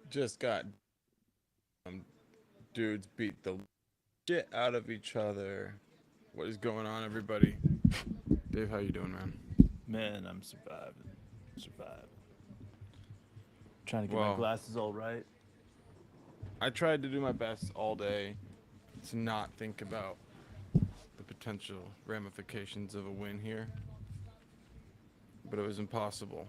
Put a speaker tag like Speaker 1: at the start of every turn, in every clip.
Speaker 1: Just got dudes beat the shit out of each other. What is going on, everybody? Dave, how you doing, man?
Speaker 2: Man, I'm surviving. Surviving. Trying to get my
Speaker 1: Well,
Speaker 2: glasses all right.
Speaker 1: I tried to do my best all day to not think about the potential ramifications of a win here, but it was impossible.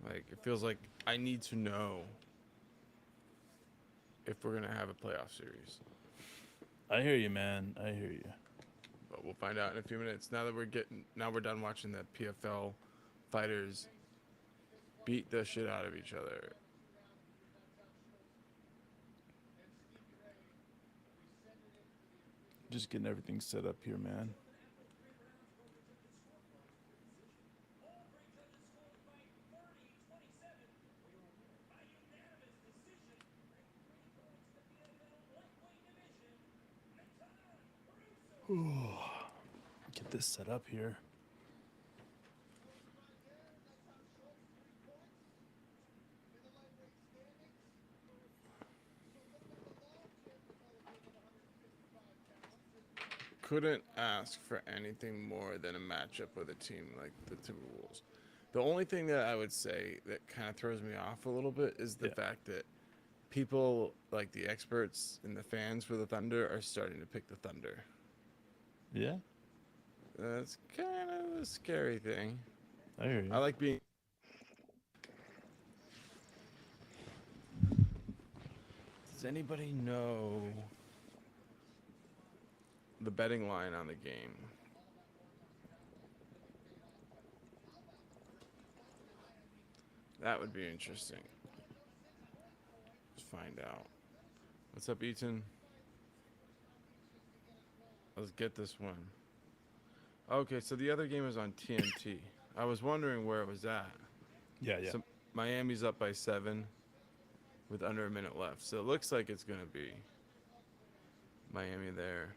Speaker 1: Like, it feels like I need to know if we're gonna have a playoff series.
Speaker 2: I hear you, man. I hear you.
Speaker 1: But we'll find out in a few minutes. Now we're done watching the PFL fighters beat the shit out of each other.
Speaker 2: Just getting everything set up here, man. Get this set up here.
Speaker 1: Couldn't ask for anything more than a matchup with a team like the Timberwolves. The only thing that I would say that kind of throws me off a little bit is the
Speaker 2: Yeah.
Speaker 1: fact that people like the experts and the fans for the Thunder are starting to pick the Thunder.
Speaker 2: Yeah,
Speaker 1: That's kind of a scary thing.
Speaker 2: I hear
Speaker 1: I
Speaker 2: you.
Speaker 1: like being. Does anybody know the betting line on the game? That would be interesting. Let's find out. What's up, Eaton? Let's get this one. Okay, so the other game is on TNT. I was wondering where it was at.
Speaker 2: Yeah, yeah.
Speaker 1: So Miami's up by 7 with under a minute left. So it looks like it's going to be Miami there.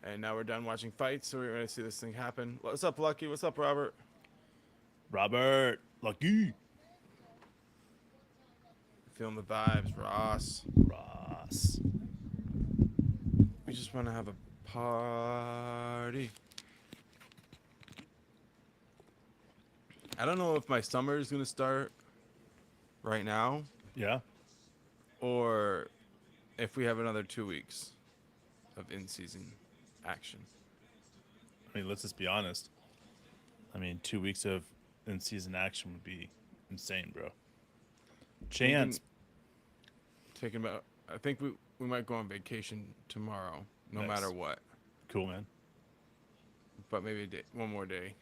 Speaker 1: And now we're done watching fights, so we're going to see this thing happen. What's up, Lucky? What's up, Robert?
Speaker 2: Robert, lucky.
Speaker 1: Feeling the vibes, Ross.
Speaker 2: Ross.
Speaker 1: We just want to have a party. I don't know if my summer is going to start right now
Speaker 2: Yeah.
Speaker 1: or if we have another 2 weeks of in-season action.
Speaker 2: I mean, let's just be honest. I mean, 2 weeks of in-season action would be insane, bro. Chance.
Speaker 1: Taking about. I think we might go on vacation tomorrow, no
Speaker 2: Nice.
Speaker 1: matter what.
Speaker 2: Cool, man.
Speaker 1: But maybe one more day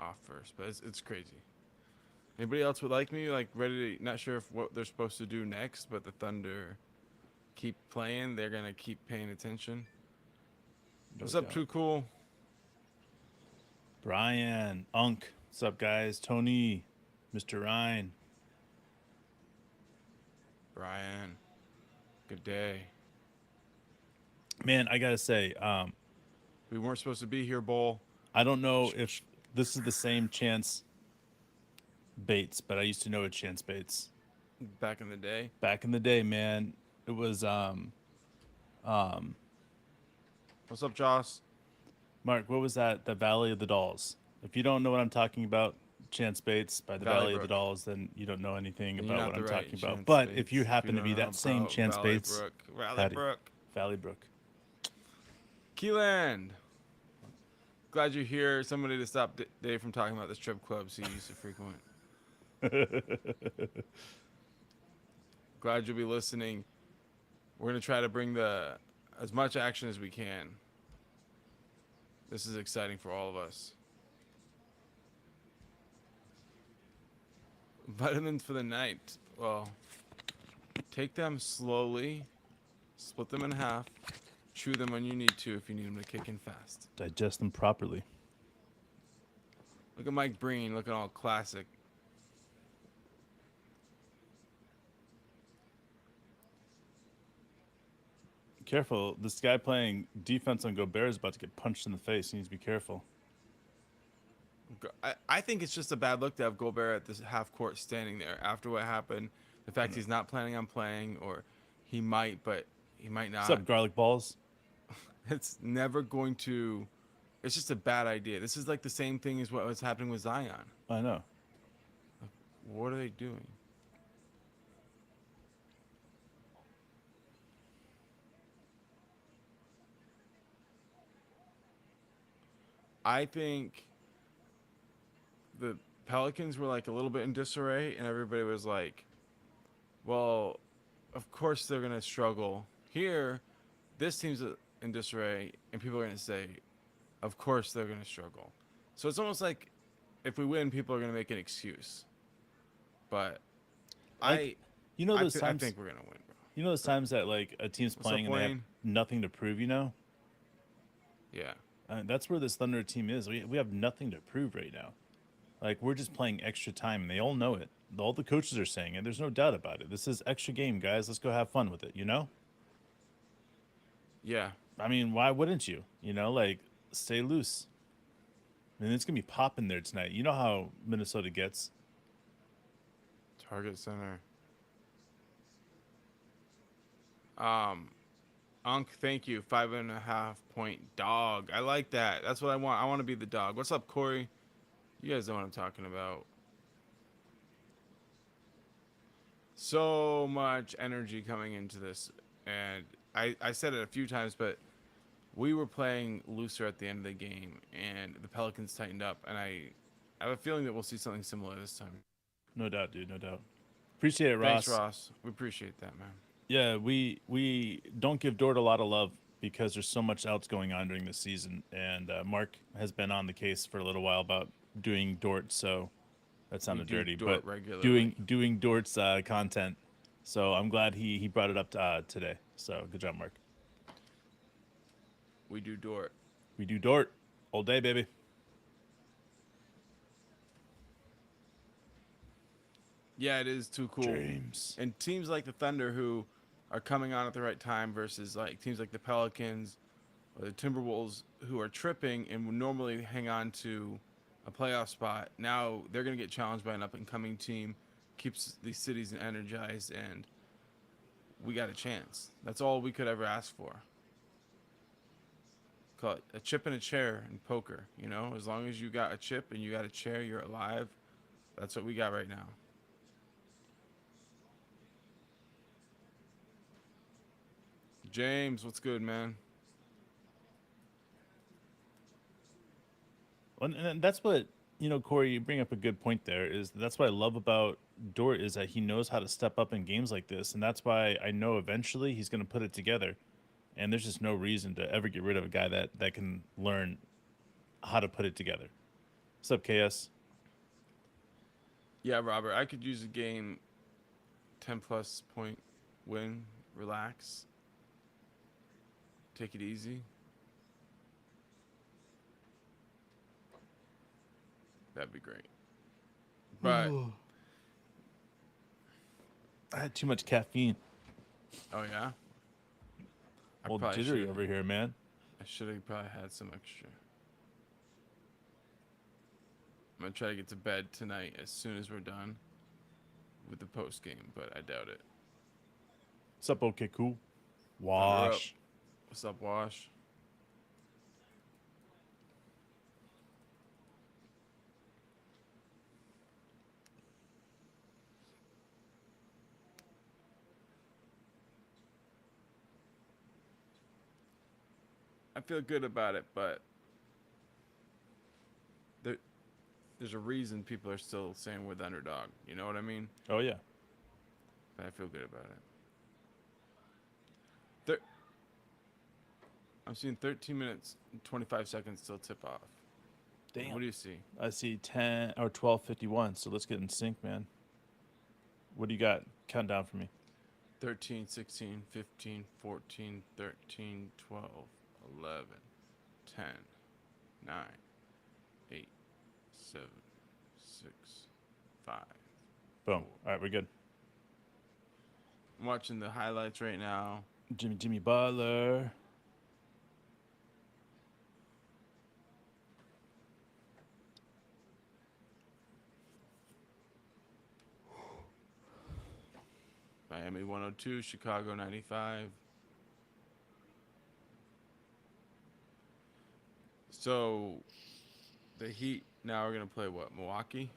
Speaker 1: off first. But it's crazy. Anybody else would like me? Like ready to? Not sure if what they're supposed to do next, but the Thunder keep playing. They're gonna keep paying attention.
Speaker 2: No
Speaker 1: What's up,
Speaker 2: doubt.
Speaker 1: Too Cool?
Speaker 2: Brian, Unk. What's up, guys? Tony, Mr. Ryan.
Speaker 1: Brian. Good day.
Speaker 2: Man, I gotta say,
Speaker 1: We weren't supposed to be here, Bull.
Speaker 2: I don't know if this is the same Chance Bates, but I used to know a Chance Bates
Speaker 1: Back in the day.
Speaker 2: back in the day. Man, it was
Speaker 1: What's up, Joss?
Speaker 2: Mark. What was that? The Valley of the Dolls. If you don't know what I'm talking about, Chance Bates by the Valley of the
Speaker 1: Brook.
Speaker 2: Dolls, then you don't know anything
Speaker 1: And you're
Speaker 2: about
Speaker 1: not
Speaker 2: what I'm
Speaker 1: the right
Speaker 2: talking about.
Speaker 1: Chance
Speaker 2: But
Speaker 1: Bates.
Speaker 2: if you happen to be
Speaker 1: don't know
Speaker 2: that same
Speaker 1: about
Speaker 2: Chance
Speaker 1: Valley
Speaker 2: Bates,
Speaker 1: Brook. Valley
Speaker 2: howdy.
Speaker 1: Brook.
Speaker 2: Valley Brook.
Speaker 1: Keyland. Glad you're here. Somebody to stop Dave from talking about the strip clubs he used to frequent. Glad you'll be listening. We're gonna try to bring as much action as we can. This is exciting for all of us. Vitamins for the night. Well, take them slowly, split them in half, chew them when you need to if you need them to kick in fast.
Speaker 2: Digest them properly.
Speaker 1: Look at Mike Breen looking all classic.
Speaker 2: Careful. This guy playing defense on Gobert is about to get punched in the face. He needs to be careful.
Speaker 1: I think it's just a bad look to have Gobert at this half court standing there after what happened. The fact he's not planning on playing, or he might, but he might
Speaker 2: What's
Speaker 1: not.
Speaker 2: up, garlic balls?
Speaker 1: It's never going to. It's just a bad idea. This is like the same thing as what was happening with Zion.
Speaker 2: I know.
Speaker 1: What are they doing? I think the Pelicans were like a little bit in disarray, and everybody was like, well, of course they're going to struggle. Here, this team's in disarray, and people are going to say, of course they're going to struggle. So it's almost like if we win, people are going to make an excuse. But
Speaker 2: Like, you know
Speaker 1: I
Speaker 2: those times.
Speaker 1: think we're going to win, bro.
Speaker 2: You know those times that like a team's
Speaker 1: What's
Speaker 2: playing
Speaker 1: up,
Speaker 2: and they have
Speaker 1: Wayne?
Speaker 2: nothing to prove. You know,
Speaker 1: Yeah.
Speaker 2: that's where this Thunder team is. We have nothing to prove right now. Like we're just playing extra time, and they all know it. All the coaches are saying it. There's no doubt about it. This is extra game, guys. Let's go have fun with it. You know.
Speaker 1: Yeah.
Speaker 2: I mean, why wouldn't you? You know, like stay loose. I mean, it's gonna be popping there tonight. You know how Minnesota gets.
Speaker 1: Target center. Unc, thank you. 5.5 point dog. I like that. That's what I want. I want to be the dog. What's up, Corey? You guys know what I'm talking about. So much energy coming into this. And I said it a few times, but we were playing looser at the end of the game, and the Pelicans tightened up. And I have a feeling that we'll see something similar this time.
Speaker 2: No doubt, dude. No doubt. Appreciate it, Ross.
Speaker 1: Thanks, Ross. We appreciate that, man.
Speaker 2: Yeah, we don't give Dort a lot of love because there's so much else going on during the season, and Mark has been on the case for a little while about doing Dort, so that sounded
Speaker 1: do
Speaker 2: dirty,
Speaker 1: Dort
Speaker 2: but
Speaker 1: regularly.
Speaker 2: doing Dort's content. So I'm glad he brought it up today. So good job, Mark.
Speaker 1: We do Dort.
Speaker 2: We do Dort all day, baby.
Speaker 1: Yeah, it is too cool.
Speaker 2: James.
Speaker 1: And teams like the Thunder, who are coming on at the right time, versus like teams like the Pelicans or the Timberwolves, who are tripping and would normally hang on to a playoff spot. Now they're going to get challenged by an up and coming team, keeps these cities energized, and we got a chance. That's all we could ever ask for. Call it a chip and a chair in poker. You know, as long as you got a chip and you got a chair, you're alive. That's what we got right now. James, what's good, man?
Speaker 2: And that's what, you know, Corey, you bring up a good point there. That's what I love about Dort is that he knows how to step up in games like this, and that's why I know eventually he's going to put it together. And there's just no reason to ever get rid of a guy that can learn how to put it together. What's up, KS?
Speaker 1: Yeah, Robert, I could use a game 10+ point win, relax, take it easy. That'd be great. But
Speaker 2: I had too much caffeine.
Speaker 1: oh yeah,
Speaker 2: Old jittery over here, man.
Speaker 1: I should have probably had some extra. I'm gonna try to get to bed tonight as soon as we're done with the post game, but I doubt it.
Speaker 2: What's up, okay, cool?
Speaker 1: Thunder up.
Speaker 2: Wash.
Speaker 1: What's up, Wash? I feel good about it, but there's a reason people are still saying we're the underdog. You know what I mean?
Speaker 2: Oh yeah.
Speaker 1: But I feel good about it. I'm seeing 13 minutes and 25 seconds till tip off.
Speaker 2: Damn.
Speaker 1: What do you see?
Speaker 2: I see 10 or 12:51. So let's get in sync, man. What do you got? Count down for me.
Speaker 1: 13, 16, 15, 14, 13, 12, 11, 10, 9, 8, 7, 6, 5.
Speaker 2: Boom. All right, we're good.
Speaker 1: I'm watching the highlights right now.
Speaker 2: Jimmy Butler.
Speaker 1: Miami 102, Chicago 95. So the Heat now are gonna play what? Milwaukee.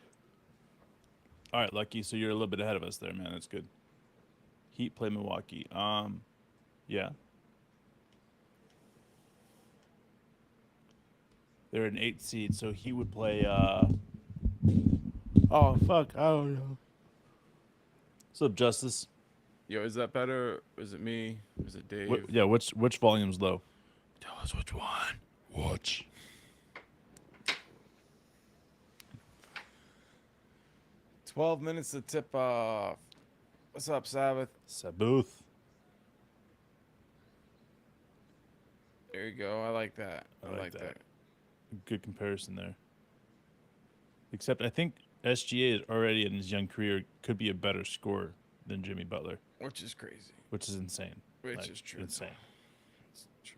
Speaker 2: All right, Lucky. So you're a little bit ahead of us there, man. That's good. Heat play Milwaukee. Yeah. They're an 8 seed, so he would play. Oh fuck! I don't know. What's up, Justice?
Speaker 1: Yo, is that better? Is it me? Is it Dave?
Speaker 2: Yeah, which volume's low? Tell us which one. Which?
Speaker 1: 12 minutes to tip off. What's up, Sabbath?
Speaker 2: Sabuth.
Speaker 1: There you go. I like that. I like
Speaker 2: that.
Speaker 1: that.
Speaker 2: Good comparison there. Except I think SGA is already in his young career could be a better scorer than Jimmy Butler,
Speaker 1: Which is crazy.
Speaker 2: which is insane.
Speaker 1: Which is true.
Speaker 2: Insane.
Speaker 1: It's true.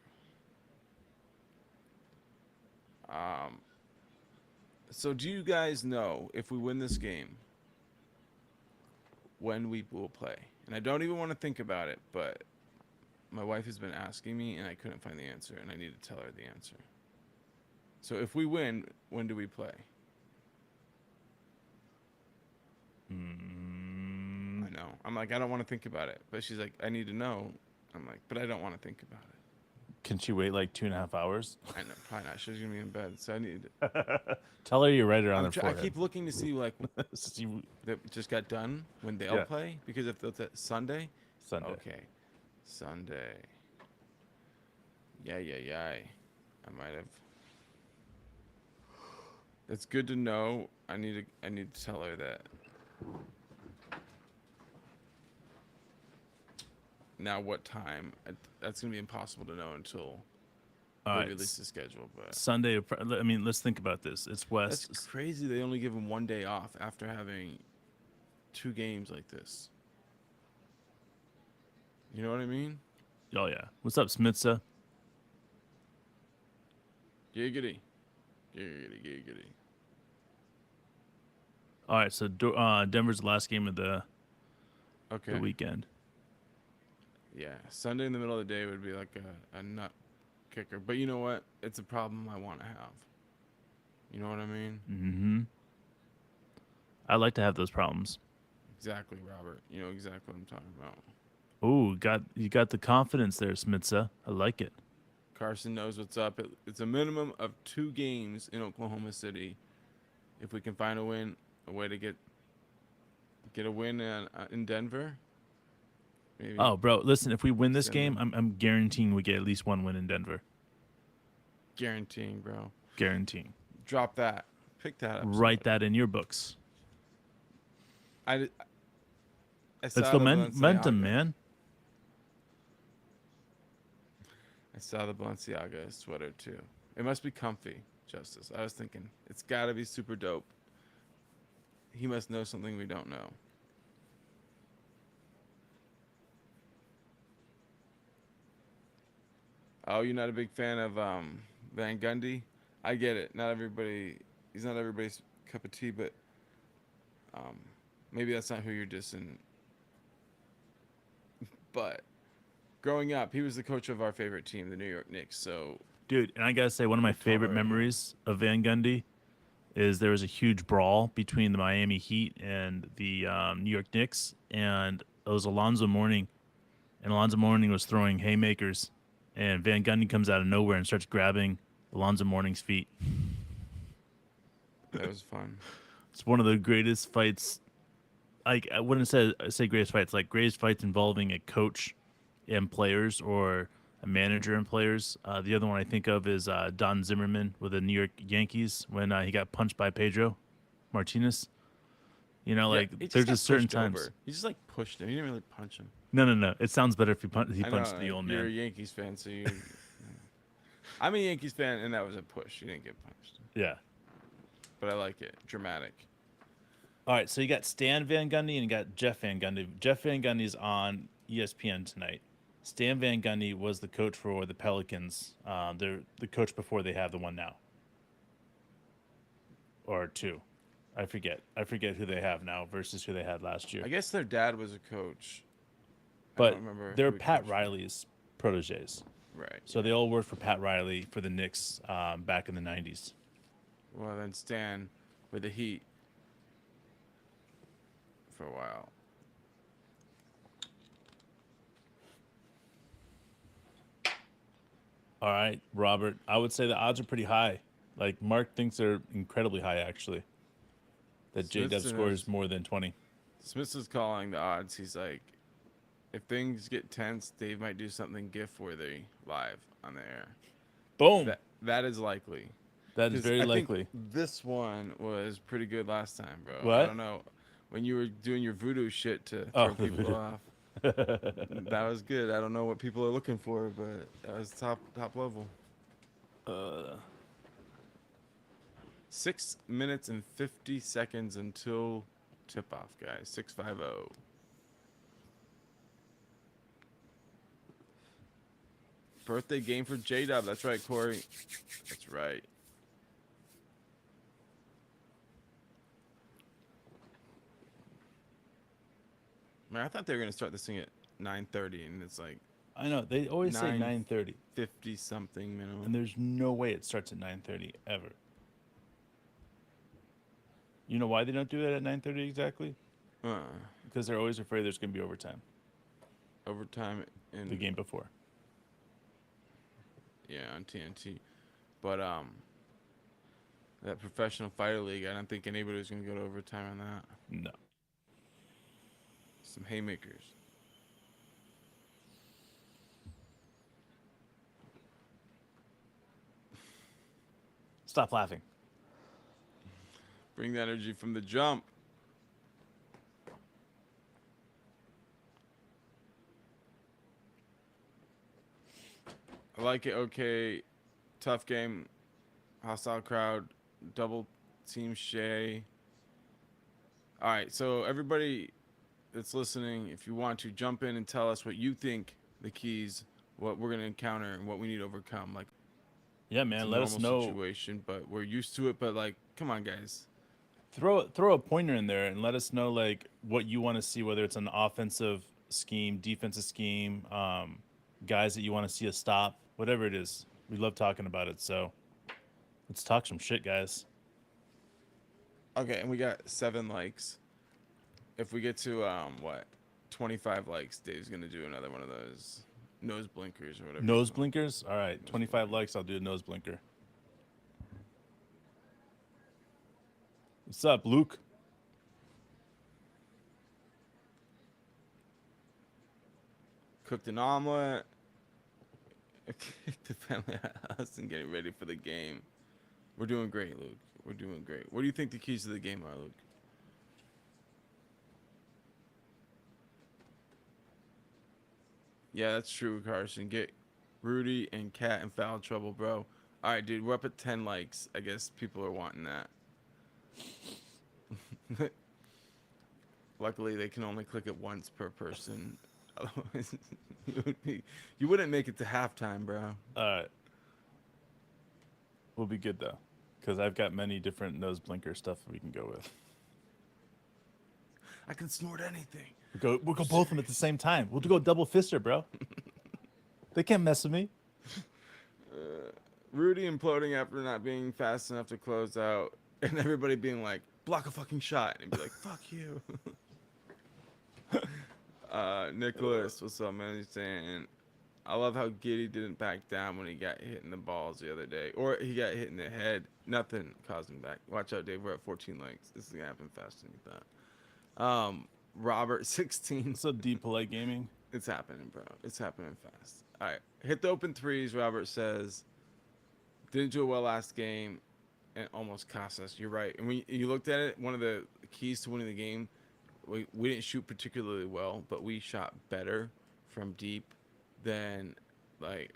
Speaker 1: So do you guys know if we win this game when we will play? And I don't even want to think about it, but my wife has been asking me and I couldn't find the answer and I need to tell her the answer. So if we win, when do we play? I know. I'm like, I don't want to think about it. But she's like, I need to know. I'm like, but I don't want to think about it.
Speaker 2: Can she wait like 2.5 hours?
Speaker 1: I know, probably not. She's gonna be in bed, so I need.
Speaker 2: Tell her you're right around her
Speaker 1: I
Speaker 2: forehead.
Speaker 1: keep looking to see like
Speaker 2: Since you-
Speaker 1: that just got done when they'll
Speaker 2: Yeah.
Speaker 1: play because if it's at Sunday.
Speaker 2: Sunday.
Speaker 1: Okay, Sunday. Yeah. I might have. That's good to know. I need to tell her that. Now what time? That's gonna be impossible to know until
Speaker 2: All
Speaker 1: they
Speaker 2: right.
Speaker 1: release the schedule. But
Speaker 2: Sunday. I mean, let's think about this. It's West.
Speaker 1: that's crazy. They only give them one day off after having 2 games like this. You know what I mean?
Speaker 2: Oh yeah. What's up, Smitsa?
Speaker 1: Giggity.
Speaker 2: All right. So Denver's the last game of the
Speaker 1: Okay.
Speaker 2: weekend.
Speaker 1: Yeah, Sunday in the middle of the day would be like a nut kicker. But you know what? It's a problem I want to have. You know what I mean?
Speaker 2: Mm-hmm. I like to have those problems.
Speaker 1: Exactly, Robert. You know exactly what I'm talking about.
Speaker 2: Oh, you got the confidence there, Smitsa. I like it.
Speaker 1: Carson knows what's up. It's a minimum of 2 games in Oklahoma City. If we can find a way to get a win in Denver. Maybe.
Speaker 2: Oh, bro, listen. If we win this
Speaker 1: Send
Speaker 2: game,
Speaker 1: them.
Speaker 2: I'm guaranteeing we get at least one win in Denver.
Speaker 1: Guaranteeing, bro.
Speaker 2: Guaranteeing.
Speaker 1: Drop that. Pick that up.
Speaker 2: Write that in your books.
Speaker 1: I
Speaker 2: It's
Speaker 1: saw
Speaker 2: the
Speaker 1: the
Speaker 2: momentum,
Speaker 1: Balenciaga.
Speaker 2: man.
Speaker 1: I saw the Balenciaga sweater too. It must be comfy, Justice. I was thinking it's got to be super dope. He must know something we don't know. Oh, you're not a big fan of Van Gundy? I get it. He's not everybody's cup of tea, but maybe that's not who you're dissing. But growing up, he was the coach of our favorite team, the New York Knicks. So,
Speaker 2: Dude, and I gotta say, one of my favorite
Speaker 1: tolerate him.
Speaker 2: memories of Van Gundy is there was a huge brawl between the Miami Heat and the New York Knicks, and it was Alonzo Mourning, and Alonzo Mourning was throwing haymakers, and Van Gundy comes out of nowhere and starts grabbing Alonzo Mourning's feet.
Speaker 1: that was fun.
Speaker 2: It's one of the greatest fights. Like, I wouldn't say greatest fights, like greatest fights involving a coach and players, or a manager and players. The other one I think of is Don Zimmerman with the New York Yankees when he got punched by Pedro Martinez. You know,
Speaker 1: Yeah,
Speaker 2: like
Speaker 1: he just
Speaker 2: there's
Speaker 1: got
Speaker 2: just certain
Speaker 1: pushed
Speaker 2: times.
Speaker 1: over. He just like pushed him. He didn't really punch him.
Speaker 2: No. It sounds better if he
Speaker 1: I
Speaker 2: punched
Speaker 1: know,
Speaker 2: the old
Speaker 1: you're a
Speaker 2: man.
Speaker 1: Yankees fan, so you. I'm a Yankees fan, and that was a push. You didn't get punched,
Speaker 2: Yeah.
Speaker 1: but I like it. Dramatic.
Speaker 2: All right, so you got Stan Van Gundy and you got Jeff Van Gundy. Jeff Van Gundy's on ESPN tonight. Stan Van Gundy was the coach for the Pelicans. They're the coach before they have the one now, or 2. I forget who they have now versus who they had last year.
Speaker 1: I guess their dad was a coach. I don't
Speaker 2: But
Speaker 1: remember.
Speaker 2: they're
Speaker 1: who he
Speaker 2: Pat
Speaker 1: coached for.
Speaker 2: Riley's proteges.
Speaker 1: Right.
Speaker 2: So they all worked for Pat Riley for the Knicks back in the 90s.
Speaker 1: Well, then Stan with the Heat for a while.
Speaker 2: All right, Robert. I would say the odds are pretty high. Like Mark thinks they're incredibly high, actually. That J-Dub scores more than 20.
Speaker 1: Smith is calling the odds. He's like, if things get tense, Dave might do something gift worthy live on the air.
Speaker 2: Boom.
Speaker 1: That is likely.
Speaker 2: That is very
Speaker 1: I
Speaker 2: likely.
Speaker 1: think this one was pretty good last time, bro.
Speaker 2: What?
Speaker 1: I don't know. When you were doing your voodoo shit to
Speaker 2: Oh,
Speaker 1: throw people off. That was good. I don't know what people are looking for, but that was top level. 6 minutes and 50 seconds until tip off, guys. 6:50. Birthday game for J-Dub. That's right, Corey. That's right. Man, I thought they were gonna start this thing at 9:30, and it's like
Speaker 2: I know. They always say 9:30.
Speaker 1: 50 something minimum.
Speaker 2: And there's no way it starts at 9:30 ever. You know why they don't do it at 9:30 exactly? Because they're always afraid there's going to be overtime.
Speaker 1: Overtime in
Speaker 2: The game before.
Speaker 1: Yeah, on TNT. But that professional fighter league, I don't think anybody was gonna go to overtime on that.
Speaker 2: No.
Speaker 1: Some haymakers.
Speaker 2: Stop laughing.
Speaker 1: Bring the energy from the jump. I like it. Okay. Tough game. Hostile crowd. Double team Shea. All right. So everybody that's listening, if you want to jump in and tell us what you think the keys, what we're going to encounter and what we need to overcome. Like,
Speaker 2: yeah, man, let us know.
Speaker 1: Situation, but we're used to it. But like, come on, guys.
Speaker 2: Throw a pointer in there and let us know like what you want to see, whether it's an offensive scheme, defensive scheme, guys that you want to see us stop, whatever it is. We love talking about it. So let's talk some shit, guys.
Speaker 1: Okay, and we got 7 likes. If we get to 25 likes, Dave's gonna do another one of those nose blinkers or whatever.
Speaker 2: Nose blinkers? All right, 25 likes, I'll do a nose blinker. What's up, Luke?
Speaker 1: Cooked an omelet. The family house and getting ready for the game. We're doing great, Luke. We're doing great. What do you think the keys to the game are, Luke? Yeah, that's true, Carson. Get Rudy and Kat in foul trouble, bro. All right, dude. We're up at 10 likes. I guess people are wanting that. Luckily, they can only click it once per person. Otherwise, you wouldn't make it to halftime, bro.
Speaker 2: All right. We'll be good, though, because I've got many different nose blinker stuff we can go with.
Speaker 1: I can snort anything.
Speaker 2: We'll go both of them at the same time. We'll go double fister, bro. They can't mess with me.
Speaker 1: Rudy imploding after not being fast enough to close out, and everybody being like, block a fucking shot, and be like, fuck you. Nicholas, what's up, man? He's saying, I love how Giddy didn't back down when he got hit in the balls the other day, or he got hit in the head. Nothing caused him back. Watch out, Dave. We're at 14 likes. This is gonna happen faster than you thought. Robert 16.
Speaker 2: What's up, Deep Polite Gaming?
Speaker 1: It's happening, bro. It's happening fast. All right, hit the open threes. Robert says, didn't do it well last game, and almost cost us. You're right. And when you looked at it, one of the keys to winning the game, we didn't shoot particularly well, but we shot better from deep than like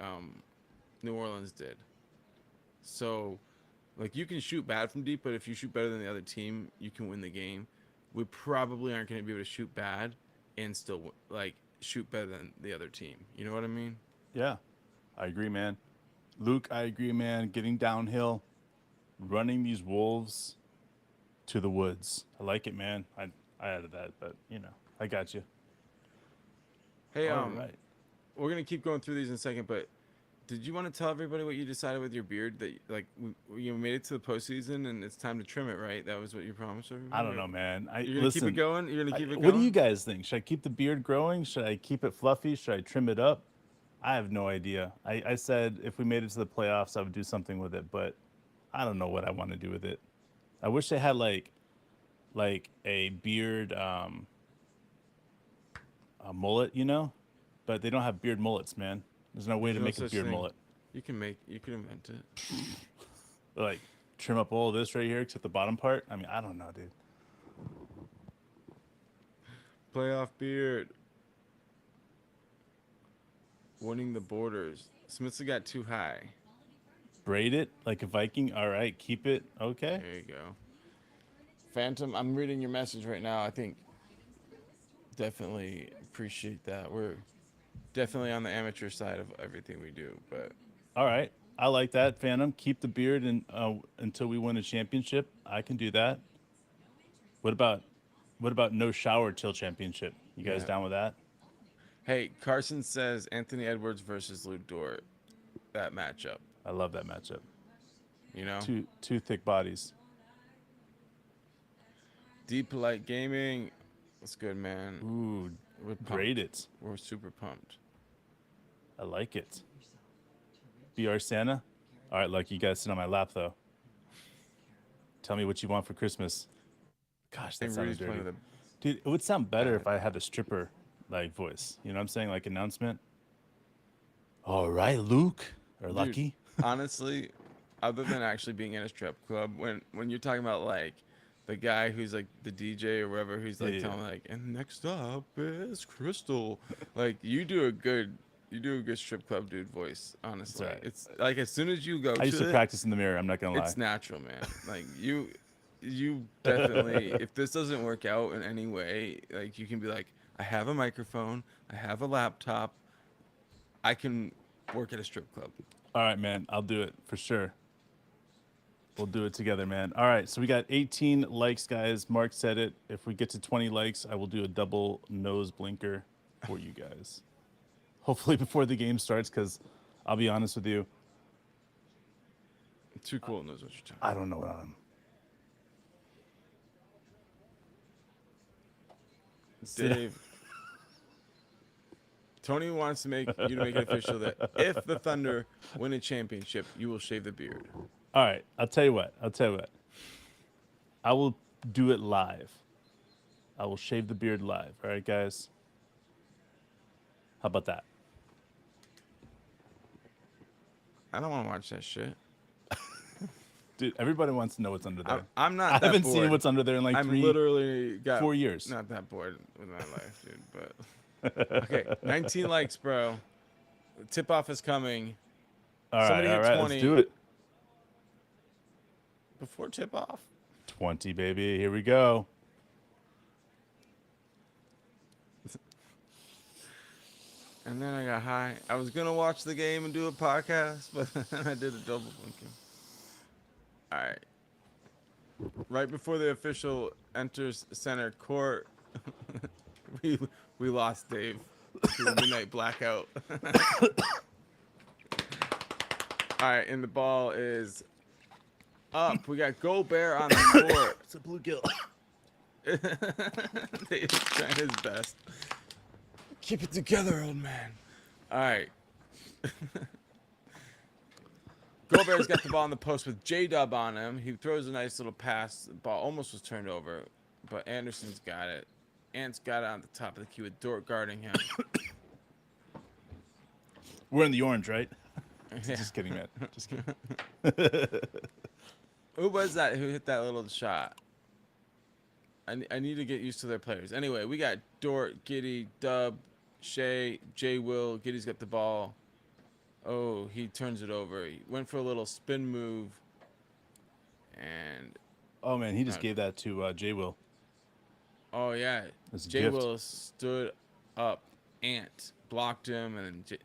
Speaker 1: New Orleans did. So like you can shoot bad from deep, but if you shoot better than the other team, you can win the game. We probably aren't going to be able to shoot bad and still like shoot better than the other team. You know what I mean?
Speaker 2: Yeah, I agree, man. Luke, I agree, man. Getting downhill, running these wolves to the woods. I like it, man. I added that, but you know, I got you.
Speaker 1: Hey,
Speaker 2: All right.
Speaker 1: we're gonna keep going through these in a second, but did you want to tell everybody what you decided with your beard? That like you made it to the postseason and it's time to trim it, right? That was what you promised
Speaker 2: I
Speaker 1: everybody.
Speaker 2: don't know, man. I
Speaker 1: You're gonna keep it
Speaker 2: listen.
Speaker 1: going. You're gonna keep it
Speaker 2: What do you
Speaker 1: going.
Speaker 2: guys think? Should I keep the beard growing? Should I keep it fluffy? Should I trim it up? I have no idea. I said if we made it to the playoffs, I would do something with it, but I don't know what I want to do with it. I wish they had like a beard a mullet, you know, but they don't have beard mullets, man. There's no way
Speaker 1: There's
Speaker 2: to
Speaker 1: no
Speaker 2: make a
Speaker 1: such
Speaker 2: beard
Speaker 1: thing.
Speaker 2: mullet.
Speaker 1: You can invent it.
Speaker 2: Like trim up all this right here except the bottom part. I mean, I don't know, dude.
Speaker 1: Playoff beard. Winning the borders. Smithson got too high.
Speaker 2: Braid it like a Viking. All right, keep it. Okay.
Speaker 1: There you go. Phantom, I'm reading your message right now. I think definitely appreciate that. We're definitely on the amateur side of everything we do, but
Speaker 2: All right. I like that, Phantom. Keep the beard and until we win a championship. I can do that. What about no shower till championship? You guys
Speaker 1: yeah.
Speaker 2: down with that?
Speaker 1: Hey, Carson says Anthony Edwards versus Lou Dort. That matchup,
Speaker 2: I love that matchup.
Speaker 1: you know?
Speaker 2: Two thick bodies.
Speaker 1: Deep Polite Gaming. That's good, man.
Speaker 2: Ooh,
Speaker 1: We're pumped.
Speaker 2: braid it.
Speaker 1: We're super pumped.
Speaker 2: I like it. BR Santa. All right, Lucky, you guys sit on my lap though. Tell me what you want for Christmas. Gosh, that
Speaker 1: And
Speaker 2: sounded
Speaker 1: Rudy's
Speaker 2: dirty.
Speaker 1: playing with
Speaker 2: Dude, it would sound better if I had a stripper like voice. You know what I'm saying? Like announcement. All right, Luke or
Speaker 1: Dude,
Speaker 2: Lucky.
Speaker 1: honestly, other than actually being in a strip club, when you're talking about like the guy who's like the DJ or whatever, who's like
Speaker 2: Yeah.
Speaker 1: telling like, and next up is Crystal. Like you do a good strip club dude voice. Honestly,
Speaker 2: right.
Speaker 1: it's like as soon as you go
Speaker 2: I used to
Speaker 1: it,
Speaker 2: practice in the mirror. I'm not gonna lie.
Speaker 1: it's natural, man. Like you definitely, if this doesn't work out in any way, like you can be like, I have a microphone, I have a laptop, I can work at a strip club.
Speaker 2: All right, man. I'll do it for sure. We'll do it together, man. All right. So we got 18 likes, guys. Mark said it. If we get to 20 likes, I will do a double nose blinker for you guys. Hopefully before the game starts, because I'll be honest with you,
Speaker 1: Too cool knows what you're talking.
Speaker 2: I don't know what I'm.
Speaker 1: Dave. Tony wants to make you to make it official that if the Thunder win a championship, you will shave the beard.
Speaker 2: All right. I'll tell you what. I will do it live. I will shave the beard live. All right, guys. How about that?
Speaker 1: I don't want to watch that shit.
Speaker 2: Dude, everybody wants to know what's under there.
Speaker 1: I'm not.
Speaker 2: I
Speaker 1: that
Speaker 2: haven't
Speaker 1: bored.
Speaker 2: seen what's under there in like
Speaker 1: I'm
Speaker 2: 3,
Speaker 1: literally got
Speaker 2: 4 years.
Speaker 1: Not that bored with my life, dude. But okay, 19 likes, bro. Tip off is coming.
Speaker 2: All
Speaker 1: Somebody
Speaker 2: right,
Speaker 1: hit
Speaker 2: all right.
Speaker 1: 20.
Speaker 2: Let's do it.
Speaker 1: Before tip off.
Speaker 2: 20, baby. Here we go.
Speaker 1: And then I got high. I was gonna watch the game and do a podcast, but then I did a double blinking. All right. Right before the official enters center court, we lost Dave to the midnight blackout. All right, and the ball is up. We got Gobert on the court.
Speaker 2: It's a bluegill.
Speaker 1: Dave's trying his best. Keep it together, old man. All right. Gobert's got the ball in the post with J-Dub on him. He throws a nice little pass. The ball almost was turned over, but Anderson's got it. Ant's got it on the top of the key with Dort guarding him.
Speaker 2: We're in the orange, right?
Speaker 1: Yeah.
Speaker 2: Just kidding, man. Just kidding.
Speaker 1: Who was that who hit that little shot? I need to get used to their players. Anyway, we got Dort, Giddy, Dub, Shea, J. Will. Giddy's got the ball. Oh, he turns it over. He went for a little spin move. And,
Speaker 2: Oh, man. He just gave that to J. Will.
Speaker 1: oh, yeah.
Speaker 2: As a
Speaker 1: J.
Speaker 2: gift.
Speaker 1: Will stood up. Ant blocked him, and then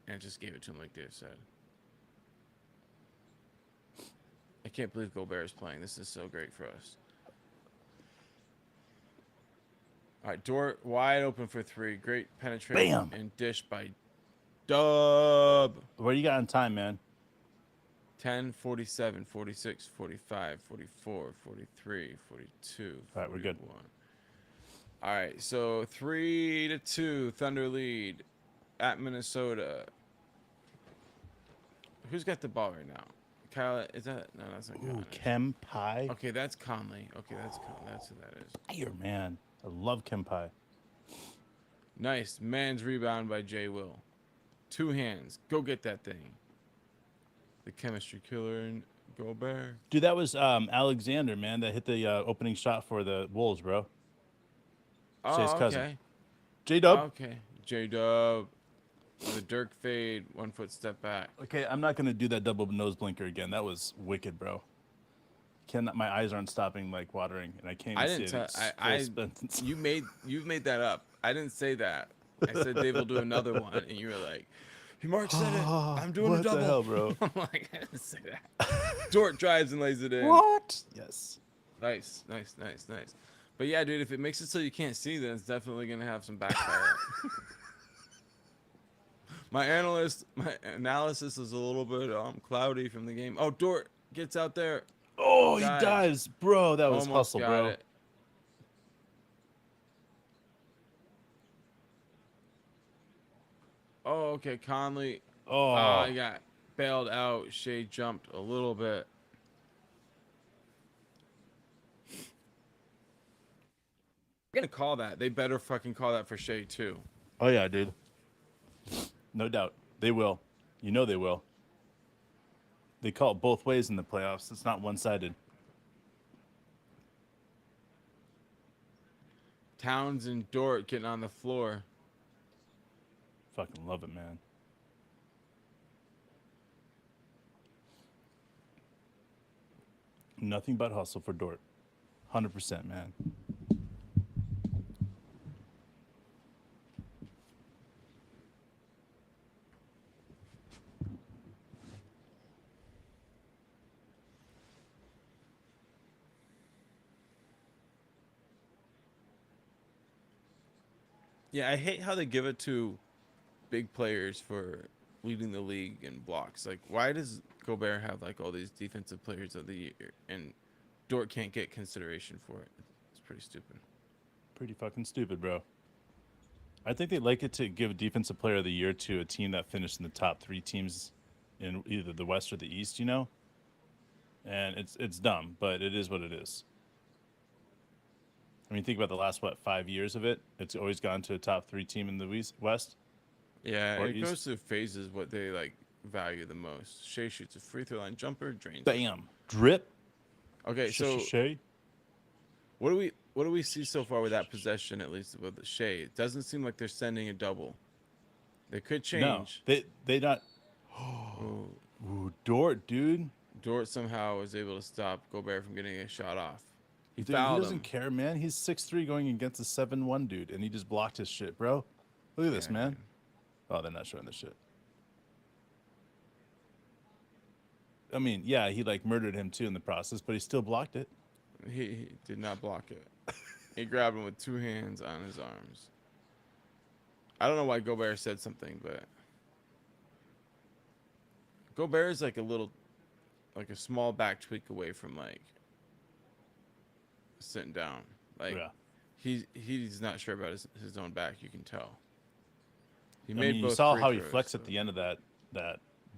Speaker 1: Ant just gave it to him like Dave said. I can't believe Gobert is playing. This is so great for us. All right, Dort wide open for three. Great penetration
Speaker 2: Bam.
Speaker 1: and dish by Dub.
Speaker 2: What do you got in time, man?
Speaker 1: 10, 47, 46, 45, 44, 43, 42,
Speaker 2: All right, we're good.
Speaker 1: 41. All right, so 3-2 Thunder lead at Minnesota. Who's got the ball right now? Kyle, is that? No, that's not
Speaker 2: Ooh,
Speaker 1: Kyle.
Speaker 2: Kem Pie.
Speaker 1: Okay, that's Conley. Okay, that's who that is.
Speaker 2: Fire, man. I love Kem Pie.
Speaker 1: Nice. Man's rebound by Jay Will. Two hands. Go get that thing. The chemistry killer and Gobert.
Speaker 2: Dude, that was Alexander, man, that hit the opening shot for the Wolves, bro. Shay's
Speaker 1: Oh,
Speaker 2: cousin.
Speaker 1: okay.
Speaker 2: J-Dub.
Speaker 1: Okay. J Dub. The Dirk fade. 1 foot step back.
Speaker 2: Okay, I'm not going to do that double nose blinker again. That was wicked, bro. My eyes aren't stopping like watering, and I can't even see it.
Speaker 1: You've made that up. I didn't say that. I said Dave will do another one, and you were like, Mark said it. I'm doing a double.
Speaker 2: What the hell, bro?
Speaker 1: I'm like, I didn't say that. Dort drives and lays it in.
Speaker 2: What? Yes.
Speaker 1: Nice. But yeah, dude, if it makes it so you can't see, then it's definitely gonna have some backfire. My analysis is a little bit cloudy from the game. Oh, Dort gets out there.
Speaker 2: Oh, he dives, bro. That was
Speaker 1: Almost
Speaker 2: hustle,
Speaker 1: got
Speaker 2: bro.
Speaker 1: it. Oh, okay, Conley.
Speaker 2: Oh,
Speaker 1: I got bailed out. Shea jumped a little bit. I'm gonna call that. They better fucking call that for Shea too.
Speaker 2: oh yeah, dude. No doubt, they will. You know they will. They call it both ways in the playoffs. It's not one-sided.
Speaker 1: Towns and Dort getting on the floor.
Speaker 2: Fucking love it, man. Nothing but hustle for Dort. 100%, man.
Speaker 1: Yeah, I hate how they give it to big players for leading the league in blocks. Like, why does Gobert have like all these defensive players of the year and Dort can't get consideration for it? It's pretty stupid.
Speaker 2: Pretty fucking stupid, bro. I think they like it to give Defensive Player of the Year to a team that finished in the top 3 teams in either the West or the East, you know? And it's dumb, but it is what it is. I mean, think about the last, 5 years of it? It's always gone to a top 3 team in the West.
Speaker 1: Yeah,
Speaker 2: Or
Speaker 1: it
Speaker 2: East.
Speaker 1: goes through phases what they like value the most. Shea shoots a free throw line jumper, drains.
Speaker 2: Bam. Drip.
Speaker 1: Okay, so
Speaker 2: Shea.
Speaker 1: what do we see so far with that possession, at least with the Shea? It doesn't seem like they're sending a double. They could change.
Speaker 2: No, they not.
Speaker 1: Ooh.
Speaker 2: Ooh, Dort, dude.
Speaker 1: Dort somehow was able to stop Gobert from getting a shot off. He
Speaker 2: Dude,
Speaker 1: fouled
Speaker 2: he doesn't
Speaker 1: him.
Speaker 2: care, man. He's 6'3" going against a 7'1" dude, and he just blocked his shit, bro. Look at this,
Speaker 1: Yeah,
Speaker 2: man.
Speaker 1: dude.
Speaker 2: Oh, they're not showing the shit. I mean, yeah, he like murdered him too in the process, but he still blocked it.
Speaker 1: He did not block it. He grabbed him with 2 hands on his arms. I don't know why Gobert said something, but Gobert is like a small back tweak away from like sitting down. Like
Speaker 2: Yeah.
Speaker 1: he's not sure about his own back. You can tell. He
Speaker 2: I
Speaker 1: made
Speaker 2: mean,
Speaker 1: both
Speaker 2: you saw
Speaker 1: free
Speaker 2: how he
Speaker 1: throws,
Speaker 2: flexed
Speaker 1: so-
Speaker 2: at the end of that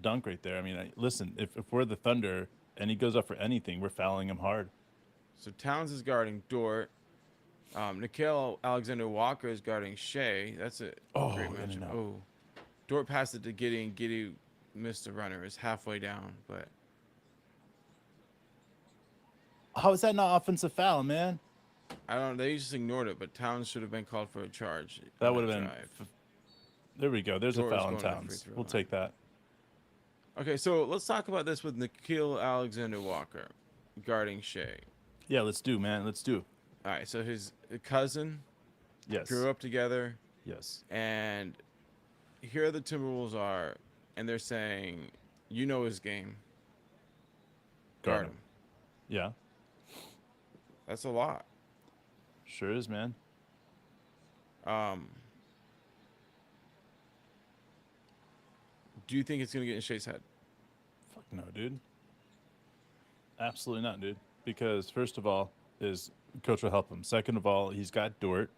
Speaker 2: dunk right there. I mean, listen, if we're the Thunder and he goes up for anything, we're fouling him hard.
Speaker 1: So Towns is guarding Dort. Nickeil Alexander-Walker is guarding Shea. That's a
Speaker 2: Oh,
Speaker 1: great
Speaker 2: in and
Speaker 1: matchup.
Speaker 2: out.
Speaker 1: Oh, Dort passed it to Giddey, and Giddey missed the runner. It's halfway down, but
Speaker 2: How is that not offensive foul, man?
Speaker 1: I don't. They just ignored it. But Towns should have been called for a charge.
Speaker 2: That
Speaker 1: on
Speaker 2: would have been.
Speaker 1: drive.
Speaker 2: There we go. There's
Speaker 1: Dort
Speaker 2: a
Speaker 1: was
Speaker 2: foul on
Speaker 1: going to the free
Speaker 2: Towns.
Speaker 1: throw
Speaker 2: We'll
Speaker 1: line.
Speaker 2: take that.
Speaker 1: Okay, so let's talk about this with Nickeil Alexander-Walker guarding Shea.
Speaker 2: Yeah, let's do, man. Let's do.
Speaker 1: All right, so his cousin
Speaker 2: Yes.
Speaker 1: grew up together,
Speaker 2: Yes.
Speaker 1: and here the Timberwolves are, and they're saying, you know his game. Guard him.
Speaker 2: Yeah.
Speaker 1: That's a lot.
Speaker 2: Sure is, man.
Speaker 1: Um, do you think it's gonna get in Shea's head?
Speaker 2: Fuck no, dude. Absolutely not, dude. Because first of all, his coach will help him. Second of all, he's got Dort,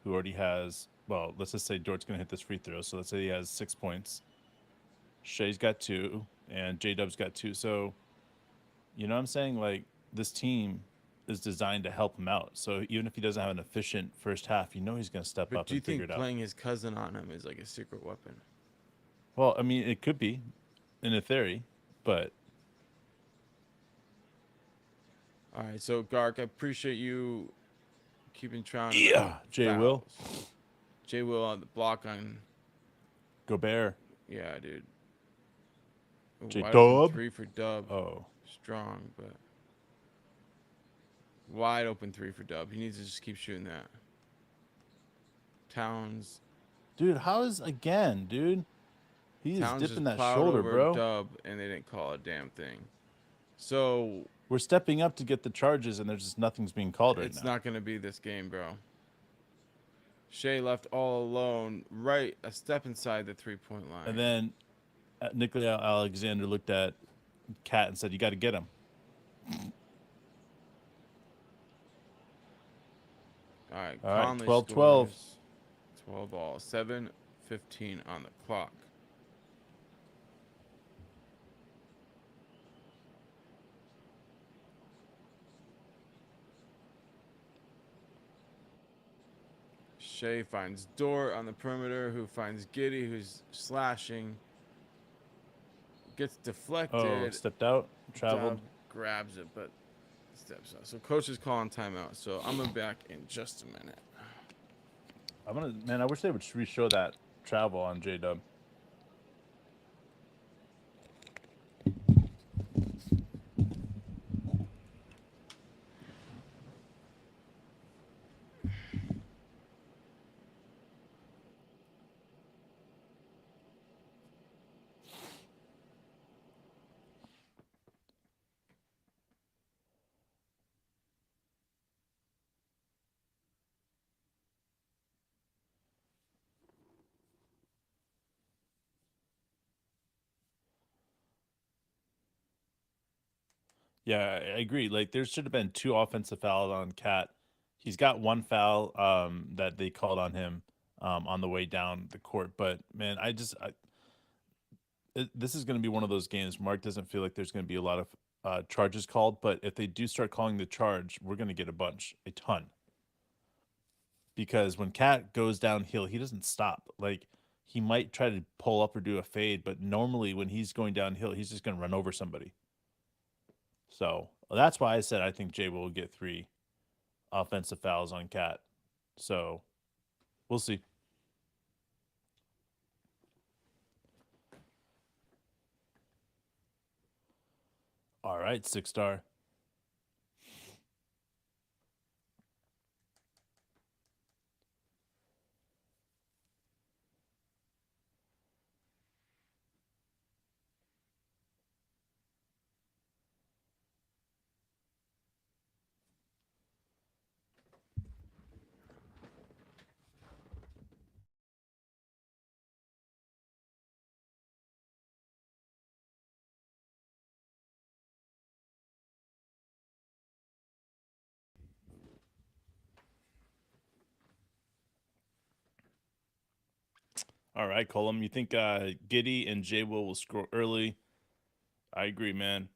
Speaker 2: who already has. Well, let's just say Dort's gonna hit this free throw. So let's say he has 6 points. Shea's got 2, and J Dub's got 2. So you know what I'm saying? Like this team is designed to help him out. So even if he doesn't have an efficient first half, you know he's gonna step
Speaker 1: But
Speaker 2: up
Speaker 1: do you
Speaker 2: and figure
Speaker 1: think
Speaker 2: it out.
Speaker 1: playing his cousin on him is like a secret weapon?
Speaker 2: Well, I mean, it could be in a theory, but
Speaker 1: All right, so Gark, I appreciate you keeping track of the
Speaker 2: yeah, Jay will
Speaker 1: fouls. Jay Will on the block on.
Speaker 2: Gobert,
Speaker 1: Yeah, dude.
Speaker 2: J
Speaker 1: Wide open
Speaker 2: Dub.
Speaker 1: three for Dub.
Speaker 2: Oh,
Speaker 1: Strong, but wide open three for Dub. He needs to just keep shooting that. Towns.
Speaker 2: dude, how is again, dude? He's
Speaker 1: Towns
Speaker 2: dipping
Speaker 1: just
Speaker 2: that
Speaker 1: plowed
Speaker 2: shoulder,
Speaker 1: over
Speaker 2: bro.
Speaker 1: Dub, and they didn't call a damn thing. So
Speaker 2: We're stepping up to get the charges, and there's just nothing's being called right
Speaker 1: it's
Speaker 2: now.
Speaker 1: not going to be this game, bro. Shea left all alone, right a step inside the 3-point line.
Speaker 2: And then Gilgeous-Alexander looked at Cat and said, "You got to get him."
Speaker 1: All right,
Speaker 2: All right,
Speaker 1: Conley
Speaker 2: 12-12.
Speaker 1: scores 12 all, 7:15 on the clock. Shea finds Dort on the perimeter, who finds Giddy, who's slashing. Gets
Speaker 2: Oh,
Speaker 1: deflected.
Speaker 2: stepped out,
Speaker 1: Dub
Speaker 2: traveled.
Speaker 1: grabs it, but steps out. So coach is calling timeout. So I'm gonna be back in just a minute.
Speaker 2: Man, I wish they would re-show that travel on J Dub. Yeah, I agree. Like there should have been 2 offensive fouls on Cat. He's got 1 foul that they called on him on the way down the court. But man, this is going to be one of those games. Mark doesn't feel like there's going to be a lot of charges called, but if they do start calling the charge, we're going to get a ton. Because when Cat goes downhill, he doesn't stop. Like he might try to pull up or do a fade, but normally when he's going downhill, he's just going to run over somebody. So that's why I said I think Jay will get 3 offensive fouls on Cat. So we'll see. All right, 6-star. All right, Colum. You think Giddy and Jay will score early? I agree, man.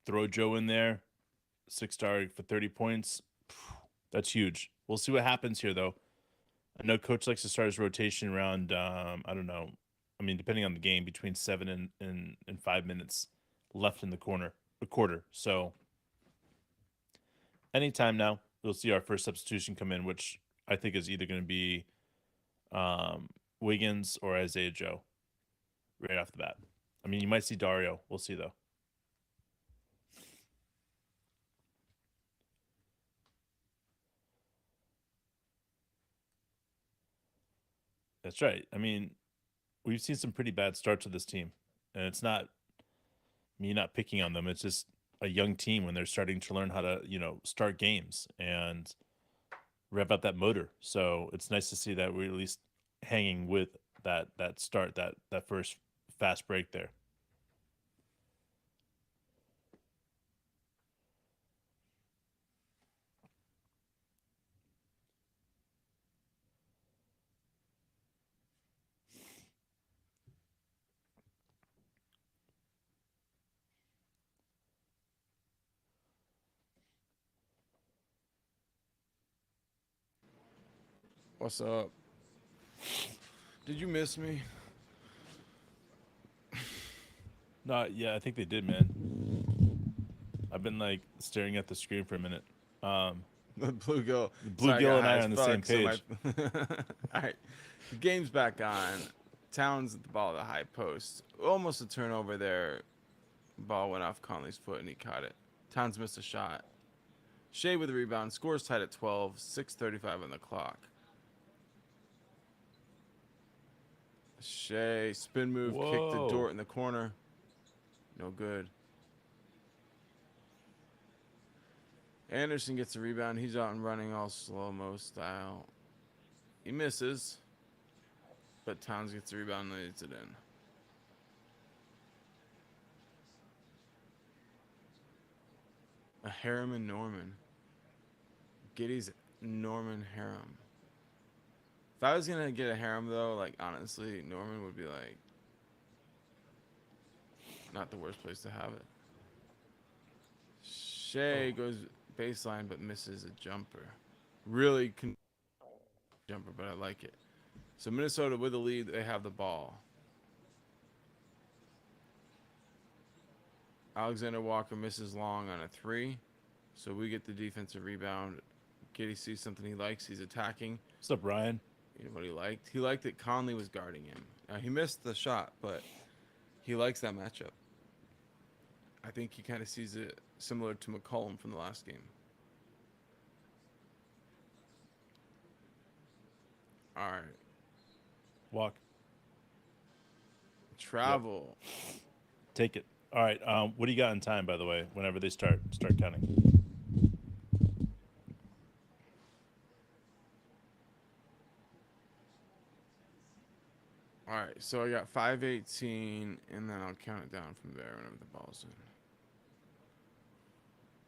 Speaker 2: Throw Joe in there, 6-star for 30 points. That's huge. We'll see what happens here, though. I know coach likes to start his rotation around, I don't know. I mean, depending on the game, between 7 and 5 minutes left in the quarter. So anytime now, we'll see our first substitution come in, which I think is either going to be Wiggins or Isaiah Joe right off the bat. I mean, you might see Dario. We'll see, though. That's right. I mean, we've seen some pretty bad starts to this team, and it's not me not picking on them. It's just a young team when they're starting to learn how to, start games. And rev up that motor. So it's nice to see that we're at least hanging with that start, that first fast break there.
Speaker 1: What's up? Did you miss me?
Speaker 2: No, yeah, I think they did, man. I've been like staring at the screen for a minute.
Speaker 1: The bluegill. Sorry, I
Speaker 2: Bluegill
Speaker 1: got
Speaker 2: and
Speaker 1: high
Speaker 2: I are
Speaker 1: as
Speaker 2: on the same
Speaker 1: fuck. So my.
Speaker 2: page.
Speaker 1: All right, the game's back on. Towns at the ball at the high post. Almost a turnover there. Ball went off Conley's foot and he caught it. Towns missed a shot. Shea with the rebound. Scores tied at 12. 6:35 on the clock. Shea spin move, kick to
Speaker 2: Whoa.
Speaker 1: Dort in the corner. No good. Anderson gets the rebound. He's out and running all slow-mo style. He misses. But Towns gets the rebound and leads it in. A Harem and Norman. Giddy's Norman Harem. If I was going to get a harem, though, like, honestly, Norman would be, like, not the worst place to have it. Shea goes baseline but misses a jumper. Really jumper, but I like it. So Minnesota with the lead, they have the ball. Alexander Walker misses long on a 3. So we get the defensive rebound. Giddy sees something he likes. He's attacking.
Speaker 2: What's up, Ryan?
Speaker 1: You know what he liked? He liked that Conley was guarding him. Now, he missed the shot, but he likes that matchup. I think he kind of sees it similar to McCollum from the last game. All right.
Speaker 2: Walk.
Speaker 1: Travel.
Speaker 2: Yep. Take it. All right. What do you got in time, by the way? Whenever they start counting.
Speaker 1: All right. So I got 5:18, and then I'll count it down from there whenever the ball's in.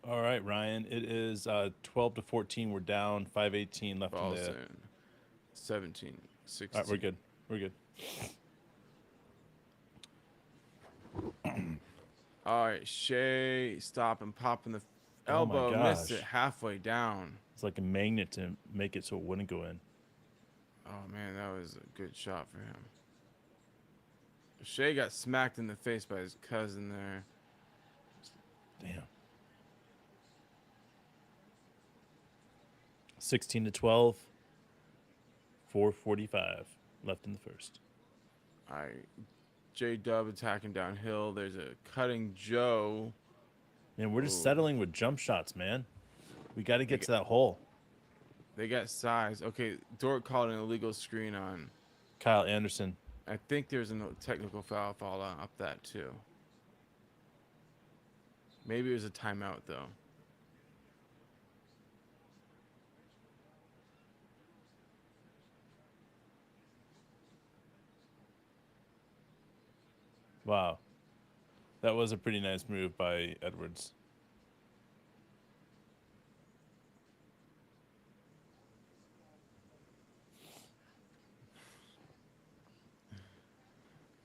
Speaker 2: All right, Ryan. It is 12-14. We're down. 5:18 left
Speaker 1: Ball's
Speaker 2: in the.
Speaker 1: in. 17, 16.
Speaker 2: All right, we're good. We're good.
Speaker 1: All right. Shea, stop and pop in the
Speaker 2: Oh my
Speaker 1: elbow. Missed
Speaker 2: gosh.
Speaker 1: it halfway down.
Speaker 2: It's like a magnet to make it so it wouldn't go in.
Speaker 1: Oh, man. That was a good shot for him. Shea got smacked in the face by his cousin there.
Speaker 2: Damn. 16-12. 4:45 left in the first.
Speaker 1: All right. J-Dub attacking downhill. There's a cutting Joe.
Speaker 2: Man, we're just
Speaker 1: Ooh.
Speaker 2: settling with jump shots, man. We got to get to that hole.
Speaker 1: They got size. Okay, Dort called an illegal screen on.
Speaker 2: Kyle Anderson.
Speaker 1: I think there's a technical foul fall up that too. Maybe it was a timeout though.
Speaker 2: Wow. That was a pretty nice move by Edwards.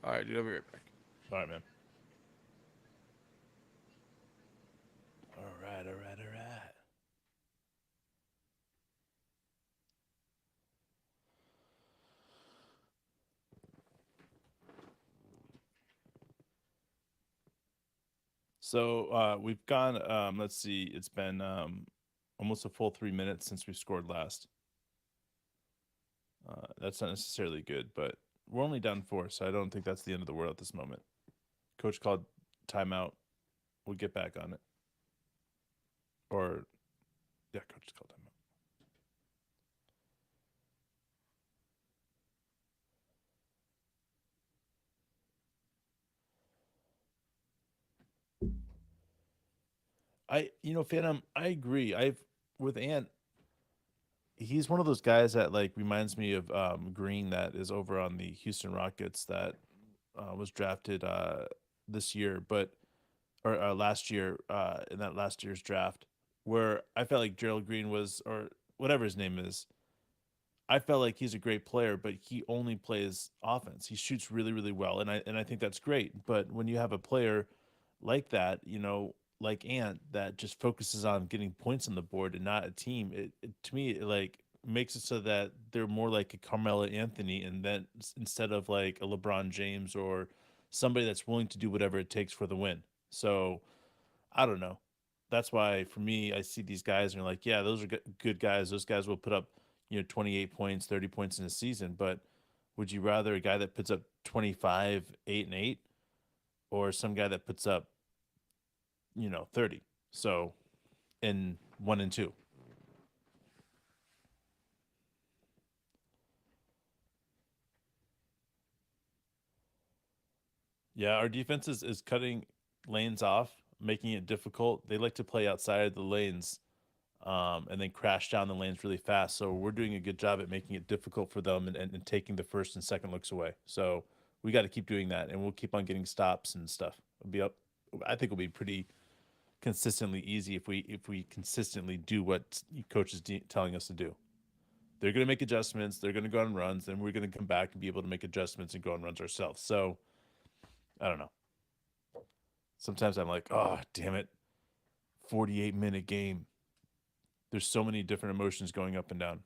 Speaker 1: All right, dude, I'll be right back.
Speaker 2: All right, man. All right, all right, all right. So we've gone, let's see, it's been almost a full 3 minutes since we scored last. That's not necessarily good, but we're only down 4, so I don't think that's the end of the world at this moment. Coach called timeout. We'll get back on it. Or, yeah, coach called timeout. Phantom, I agree. With Ant, he's one of those guys that like reminds me of Green that is over on the Houston Rockets that was drafted this year, but or last year in that last year's draft, where I felt like Gerald Green was or whatever his name is. I felt like he's a great player, but he only plays offense. He shoots really, really well, and I think that's great. But when you have a player like that, like Ant, that just focuses on getting points on the board and not a team, it to me it like makes it so that they're more like a Carmelo Anthony, and then instead of like a LeBron James or somebody that's willing to do whatever it takes for the win. So I don't know. That's why for me, I see these guys and you're like, yeah, those are good guys. Those guys will put up, 28 points, 30 points in a season. But would you rather a guy that puts up 25, 8 and 8, or some guy that puts up, 30? So in 1 and 2. Yeah, our defense is cutting lanes off, making it difficult. They like to play outside of the lanes and then crash down the lanes really fast. So we're doing a good job at making it difficult for them and taking the first and second looks away. So we got to keep doing that, and we'll keep on getting stops and stuff. It'll be up. I think it'll be pretty consistently easy if we consistently do what coach is telling us to do. They're going to make adjustments. They're going to go on runs. Then we're going to come back and be able to make adjustments and go on runs ourselves. So I don't know. Sometimes I'm like, oh damn it, 48-minute game. There's so many different emotions going up and down.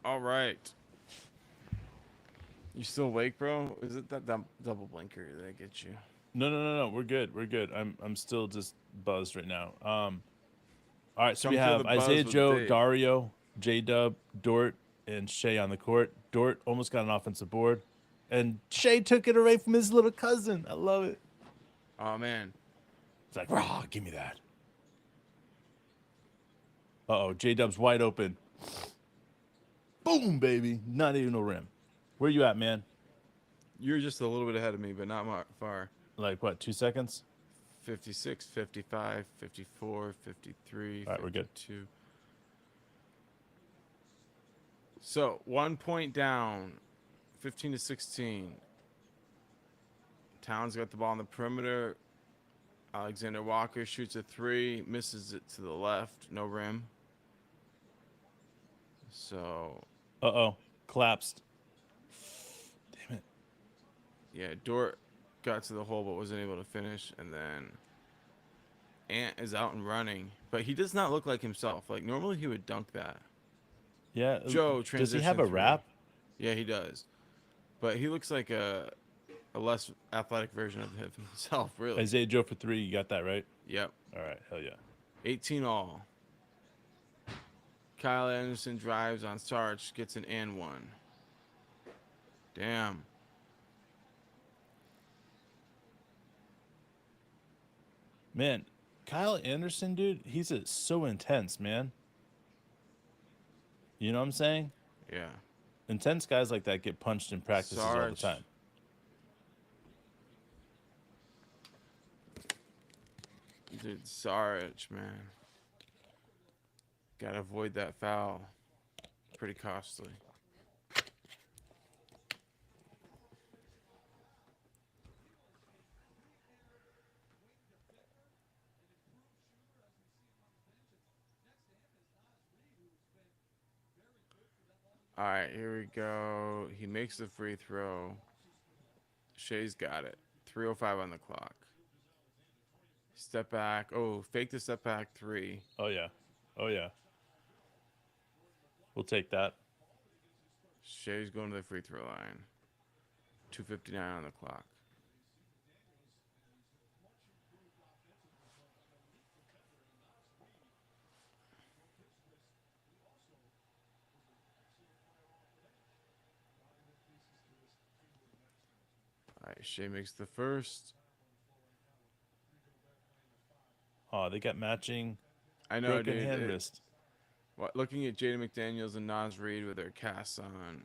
Speaker 1: All right. You still awake, bro? Is it that double blinker that gets you?
Speaker 2: No, no, no, no. We're good. We're good. I'm still just buzzed right now. All right. So we
Speaker 1: Come feel
Speaker 2: have
Speaker 1: the
Speaker 2: Isaiah
Speaker 1: buzz with
Speaker 2: Joe,
Speaker 1: Dave.
Speaker 2: Dario, J Dub, Dort, and Shea on the court. Dort almost got an offensive board, and Shea took it away from his little cousin. I love it.
Speaker 1: Oh man.
Speaker 2: It's like, rah, give me that. Uh oh, J Dub's wide open. Boom, baby. Not even a rim. Where you at, man?
Speaker 1: You're just a little bit ahead of me, but not far.
Speaker 2: Like what? 2 seconds?
Speaker 1: 56, 55, 54, 53,
Speaker 2: All right, we're good.
Speaker 1: 52. So 1 point down, 15 to 16. Towns got the ball on the perimeter. Alexander Walker shoots a three, misses it to the left, no rim. So
Speaker 2: Uh oh, collapsed. Damn it.
Speaker 1: yeah, Dort got to the hole but wasn't able to finish, and then Ant is out and running, but he does not look like himself. Like normally he would dunk that.
Speaker 2: Yeah.
Speaker 1: Joe
Speaker 2: Does he have
Speaker 1: transition
Speaker 2: a
Speaker 1: three.
Speaker 2: wrap?
Speaker 1: Yeah, he does. But he looks like a less athletic version of himself, really.
Speaker 2: Isaiah Joe for three. You got that right?
Speaker 1: Yep.
Speaker 2: All right. Hell yeah.
Speaker 1: 18 all. Kyle Anderson drives on Sarge, gets an and one. Damn.
Speaker 2: Man, Kyle Anderson, dude, he's so intense, man. You know what I'm saying?
Speaker 1: Yeah.
Speaker 2: Intense guys like that get punched in practices all the
Speaker 1: Sarge.
Speaker 2: time.
Speaker 1: Dude, Sarge, man. Gotta avoid that foul. Pretty costly. All right, here we go. He makes the free throw. Shea's got it. 3:05 on the clock. Step back. Oh, fake the step back three.
Speaker 2: Oh yeah. Oh yeah. We'll take that.
Speaker 1: Shea's going to the free throw line. 2:59 on the clock. All right, Shea makes the first.
Speaker 2: Oh, they got matching
Speaker 1: I know,
Speaker 2: broken
Speaker 1: dude.
Speaker 2: hand wrist.
Speaker 1: Looking at Jaden McDaniels and Nas Reed with their casts on,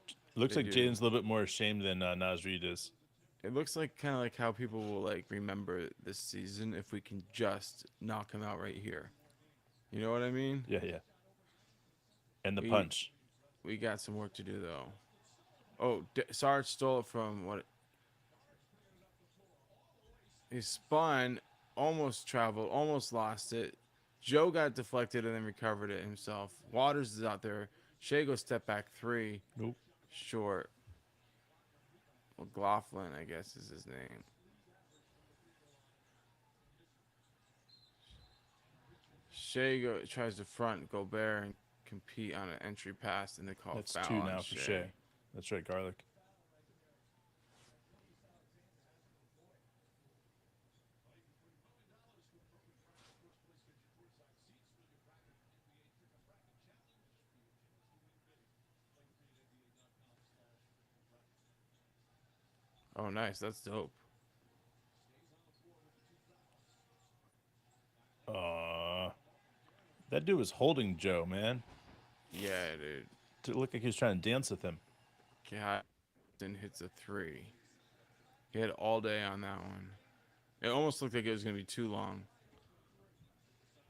Speaker 2: It looks
Speaker 1: they
Speaker 2: like
Speaker 1: do.
Speaker 2: Jaden's a little bit more ashamed than Nas Reed is.
Speaker 1: It looks like kind of like how people will like remember this season if we can just knock him out right here. You know what I mean?
Speaker 2: Yeah, yeah. And the
Speaker 1: We
Speaker 2: punch.
Speaker 1: we got some work to do though. Oh, Sarge stole it from what? He spun, almost traveled, almost lost it. Joe got deflected and then recovered it himself. Waters is out there. Shea goes step back three.
Speaker 2: Nope.
Speaker 1: Short. McLaughlin, I guess, is his name. Shea tries to front Gobert and compete on an entry pass, and they call
Speaker 2: That's
Speaker 1: foul
Speaker 2: two
Speaker 1: on
Speaker 2: now for Shea. That's right, Garlic.
Speaker 1: Oh, nice. That's dope.
Speaker 2: That dude was holding Joe, man.
Speaker 1: Yeah, dude.
Speaker 2: It looked like he was trying to dance with him.
Speaker 1: Then hits a three. He had all day on that one. It almost looked like it was going to be too long.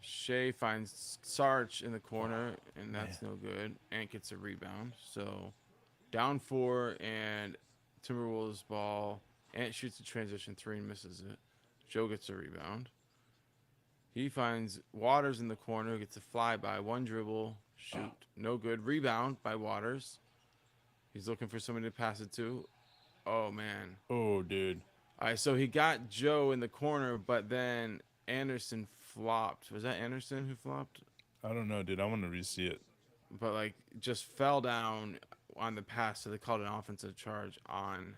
Speaker 1: Shea finds Sarge in the corner, and that's no good. Ant gets a rebound. So down four, and Timberwolves ball. Ant shoots a transition three and misses it. Joe gets a rebound. He finds Waters in the corner, gets a flyby, one dribble, shoot, no good. Rebound by Waters. He's looking for somebody to pass it to. Oh, man.
Speaker 2: Oh, dude.
Speaker 1: All right, so he got Joe in the corner, but then Anderson flopped. Was that Anderson who flopped?
Speaker 2: I don't know, dude. I want to re-see it.
Speaker 1: But, like, just fell down on the pass, so they called an offensive charge on,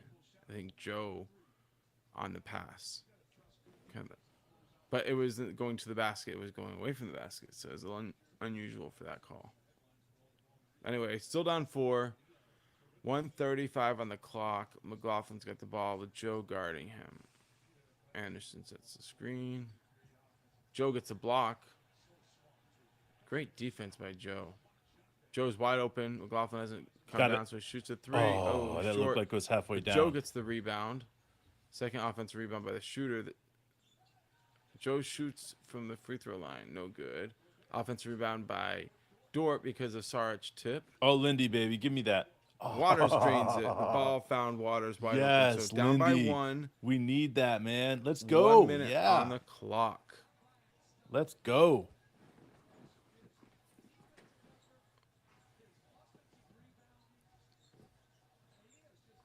Speaker 1: I think, Joe on the pass. Kind of. But it wasn't going to the basket. It was going away from the basket, so it was unusual for that call. Anyway, still down four. 1:35 on the clock. McLaughlin's got the ball with Joe guarding him. Anderson sets the screen. Joe gets a block. Great defense by Joe. Joe's wide open. McLaughlin hasn't come down, so he shoots a three.
Speaker 2: Oh, that
Speaker 1: short.
Speaker 2: looked like it was halfway
Speaker 1: But
Speaker 2: down.
Speaker 1: Joe gets the rebound. Second offensive rebound by the shooter. Joe shoots from the free throw line. No good. Offensive rebound by Dort because of Sarge tip.
Speaker 2: Oh, Lindy, baby. Give me that.
Speaker 1: Waters drains it. The ball found Waters wide open. So down
Speaker 2: Lindy.
Speaker 1: by one.
Speaker 2: We need that, man. Let's go.
Speaker 1: 1 minute
Speaker 2: yeah.
Speaker 1: on the clock.
Speaker 2: Let's go.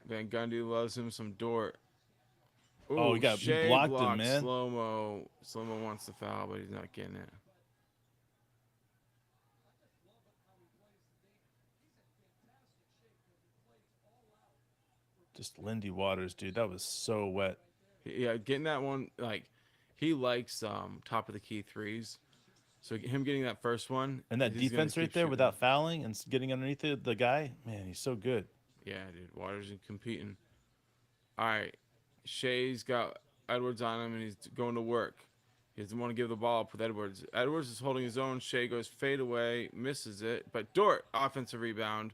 Speaker 1: Van Gundy loves him some Dort. Ooh,
Speaker 2: Oh, he blocked him, man.
Speaker 1: Slow-mo. Slow-mo wants the foul, but he's not getting it.
Speaker 2: Just Lindy Waters, dude. That was so wet.
Speaker 1: Yeah, getting that one, like, he likes top of the key threes. So him getting that first one.
Speaker 2: And that
Speaker 1: he's gonna
Speaker 2: defense right
Speaker 1: keep
Speaker 2: there
Speaker 1: shooting.
Speaker 2: without fouling and getting underneath the guy, man, he's so good.
Speaker 1: Yeah, dude. Waters is competing. All right. Shea's got Edwards on him, and he's going to work. He doesn't want to give the ball up with Edwards. Edwards is holding his own. Shea goes fade away, misses it. But Dort, offensive rebound.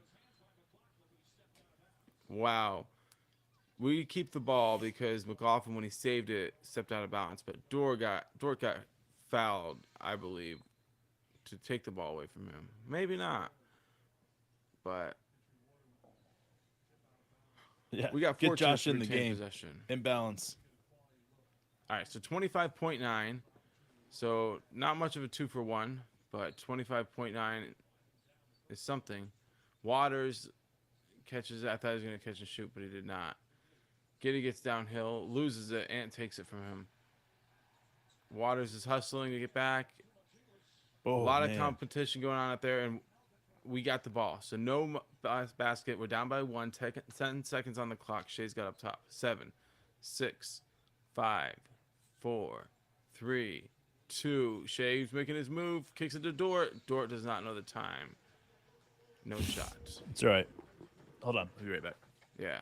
Speaker 1: Wow. We keep the ball because McLaughlin, when he saved it, stepped out of bounds. But Dort got fouled, I believe, to take the ball away from him. Maybe not. But
Speaker 2: Yeah,
Speaker 1: we got
Speaker 2: get Josh in the
Speaker 1: retain
Speaker 2: game.
Speaker 1: possession.
Speaker 2: Imbalance.
Speaker 1: All right, so 25.9. So not much of a 2-for-1, but 25.9 is something. Waters catches it. I thought he was going to catch and shoot, but he did not. Giddey gets downhill, loses it. Ant takes it from him. Waters is hustling to get back.
Speaker 2: Oh,
Speaker 1: A lot
Speaker 2: man.
Speaker 1: of competition going on out there, and we got the ball. So no basket. We're down by 1. 10 seconds on the clock. Shea's got up top. 7, 6, 5, 4, 3, 2. Shea's making his move. Kicks it to Dort. Dort does not know the time. No shots.
Speaker 2: It's all right. Hold on. I'll be right back.
Speaker 1: Yeah.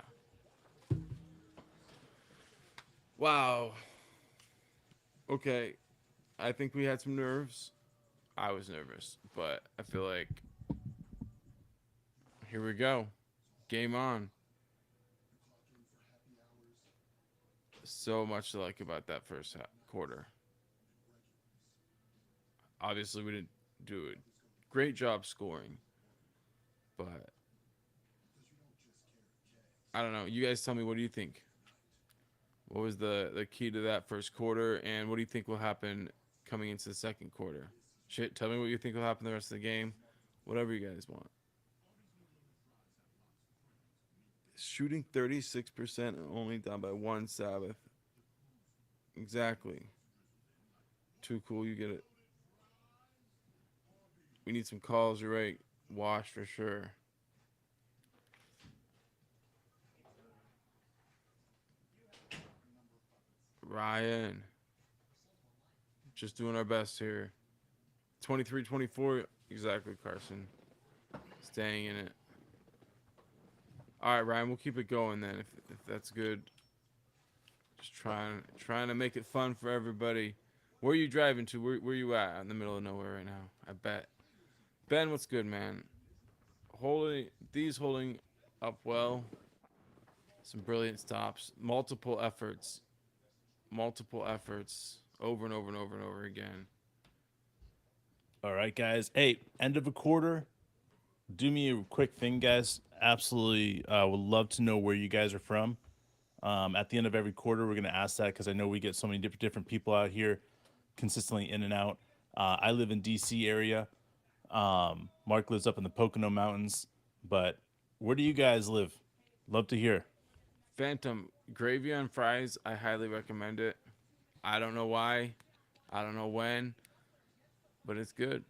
Speaker 1: Wow. Okay. I think we had some nerves. I was nervous, but I feel like here we go. Game on. So much to like about that first quarter. Obviously, we didn't do a great job scoring, but I don't know. You guys tell me, what do you think? What was the key to that first quarter, and what do you think will happen coming into the second quarter? Shit, tell me what you think will happen the rest of the game. Whatever you guys want. Shooting 36%, only down by 1 Sabbath. Exactly. Too cool, you get it. We need some calls, you're right. Wash for sure. Ryan. Just doing our best here. 23-24. Exactly, Carson. Staying in it. All right, Ryan, we'll keep it going then if that's good. Just trying to make it fun for everybody. Where are you driving to? Where you at? In the middle of nowhere right now, I bet. Ben, what's good, man? Holding up well. Some brilliant stops. Multiple efforts. Over and over and over and over again.
Speaker 2: All right, guys. Hey, end of a quarter. Do me a quick thing, guys. Absolutely would love to know where you guys are from. At the end of every quarter, we're going to ask that because I know we get so many different people out here consistently in and out. I live in D.C. area. Mark lives up in the Pocono Mountains. But where do you guys live? Love to hear.
Speaker 1: Phantom, gravy on fries. I highly recommend it. I don't know why. I don't know when. But it's good.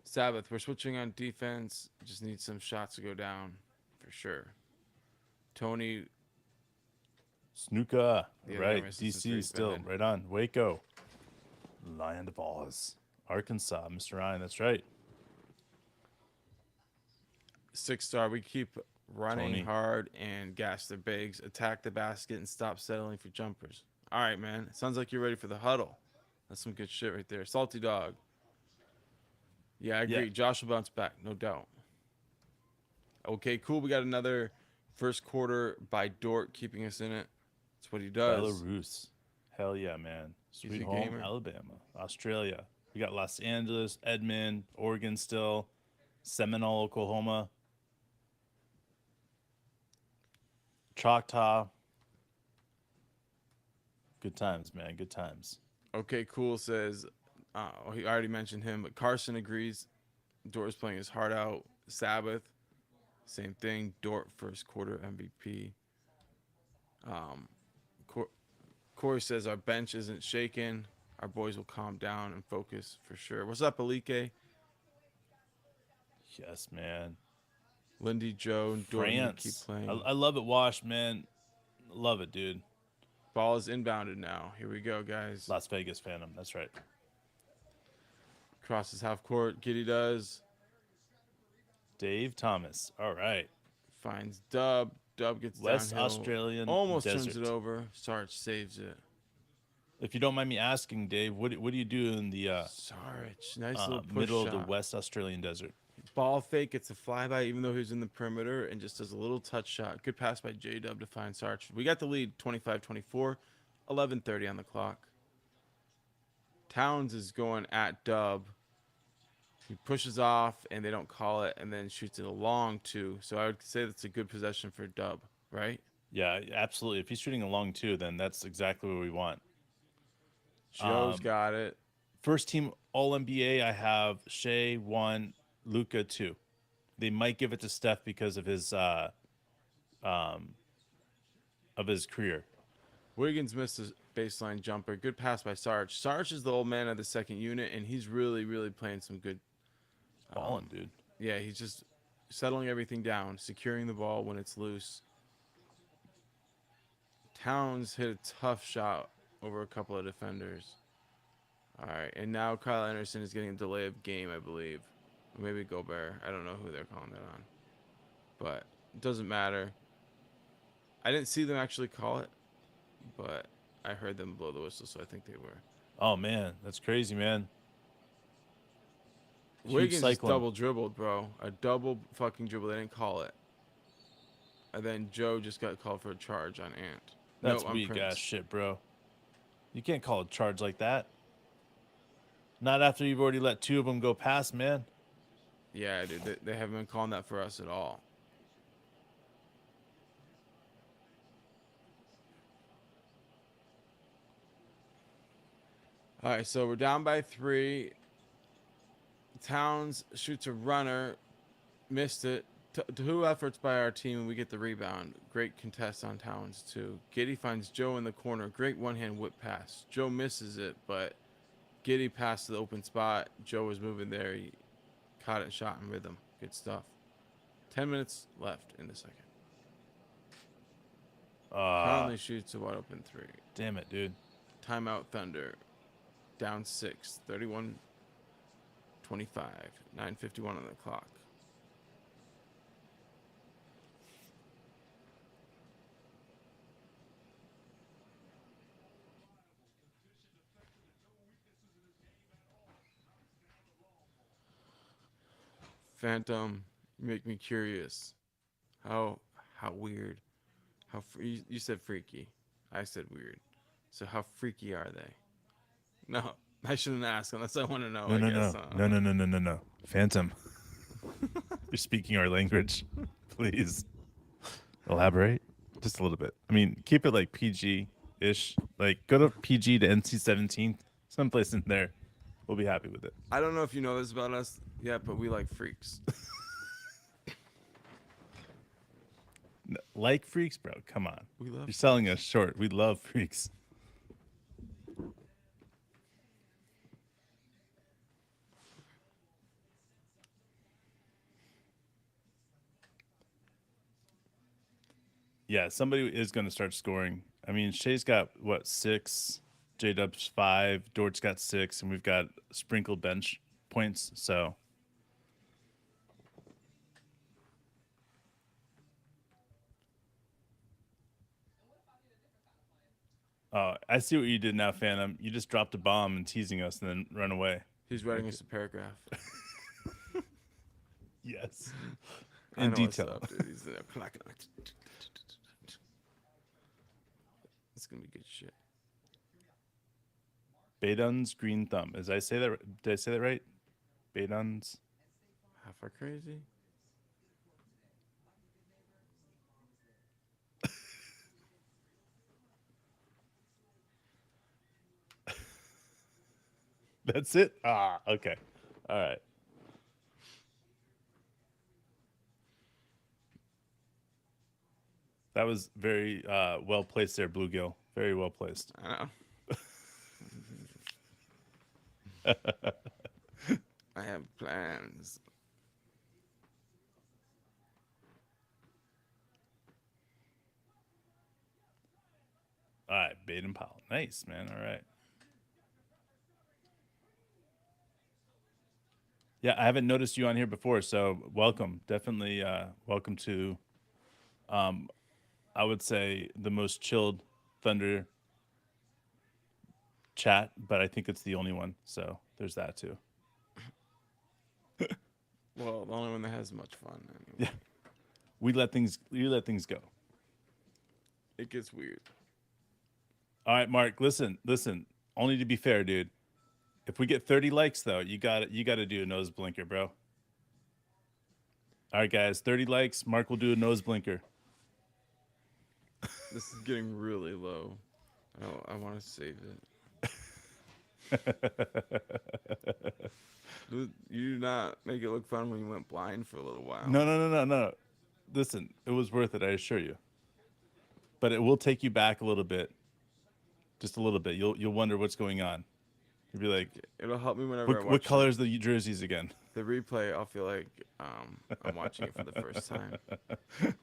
Speaker 1: Sabbath, we're switching on defense. Just need some shots to go down for sure. Tony.
Speaker 2: Snuka.
Speaker 1: Yeah,
Speaker 2: Right.
Speaker 1: never assistant
Speaker 2: DC
Speaker 1: three,
Speaker 2: still.
Speaker 1: Ben.
Speaker 2: Right on. Waco. Lion of Oz. Arkansas. Mr. Ryan. That's right.
Speaker 1: 6-star. We keep running
Speaker 2: Tony.
Speaker 1: hard and gas their bigs. Attack the basket and stop settling for jumpers. All right, man. Sounds like you're ready for the huddle. That's some good shit right there. Salty dog. Yeah, I agree.
Speaker 2: Yeah.
Speaker 1: Josh will bounce back, no doubt. Okay, cool. We got another first quarter by Dort keeping us in it. That's what he does.
Speaker 2: Belarus. Hell yeah, man.
Speaker 1: He's
Speaker 2: Sweet
Speaker 1: a
Speaker 2: home,
Speaker 1: gamer.
Speaker 2: Alabama. Australia. We got Los Angeles, Edmond, Oregon still, Seminole, Oklahoma, Choctaw. Good times, man. Good times.
Speaker 1: Okay, cool says, he already mentioned him, but Carson agrees. Dort is playing his heart out. Sabbath, same thing. Dort first quarter MVP. Corey says our bench isn't shaking. Our boys will calm down and focus for sure. What's up, Alike?
Speaker 2: Yes, man.
Speaker 1: Lindy, Joe, and Dort need to keep
Speaker 2: France.
Speaker 1: playing.
Speaker 2: I love it, Wash, man. Love it, dude.
Speaker 1: Ball is inbounded now. Here we go, guys.
Speaker 2: Las Vegas Phantom. That's right.
Speaker 1: Crosses half court. Giddy does.
Speaker 2: Dave Thomas. All right.
Speaker 1: Finds Dub. Dub gets
Speaker 2: West
Speaker 1: downhill.
Speaker 2: Australian
Speaker 1: Almost
Speaker 2: desert.
Speaker 1: turns it over. Sarge saves it.
Speaker 2: If you don't mind me asking, Dave, what do you do in the
Speaker 1: Sarge, nice little push
Speaker 2: middle
Speaker 1: shot.
Speaker 2: of the West Australian desert?
Speaker 1: Ball fake, gets a flyby even though he's in the perimeter and just does a little touch shot. Good pass by J-Dub to find Sarge. We got the lead 25-24, 11:30 on the clock. Towns is going at Dub. He pushes off and they don't call it and then shoots it a long two. So I would say that's a good possession for Dub, right?
Speaker 2: Yeah, absolutely. If he's shooting a long two, then that's exactly what we want.
Speaker 1: Joe's got it.
Speaker 2: First team All NBA, I have Shea 1, Luka 2. They might give it to Steph because of his career.
Speaker 1: Wiggins missed baseline jumper. Good pass by Sarge. Sarge is the old man of the second unit, and he's really, really playing some good.
Speaker 2: Balling, dude.
Speaker 1: Yeah, he's just settling everything down, securing the ball when it's loose. Towns hit a tough shot over a couple of defenders. All right, and now Kyle Anderson is getting a delay of game, I believe. Or maybe Gobert. I don't know who they're calling that on. But it doesn't matter. I didn't see them actually call it, but I heard them blow the whistle, so I think they were.
Speaker 2: Oh man, that's crazy, man. Huge
Speaker 1: Wiggins just
Speaker 2: cycling.
Speaker 1: double dribbled, bro. A double fucking dribble. They didn't call it. And then Joe just got called for a charge on Ant.
Speaker 2: That's
Speaker 1: No, on
Speaker 2: weak
Speaker 1: Prince.
Speaker 2: ass shit, bro. You can't call a charge like that. Not after you've already let 2 of them go past, man.
Speaker 1: Yeah, dude. They haven't been calling that for us at all. All right, so we're down by 3. Towns shoots a runner. Missed it. 2 efforts by our team, and we get the rebound. Great contest on Towns, too. Giddey finds Joe in the corner. Great one-hand whip pass. Joe misses it, but Giddey passed to the open spot. Joe was moving there. He caught it and shot in rhythm. Good stuff. 10 minutes left in the second. Conley shoots a wide open 3.
Speaker 2: Damn it, dude.
Speaker 1: Timeout Thunder. Down 6. 31-25. 9:51 on the clock. Phantom, you make me curious. How weird. You said freaky. I said weird. So how freaky are they? No, I shouldn't ask unless I want to know.
Speaker 2: No. Phantom. You're speaking our language. Please elaborate just a little bit. I mean, keep it like PG-ish. Like, go to PG to NC-17, someplace in there. We'll be happy with it.
Speaker 1: I don't know if you know this about us yet, but we like freaks.
Speaker 2: Like freaks, bro. Come on.
Speaker 1: We love
Speaker 2: You're selling us short. We love freaks. Yeah, somebody is going to start scoring. I mean, Shea's got, what, 6? J-Dub's 5. Dort's got 6. And we've got sprinkled bench points, so... I see what you did now, Phantom. You just dropped a bomb and teasing us and then run away.
Speaker 1: He's writing us a paragraph.
Speaker 2: Yes.
Speaker 1: I
Speaker 2: In
Speaker 1: know what's
Speaker 2: detail.
Speaker 1: up, dude. He's there. It's gonna be good shit.
Speaker 2: Baydun's green thumb. Did I say that right? Baydun's.
Speaker 1: Half are crazy.
Speaker 2: That's it? Okay. All right. That was very well placed there, Bluegill. Very well placed.
Speaker 1: I know. I have plans.
Speaker 2: All right, Baden Powell. Nice, man. All right. Yeah, I haven't noticed you on here before, so welcome. Definitely welcome to, I would say, the most chilled Thunder chat, but I think it's the only one, so there's that too.
Speaker 1: Well, the only one that has much fun. Anyway.
Speaker 2: Yeah, we let things go.
Speaker 1: It gets weird.
Speaker 2: All right, Mark. Listen. Only to be fair, dude. If we get 30 likes, though, you got to do a nose blinker, bro. All right, guys. 30 likes. Mark will do a nose blinker.
Speaker 1: This is getting really low. I want to save it. You do not make it look fun when you went blind for a little while.
Speaker 2: No. Listen, it was worth it, I assure you. But it will take you back a little bit. Just a little bit. You'll wonder what's going on. You'll be like,
Speaker 1: It'll help me whenever I
Speaker 2: what
Speaker 1: watch
Speaker 2: color is the jerseys again?
Speaker 1: the replay. I'll feel like I'm watching it for the first time. That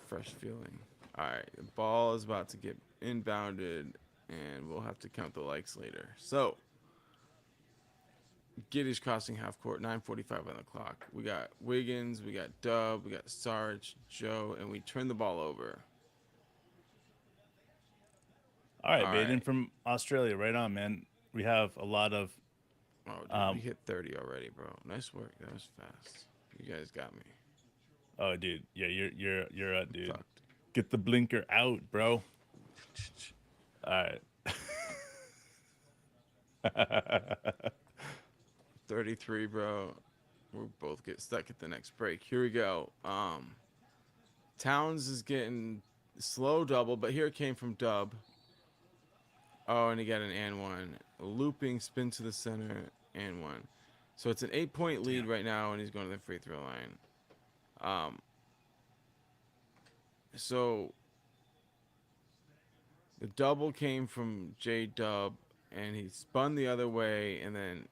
Speaker 1: fresh feeling. All right, the ball is about to get inbounded, and we'll have to count the likes later. So, Giddy's crossing half court, 9:45 on the clock. We got Wiggins, we got Dub, we got Sarge, Joe, and we turn the ball over.
Speaker 2: All right,
Speaker 1: All
Speaker 2: Baden
Speaker 1: right.
Speaker 2: from Australia. Right on, man. We have a lot of.
Speaker 1: Oh, dude, we hit 30 already, bro. Nice work. That was fast. You guys got me.
Speaker 2: Oh, dude. Yeah, you're a dude.
Speaker 1: Fucked.
Speaker 2: Get the blinker out, bro. All right.
Speaker 1: 33, bro. We'll both get stuck at the next break. Here we go. Towns is getting slow double, but here it came from Dub. Oh, and he got an and one. A looping spin to the center and one. So it's an 8-point lead right now, and he's going to the free throw line. So the double came from J Dub, and he spun the other way, and then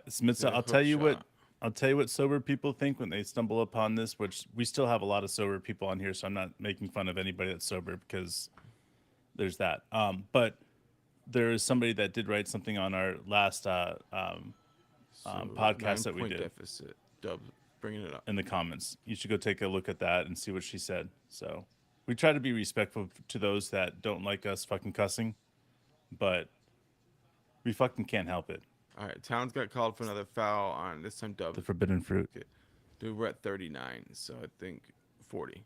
Speaker 2: Smitsa,
Speaker 1: did a
Speaker 2: I'll
Speaker 1: hook
Speaker 2: tell you what.
Speaker 1: shot.
Speaker 2: I'll tell you what sober people think when they stumble upon this, which we still have a lot of sober people on here, so I'm not making fun of anybody that's sober because there's that. But there is somebody that did write something on our last
Speaker 1: So
Speaker 2: podcast that we
Speaker 1: 9-point
Speaker 2: did
Speaker 1: deficit. Dub bringing it up.
Speaker 2: in the comments. You should go take a look at that and see what she said. So we try to be respectful to those that don't like us fucking cussing, but we fucking can't help it.
Speaker 1: All right, Towns got called for another foul on this time. Dub.
Speaker 2: The forbidden fruit.
Speaker 1: Okay. Dude, we're at 39, so I think 40.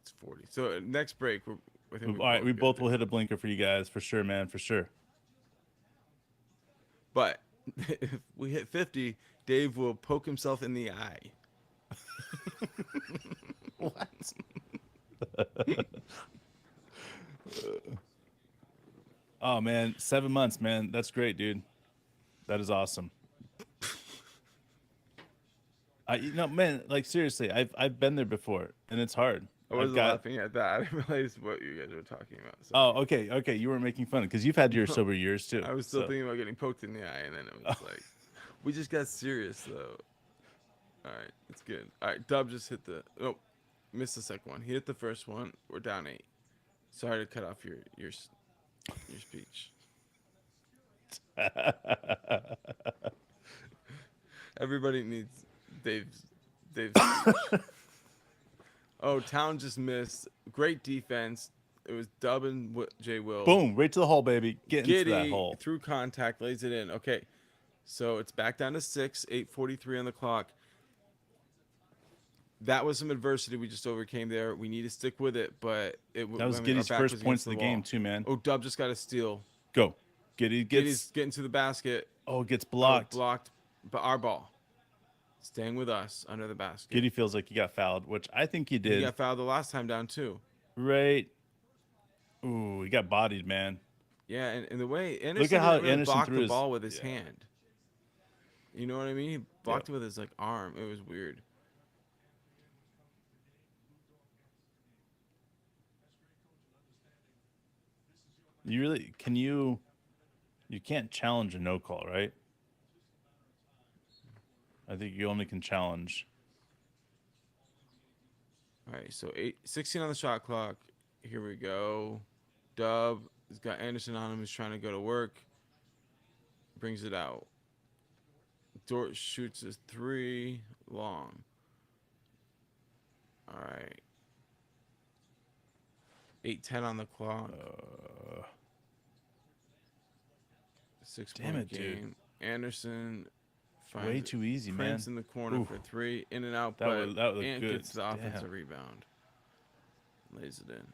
Speaker 1: It's 40. So next break, I think
Speaker 2: All right, we both
Speaker 1: will.
Speaker 2: will hit a blinker for you guys for sure, man, for sure.
Speaker 1: But if we hit 50, Dave will poke himself in the eye.
Speaker 2: What? Oh man, 7 months, man. That's great, dude. That is awesome. Man, like seriously, I've been there before, and it's hard.
Speaker 1: I wasn't laughing at that. I didn't realize what you guys were talking about. So
Speaker 2: Oh, okay. You weren't making fun because you've had your sober years too.
Speaker 1: I was still thinking about getting poked in the eye, and then it was like, we just got serious though. All right, it's good. All right, Dub just hit missed the second one. He hit the first one. We're down 8. Sorry to cut off your speech. Everybody needs Dave's speech. Oh, Town just missed. Great defense. It was Dub and J Will.
Speaker 2: Boom! Right to the hole, baby. Get into that hole.
Speaker 1: Through contact, lays it in. Okay, so it's back down to 6. 8:43 on the clock. That was some adversity we just overcame there. We need to stick with it, but that
Speaker 2: was Giddy's first points of the game too, man.
Speaker 1: Oh, Dub just got a steal.
Speaker 2: Go. Giddy's
Speaker 1: getting to the basket.
Speaker 2: Oh, gets blocked.
Speaker 1: Blocked, but our ball. Staying with us under the basket.
Speaker 2: Giddy feels like he got fouled, which I think he did.
Speaker 1: He got fouled the last time down too.
Speaker 2: Right. Ooh, he got bodied, man.
Speaker 1: Yeah, and the way Anderson
Speaker 2: look at how
Speaker 1: really
Speaker 2: Anderson
Speaker 1: blocked
Speaker 2: threw
Speaker 1: the
Speaker 2: his
Speaker 1: ball with his hand. You know what I mean? He blocked it with his arm. It was weird.
Speaker 2: You can't challenge a no call, right? I think you only can challenge.
Speaker 1: All right, so 16 on the shot clock. Here we go. Dub has got Anderson on him. He's trying to go to work. Brings it out. Dort shoots his 3 long. All right. 8:10 on the clock. 6-point game.
Speaker 2: Dude.
Speaker 1: Anderson finds
Speaker 2: Way too easy, man.
Speaker 1: Prince in the corner
Speaker 2: Oof.
Speaker 1: for 3, in and out,
Speaker 2: That
Speaker 1: but
Speaker 2: was
Speaker 1: Ant
Speaker 2: good.
Speaker 1: gets the offensive
Speaker 2: Damn.
Speaker 1: rebound. Lays it in.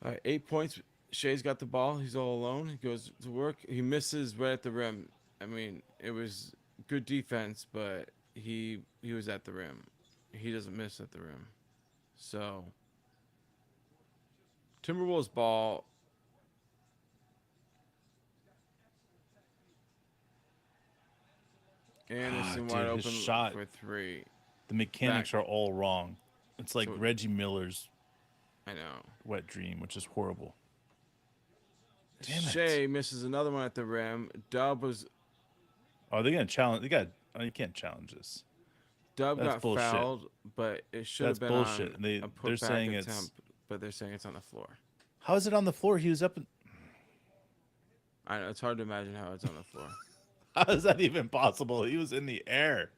Speaker 1: All right, 8 points. Shea's got the ball. He's all alone. He goes to work. He misses right at the rim. I mean, it was good defense, but he was at the rim. He doesn't miss at the rim. So, Timberwolves ball. Anderson wide
Speaker 2: Dude, his
Speaker 1: open
Speaker 2: shot.
Speaker 1: for 3.
Speaker 2: The mechanics are all wrong. It's like
Speaker 1: So
Speaker 2: Reggie Miller's
Speaker 1: I know.
Speaker 2: wet dream, which is horrible. Damn it.
Speaker 1: Shea misses another one at the rim.
Speaker 2: Oh, they're gonna challenge. They got. Oh, you can't challenge this.
Speaker 1: Dub
Speaker 2: That's
Speaker 1: got
Speaker 2: bullshit.
Speaker 1: fouled, but it should have
Speaker 2: That's
Speaker 1: been on
Speaker 2: bullshit. And
Speaker 1: a
Speaker 2: they're
Speaker 1: putback
Speaker 2: saying it's.
Speaker 1: attempt, but they're saying it's on the floor.
Speaker 2: How is it on the floor? He was up.
Speaker 1: I know it's hard to imagine how it's on the floor.
Speaker 2: How is that even possible? He was in the air.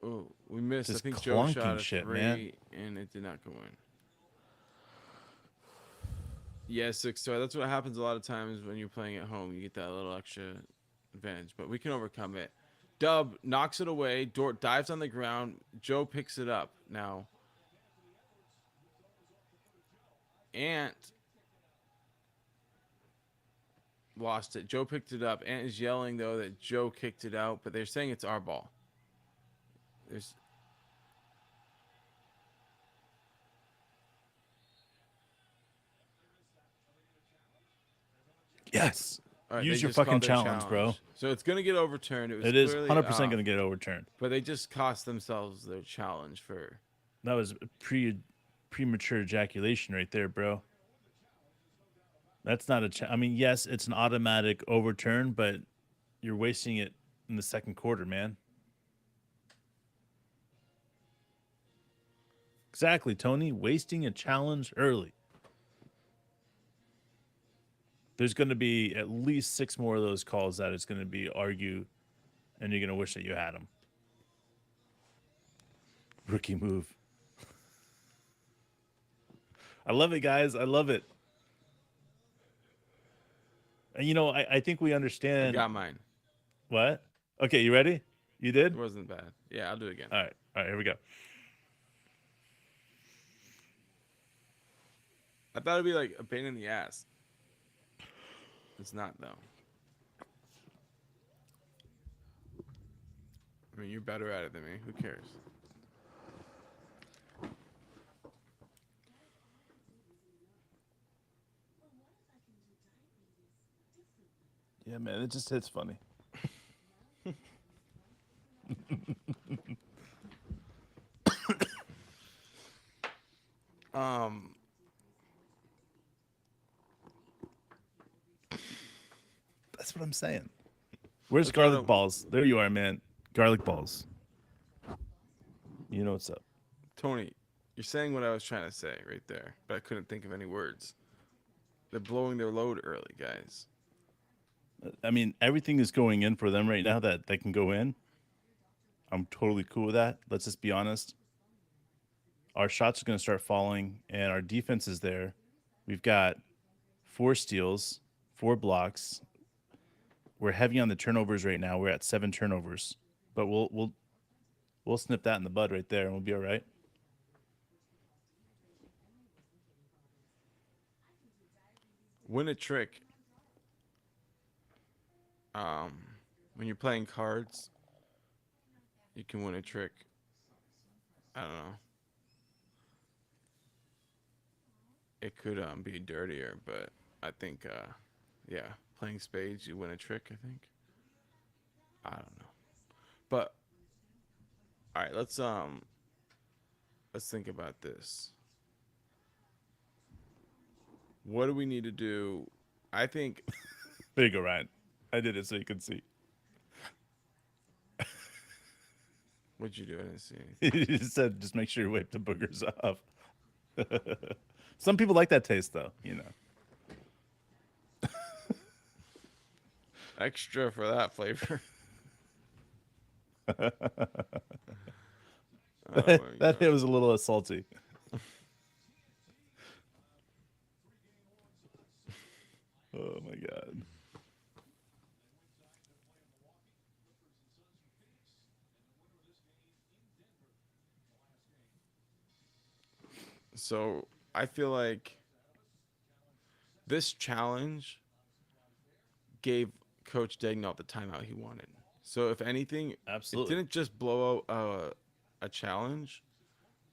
Speaker 1: Oh, we missed. I
Speaker 2: Just
Speaker 1: think Joe
Speaker 2: clunking
Speaker 1: shot a
Speaker 2: shit,
Speaker 1: three,
Speaker 2: man.
Speaker 1: and it did not go in. Yeah, 6-2. That's what happens a lot of times when you're playing at home. You get that little extra advantage, but we can overcome it. Dub knocks it away. Dort dives on the ground. Joe picks it up. Now, Ant lost it. Joe picked it up. Ant is yelling, though, that Joe kicked it out, but they're saying it's our ball. There's
Speaker 2: Yes.
Speaker 1: all right,
Speaker 2: Use
Speaker 1: they
Speaker 2: your
Speaker 1: just
Speaker 2: fucking
Speaker 1: called their
Speaker 2: challenge, bro.
Speaker 1: So it's gonna get overturned.
Speaker 2: It is
Speaker 1: clearly
Speaker 2: 100%
Speaker 1: off,
Speaker 2: going to get overturned.
Speaker 1: but they just cost themselves their challenge for.
Speaker 2: That was premature ejaculation right there, bro. That's not a. I mean, yes, it's an automatic overturn, but you're wasting it in the second quarter, man. Exactly, Tony. Wasting a challenge early. There's going to be at least 6 more of those calls that it's going to be argue, and you're going to wish that you had them. Rookie move. I love it, guys. I love it. And you know, I think we
Speaker 1: I
Speaker 2: understand.
Speaker 1: got mine.
Speaker 2: What? Okay, you ready? You
Speaker 1: It
Speaker 2: did?
Speaker 1: wasn't bad. Yeah, I'll do it again.
Speaker 2: All right. All right, here we go.
Speaker 1: I thought it'd be like a pain in the ass. It's not though. I mean, you're better at it than me. Who cares?
Speaker 2: Yeah, man, it just hits funny.
Speaker 1: Um,
Speaker 2: That's what I'm saying. Where's
Speaker 1: Let's try
Speaker 2: garlic
Speaker 1: to-
Speaker 2: balls? There you are, man. Garlic balls. You know what's up.
Speaker 1: Tony, you're saying what I was trying to say right there, but I couldn't think of any words. They're blowing their load early, guys.
Speaker 2: I mean, everything is going in for them right now that they can go in. I'm totally cool with that. Let's just be honest. Our shots are going to start falling, and our defense is there. We've got 4 steals, 4 blocks. We're heavy on the turnovers right now. We're at 7 turnovers, but we'll snip that in the bud right there, and we'll be all right.
Speaker 1: Win a trick. When you're playing cards, you can win a trick. I don't know. It could be dirtier, but I think yeah, playing spades you win a trick, I think. I don't know. But all right, let's think about this. What do we need to do? I think
Speaker 2: There you go, Ryan. I did it so you could see.
Speaker 1: what'd you do? I didn't see anything.
Speaker 2: He just said, just make sure you wipe the boogers off. Some people like that taste, though, you know.
Speaker 1: Extra for that flavor. Oh my
Speaker 2: That
Speaker 1: God.
Speaker 2: hit was a little salty. Oh my god.
Speaker 1: So I feel like this challenge gave Coach Daignault the timeout he wanted. So if anything,
Speaker 2: Absolutely.
Speaker 1: it didn't just blow out a challenge.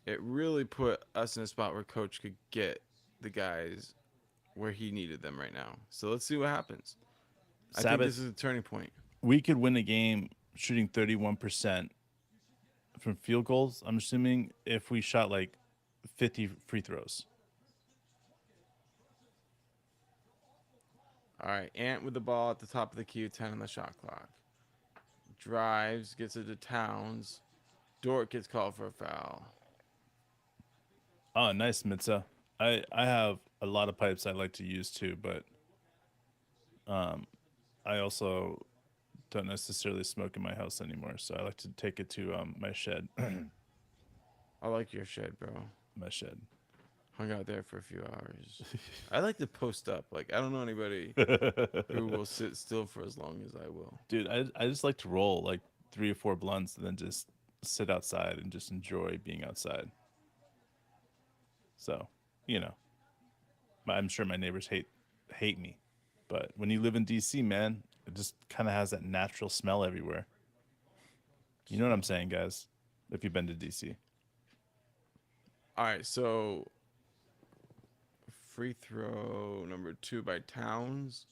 Speaker 1: It really put us in a spot where Coach could get the guys where he needed them right now. So let's see what happens. I think
Speaker 2: Sabbath,
Speaker 1: this is a turning point.
Speaker 2: we could win a game shooting 31% from field goals. I'm assuming if we shot like 50 free throws.
Speaker 1: All right, Ant with the ball at the top of the queue, 10 on the shot clock. Drives, gets it to Towns. Dort gets called for a foul.
Speaker 2: Oh, nice, Mitza. I have a lot of pipes I like to use too, but I also don't necessarily smoke in my house anymore, so I like to take it to my shed.
Speaker 1: I like your shed, bro.
Speaker 2: My shed.
Speaker 1: Hung out there for a few hours. I like to post up. Like, I don't know anybody who will sit still for as long as I will.
Speaker 2: Dude, I just like to roll like 3 or 4 blunts and then just sit outside and just enjoy being outside. So, you know, I'm sure my neighbors hate me, but when you live in DC, man, it just kind of has that natural smell everywhere. You know what I'm saying, guys? If you've been to DC.
Speaker 1: All right, so free throw number 2 by Towns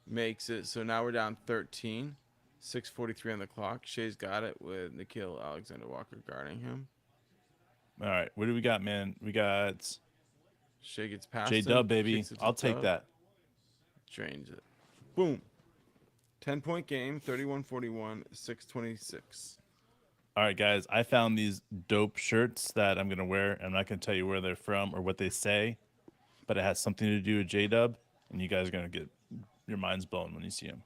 Speaker 1: makes it. So now we're down 13. 6:43 on the clock. Shea's got it with Gilgeous-Alexander Walker guarding him.
Speaker 2: All right, what do we got, man? We got
Speaker 1: Shea gets past
Speaker 2: J
Speaker 1: him.
Speaker 2: Dub, baby.
Speaker 1: Kicks it to
Speaker 2: I'll take
Speaker 1: Dub,
Speaker 2: that.
Speaker 1: Drains it. Boom. 10-point game. 31-41. 6:26.
Speaker 2: All right, guys. I found these dope shirts that I'm gonna wear. I'm not gonna tell you where they're from or what they say, but it has something to do with J Dub, and you guys are gonna get your minds blown when you see them.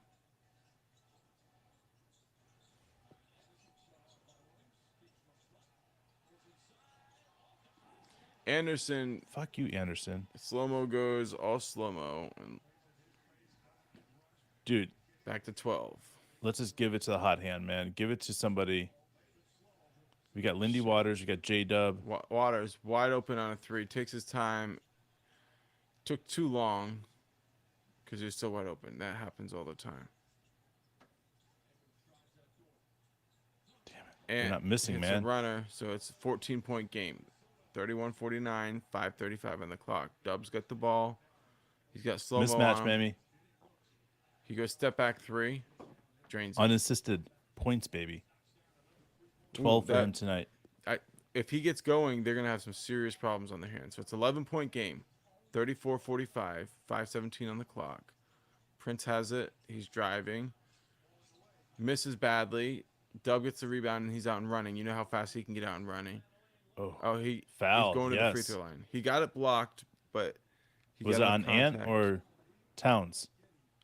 Speaker 1: Anderson,
Speaker 2: Fuck you, Anderson.
Speaker 1: slow-mo goes all slow-mo. And
Speaker 2: Dude,
Speaker 1: back to 12.
Speaker 2: let's just give it to the hot hand, man. Give it to somebody. We got Lindy Waters. We got J Dub.
Speaker 1: Waters wide open on a 3. Takes his time. Took too long because he was still wide open. That happens all the time.
Speaker 2: Damn it.
Speaker 1: And
Speaker 2: You're not missing,
Speaker 1: hits
Speaker 2: man.
Speaker 1: a runner, so it's a 14-point game. 31-49, 5:35 on the clock. Dub's got the ball. He's got slow-mo
Speaker 2: Mismatch,
Speaker 1: on him.
Speaker 2: baby.
Speaker 1: He goes step back 3. Drains it.
Speaker 2: Unassisted points, baby. 12 for him tonight.
Speaker 1: If he gets going, they're going to have some serious problems on their hands. So it's 11-point game. 34-45, 5:17 on the clock. Prince has it. He's driving. Misses badly. Dub gets the rebound, and he's out and running. You know how fast he can get out and running.
Speaker 2: Oh,
Speaker 1: He's
Speaker 2: foul.
Speaker 1: going to the free
Speaker 2: Yes.
Speaker 1: throw line. He got it blocked, but he
Speaker 2: Was it
Speaker 1: got
Speaker 2: on
Speaker 1: enough
Speaker 2: Ant
Speaker 1: contact.
Speaker 2: or Towns?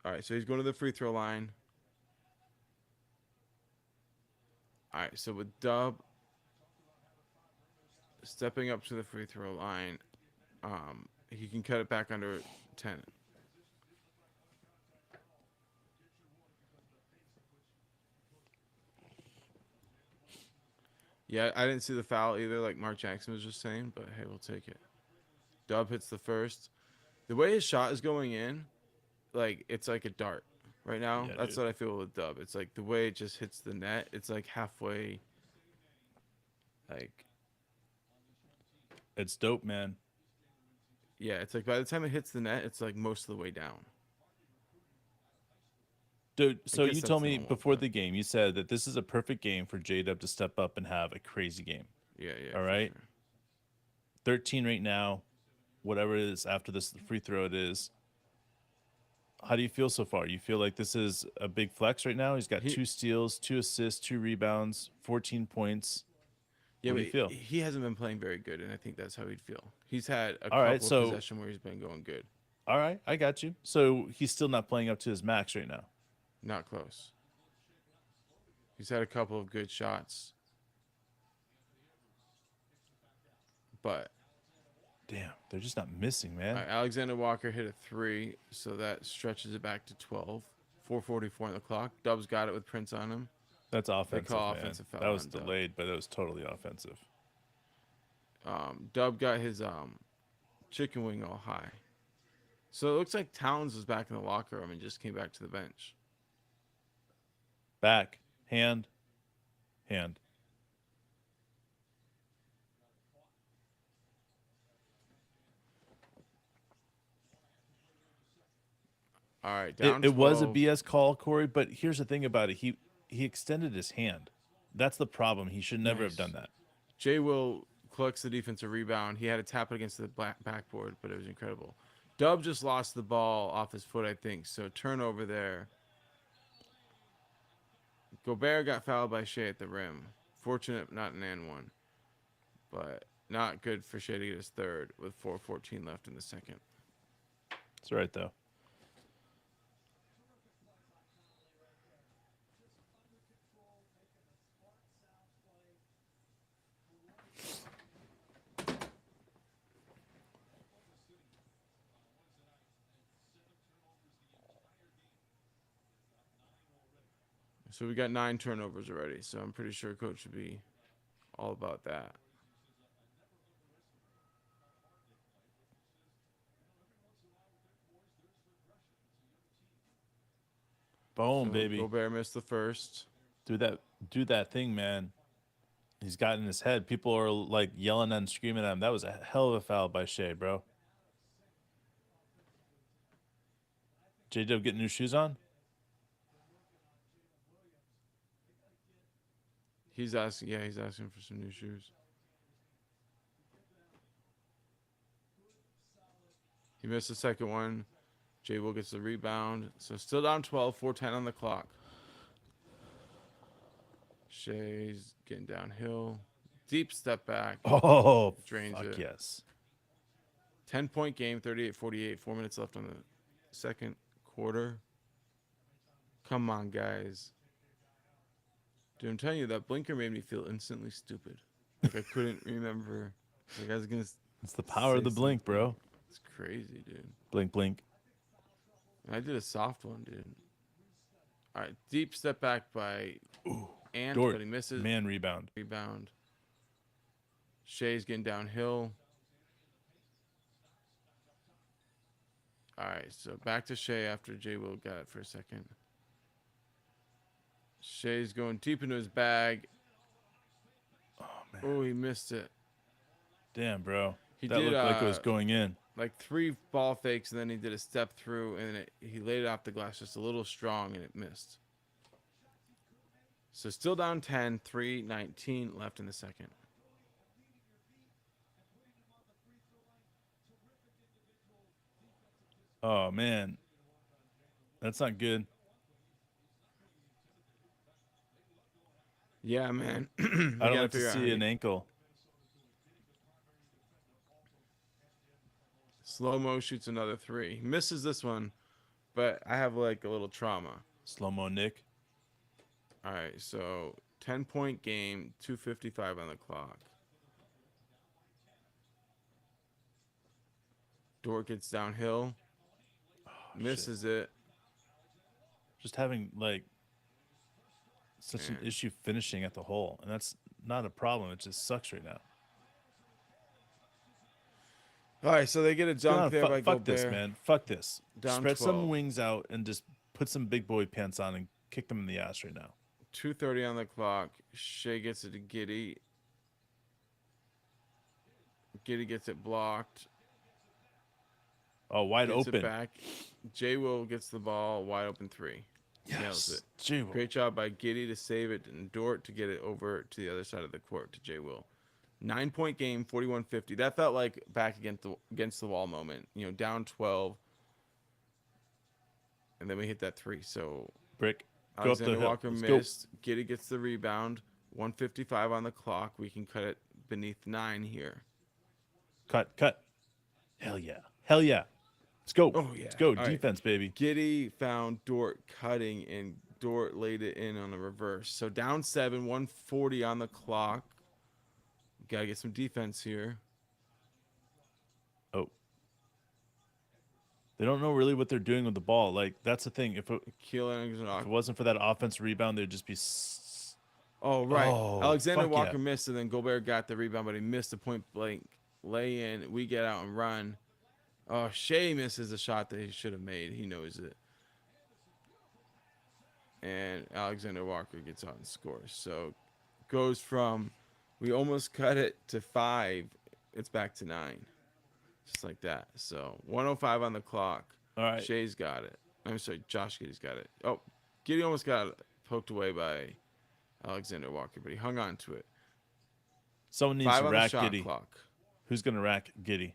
Speaker 1: All right, so he's going to the free throw line. All right, so with Dub stepping up to the free throw line, he can cut it back under 10. Yeah, I didn't see the foul either, like Mark Jackson was just saying, but hey, we'll take it. Dub hits the first. The way his shot is going in, like it's like a dart right now.
Speaker 2: Yeah,
Speaker 1: That's
Speaker 2: dude.
Speaker 1: what I feel with Dub. It's like the way it just hits the net. It's like halfway. Like
Speaker 2: It's dope, man.
Speaker 1: yeah, it's like by the time it hits the net, it's like most of the way down.
Speaker 2: Dude, so
Speaker 1: guess
Speaker 2: you
Speaker 1: that's
Speaker 2: told me
Speaker 1: normal,
Speaker 2: before
Speaker 1: but-
Speaker 2: the game, you said that this is a perfect game for J-Dub to step up and have a crazy game.
Speaker 1: Yeah.
Speaker 2: All
Speaker 1: for
Speaker 2: right.
Speaker 1: sure.
Speaker 2: 13 right now, whatever it is after this free throw it is. How do you feel so far? You feel like this is a big flex right now? He's got 2 steals, 2 assists, 2 rebounds, 14 points.
Speaker 1: Yeah,
Speaker 2: What
Speaker 1: but
Speaker 2: do you feel?
Speaker 1: he hasn't been playing very good, and I think that's how he'd feel. He's had a
Speaker 2: All right,
Speaker 1: couple
Speaker 2: so-
Speaker 1: of possession where he's been going good.
Speaker 2: All right, I got you. So he's still not playing up to his max right now.
Speaker 1: Not close. He's had a couple of good shots. But
Speaker 2: Damn, they're just not missing, man.
Speaker 1: Alexander Walker hit a 3, so that stretches it back to 12. 4:44 on the clock. Dub's got it with Prince on him.
Speaker 2: That's offensive,
Speaker 1: call
Speaker 2: man.
Speaker 1: offensive foul
Speaker 2: That was
Speaker 1: on Dub.
Speaker 2: delayed, but that was totally offensive.
Speaker 1: Dub got his chicken wing all high. So it looks like Towns was back in the locker room and just came back to the bench.
Speaker 2: Back, hand.
Speaker 1: All right, down
Speaker 2: It was a
Speaker 1: 12.
Speaker 2: BS call, Corey, but here's the thing about it. He extended his hand. That's the problem. He should never have
Speaker 1: Nice.
Speaker 2: done that.
Speaker 1: Jay Will collects the defensive rebound. He had to tap it against the backboard, but it was incredible. Dub just lost the ball off his foot, I think. So turnover there. Gobert got fouled by Shea at the rim. Fortunate, not an and one, but not good for Shea to get his third with 4:14 left in the second.
Speaker 2: It's all right though.
Speaker 1: So we got 9 turnovers already. So I'm pretty sure coach should be all about that.
Speaker 2: Boom,
Speaker 1: So
Speaker 2: baby.
Speaker 1: Gobert missed the first.
Speaker 2: Do that thing, man. He's got in his head. People are like yelling and screaming at him. That was a hell of a foul by Shea, bro. J-Dub getting new shoes on?
Speaker 1: He's asking for some new shoes. He missed the second one. Jay Will gets the rebound. So still down 12, 4:10 on the clock. Shea's getting downhill. Deep step back.
Speaker 2: Oh,
Speaker 1: Drains
Speaker 2: fuck
Speaker 1: it.
Speaker 2: yes.
Speaker 1: 10-point game, 38-48. 4 minutes left on the second quarter. Come on, guys. Dude, I'm telling you, that blinker made me feel instantly stupid. Like I couldn't remember. Like I was gonna.
Speaker 2: It's the power of the blink, bro.
Speaker 1: It's crazy, dude.
Speaker 2: Blink, blink.
Speaker 1: I did a soft one, dude. All right, deep step back by Ant,
Speaker 2: Dort,
Speaker 1: but he misses.
Speaker 2: man rebound.
Speaker 1: Rebound. Shea's getting downhill. All right, so back to Shea after Jay Will got it for a second. Shea's going deep into his bag.
Speaker 2: Oh, man.
Speaker 1: Oh, he missed it.
Speaker 2: Damn, bro.
Speaker 1: He
Speaker 2: that
Speaker 1: did,
Speaker 2: looked like it was going in.
Speaker 1: Like 3 ball fakes, and then he did a step through, and he laid it off the glass just a little strong, and it missed. So still down 10, 3:19 left in the second.
Speaker 2: Oh, man. That's not good.
Speaker 1: Yeah, man.
Speaker 2: I don't like to see an ankle.
Speaker 1: Slow-mo shoots another 3. He misses this one, but I have like a little trauma.
Speaker 2: Slow-mo Nick.
Speaker 1: All right, so 10-point game, 2:55 on the clock. Dort gets downhill, misses it.
Speaker 2: Just having like such an issue finishing at the hole, and that's not a problem. It just sucks right now.
Speaker 1: All right, so they get a dunk there by
Speaker 2: fuck
Speaker 1: Gobert.
Speaker 2: this, man. Fuck this.
Speaker 1: Down
Speaker 2: Spread
Speaker 1: 12.
Speaker 2: some wings out and just put some big boy pants on and kick them in the ass right now.
Speaker 1: 2:30 on the clock. Shea gets it to Giddey. Giddey gets it blocked.
Speaker 2: Oh, wide
Speaker 1: Gets
Speaker 2: open.
Speaker 1: it back. Jay Will gets the ball, wide open 3. Nails it.
Speaker 2: Jay Will.
Speaker 1: Great job by Giddey to save it and Dort to get it over to the other side of the court to Jay Will. 9-point game, 41-50. That felt like back against the wall moment. You know, down 12. And then we hit that 3. So
Speaker 2: Brick. Go up
Speaker 1: Alexander
Speaker 2: the hill.
Speaker 1: Walker
Speaker 2: Let's
Speaker 1: missed. Giddey gets the rebound. 1:55 on the clock. We can cut it beneath 9 here.
Speaker 2: Go. Cut. Hell yeah. Hell yeah. Let's go.
Speaker 1: Oh, yeah.
Speaker 2: Let's go.
Speaker 1: All
Speaker 2: Defense, baby.
Speaker 1: Giddey found Dort cutting, and Dort laid it in on a reverse. So down 7, 1:40 on the clock. Got to get some defense here.
Speaker 2: Oh. They don't know really what they're doing with the ball. Like, that's the thing. If it wasn't for that offensive rebound, they'd just be...
Speaker 1: Oh, right.
Speaker 2: Oh,
Speaker 1: Alexander
Speaker 2: fuck
Speaker 1: Walker
Speaker 2: yeah.
Speaker 1: missed, and then Gobert got the rebound, but he missed a point-blank lay-in. We get out and run. Oh, Shea misses a shot that he should have made. He knows it. And Alexander Walker gets out and scores. So goes from we almost cut it to 5. It's back to 9. Just like that. So 1:05 on the clock.
Speaker 2: All right.
Speaker 1: Shea's got it. I'm sorry, Josh Giddey's got it. Oh, Giddey almost got poked away by Alexander Walker, but he hung on to it.
Speaker 2: Someone needs to
Speaker 1: 5 on the
Speaker 2: rack
Speaker 1: shot
Speaker 2: Giddy.
Speaker 1: clock.
Speaker 2: Who's gonna rack Giddy?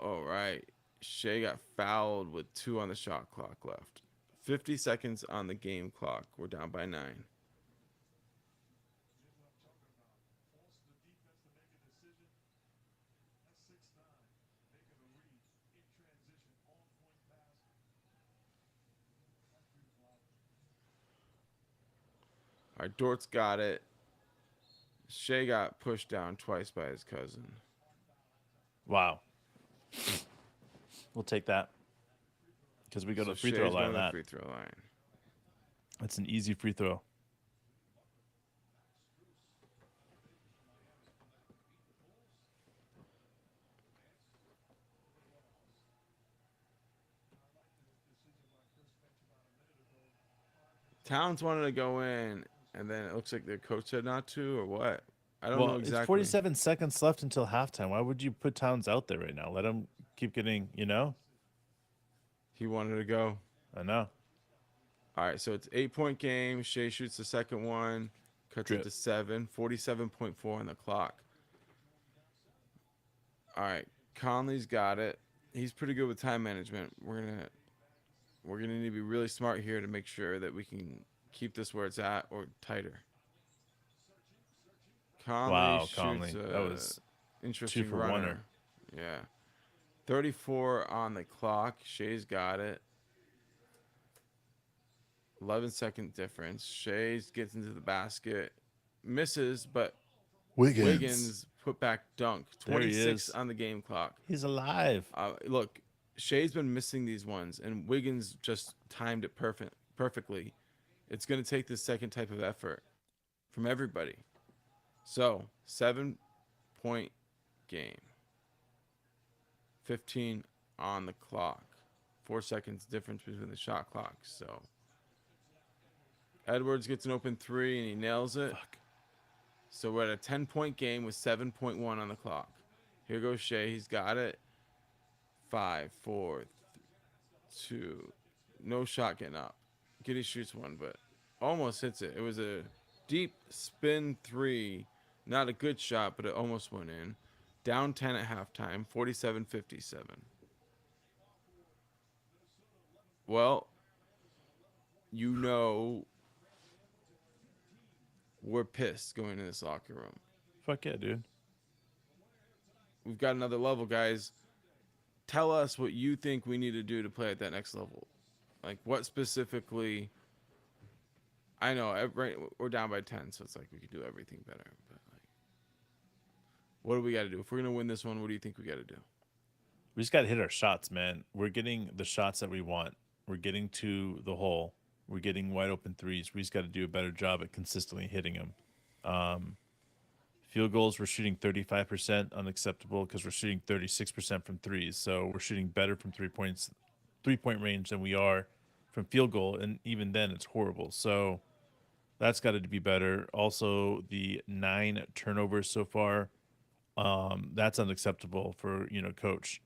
Speaker 1: All right. Shea got fouled with 2 on the shot clock left. 50 seconds on the game clock. We're down by 9. All right, Dort's got it. Shea got pushed down twice by his cousin.
Speaker 2: Wow. We'll take that because we go to the free throw
Speaker 1: Shea's
Speaker 2: line.
Speaker 1: going to the
Speaker 2: That
Speaker 1: free throw line.
Speaker 2: That's an easy free throw.
Speaker 1: Towns wanted to go in, and then it looks like their coach said not to, or what? I don't
Speaker 2: Well,
Speaker 1: know exactly.
Speaker 2: it's 47 seconds left until halftime. Why would you put Towns out there right now? Let him keep getting,
Speaker 1: He wanted to go.
Speaker 2: I know.
Speaker 1: All right, so it's 8-point game. Shea shoots the second one, cuts
Speaker 2: Drip.
Speaker 1: it to 7. 47.4 on the clock. All right, Conley's got it. He's pretty good with time management. We're gonna need to be really smart here to make sure that we can keep this where it's at or tighter. Conley
Speaker 2: Wow,
Speaker 1: shoots
Speaker 2: Conley. That was
Speaker 1: interesting
Speaker 2: 2 for
Speaker 1: runner. Yeah. 34 on the clock. Shea's got it. 11-second difference. Shea gets into the basket. Misses, but Wiggins put back dunk.
Speaker 2: There he
Speaker 1: 26
Speaker 2: is.
Speaker 1: on the game clock.
Speaker 2: He's alive.
Speaker 1: Look, Shea's been missing these ones, and Wiggins just timed it perfectly. It's going to take this second type of effort from everybody. So, 7-point game. 15 on the clock. 4 seconds difference between the shot clocks. So, Edwards gets an open 3, and he nails it.
Speaker 2: Fuck.
Speaker 1: So, we're at a 10-point game with 7.1 on the clock. Here goes Shea. He's got it. 5, 4, 2. No shot getting up. Giddy shoots one, but almost hits it. It was a deep spin 3. Not a good shot, but it almost went in. Down 10 at halftime, 47-57. Well, we're pissed going in this locker room.
Speaker 2: Fuck yeah, dude.
Speaker 1: We've got another level, guys. Tell us what you think we need to do to play at that next level. Like, what specifically... I know, we're down by 10, so it's like we could do everything better. But, like, what do we got to do? If we're going to win this one, what do you think we got to do?
Speaker 2: We just got to hit our shots, man. We're getting the shots that we want. We're getting to the hole. We're getting wide open threes. We just got to do a better job at consistently hitting them. Field goals, we're shooting 35%, unacceptable because we're shooting 36% from threes. So we're shooting better from 3-point range than we are from field goal, and even then it's horrible. So that's got to be better. Also, the 9 turnovers so far, that's unacceptable for coach.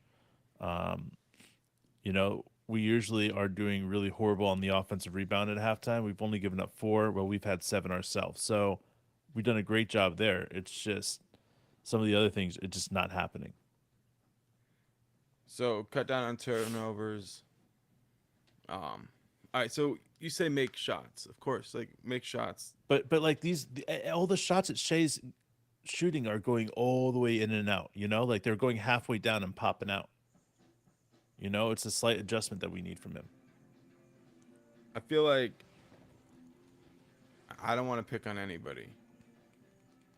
Speaker 2: We usually are doing really horrible on the offensive rebound at halftime. We've only given up 4. Well, we've had 7 ourselves. So we've done a great job there. It's just some of the other things are just not happening.
Speaker 1: So cut down on turnovers. All right, so you say make shots, of course, like make shots.
Speaker 2: But like all the shots that Shea's shooting are going all the way in and out. Like they're going halfway down and popping out. It's a slight adjustment that we need from him.
Speaker 1: I feel like I don't want to pick on anybody,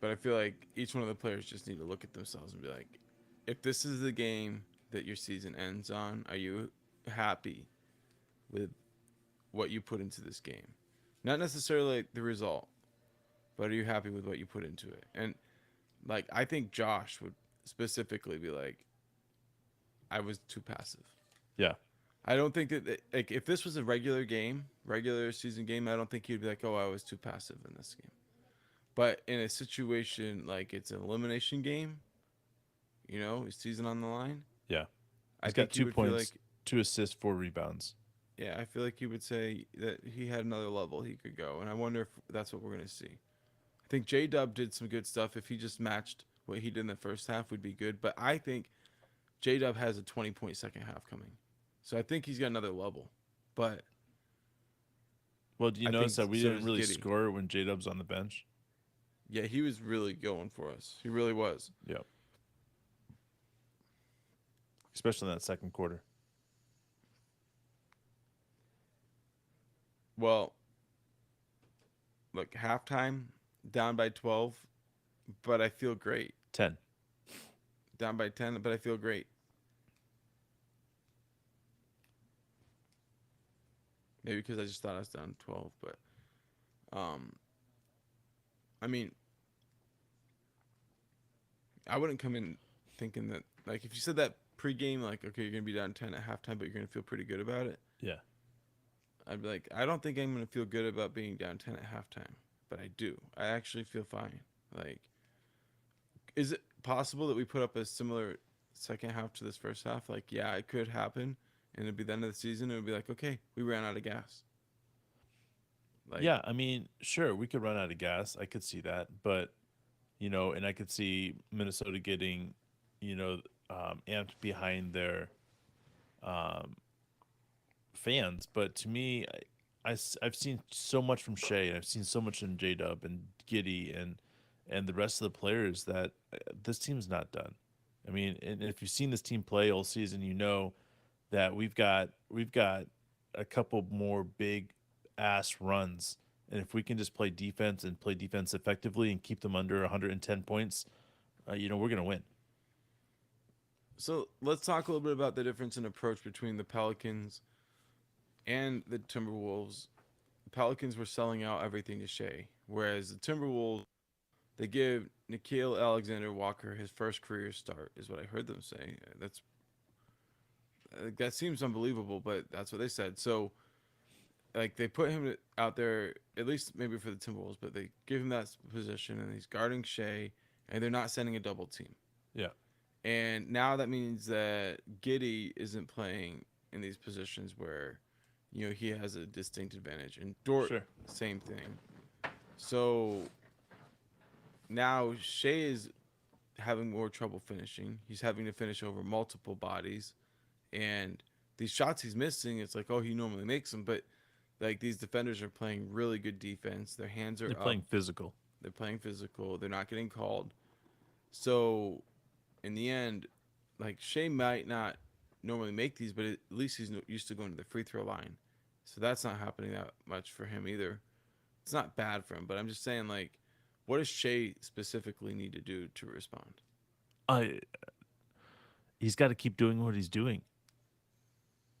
Speaker 1: but I feel like each one of the players just need to look at themselves and be like, if this is the game that your season ends on, are you happy with what you put into this game? Not necessarily the result, but are you happy with what you put into it? And like, I think Josh would specifically be like, I was too passive.
Speaker 2: Yeah.
Speaker 1: I don't think that, like, if this was a regular season game, I don't think he'd be like, oh, I was too passive in this game. But in a situation like it's an elimination game, season on the line.
Speaker 2: Yeah.
Speaker 1: I
Speaker 2: He's
Speaker 1: think
Speaker 2: got 2
Speaker 1: he would feel
Speaker 2: points, 2 assists, 4 rebounds.
Speaker 1: Yeah, I feel like you would say that he had another level he could go, and I wonder if that's what we're gonna see. I think J Dub did some good stuff. If he just matched what he did in the first half, would be good. But I think J Dub has a 20-point second half coming, so I think he's got another level. But
Speaker 2: Well, do you
Speaker 1: I
Speaker 2: notice
Speaker 1: think
Speaker 2: that we
Speaker 1: so
Speaker 2: didn't
Speaker 1: does
Speaker 2: really
Speaker 1: Giddy.
Speaker 2: score when J Dub's on the bench?
Speaker 1: Yeah, he was really going for us. He really was.
Speaker 2: Yeah, especially in that second quarter.
Speaker 1: Well, look, halftime down by 12, but I feel great.
Speaker 2: 10.
Speaker 1: Down by 10, but I feel great. Maybe because I just thought I was down 12, but um, I mean, I wouldn't come in thinking that like if you said that pregame, like okay, you're gonna be down 10 at halftime, but you're gonna feel pretty good about it.
Speaker 2: Yeah.
Speaker 1: I'd be like, I don't think I'm gonna feel good about being down 10 at halftime, but I do. I actually feel fine. Like, is it possible that we put up a similar second half to this first half? Like, yeah, it could happen, and it'd be the end of the season. It would be like, okay, we ran out of gas. Like,
Speaker 2: Yeah, I mean, sure, we could run out of gas. I could see that, but and I could see Minnesota getting, amped behind their um, fans. But to me, have seen so much from Shea, and I've seen so much in J Dub and Giddy and the rest of the players that this team's not done. I mean, and if you've seen this team play all season, you know that we've got a couple more big ass runs, and if we can just play defense and play defense effectively and keep them under 110 points, we're gonna win.
Speaker 1: so let's talk a little bit about the difference in approach between the Pelicans and the Timberwolves. The Pelicans were selling out everything to Shea, whereas the Timberwolves they give Nikhil Alexander Walker his first career start, is what I heard them say. That seems unbelievable, but that's what they said. So like they put him out there at least maybe for the Timberwolves, but they give him that position and he's guarding Shea, and they're not sending a double team.
Speaker 2: Yeah,
Speaker 1: And now that means that Giddy isn't playing in these positions where he has a distinct advantage, and Dort
Speaker 2: sure.
Speaker 1: same thing. So now Shea is having more trouble finishing. He's having to finish over multiple bodies, and these shots he's missing, it's like, oh, he normally makes them, but like these defenders are playing really good defense. Their hands are
Speaker 2: They're
Speaker 1: up.
Speaker 2: playing physical.
Speaker 1: They're playing physical. They're not getting called. So in the end, like Shea might not normally make these, but at least he's used to going to the free throw line. So that's not happening that much for him either. It's not bad for him, but I'm just saying, like, what does Shea specifically need to do to respond?
Speaker 2: I He's got to keep doing what he's doing.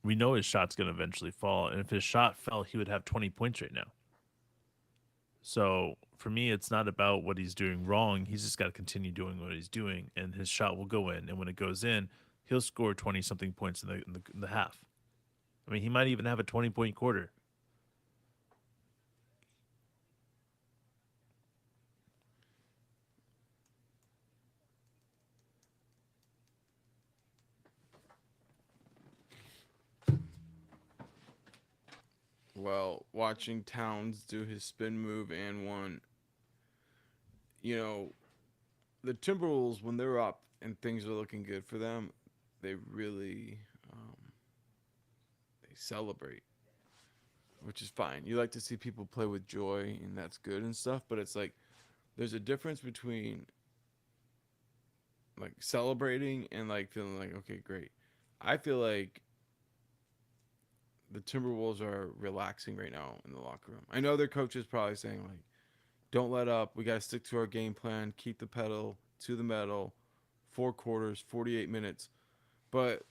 Speaker 2: We know his shot's going to eventually fall, and if his shot fell, he would have 20 points right now. So for me, it's not about what he's doing wrong. He's just got to continue doing what he's doing, and his shot will go in. And when it goes in, he'll score 20 something points in the half. I mean, he might even have a 20-point quarter.
Speaker 1: Well, watching Towns do his spin move and one, you know, the Timberwolves, when they're up and things are looking good for them, they really they celebrate, which is fine. You like to see people play with joy, and that's good and stuff. But it's like there's a difference between like celebrating and like feeling like okay, great. I feel like the Timberwolves are relaxing right now in the locker room. I know their coach is probably saying like, "Don't let up. We got to stick to our game plan. Keep the pedal to the metal. 4 quarters, 48 minutes." But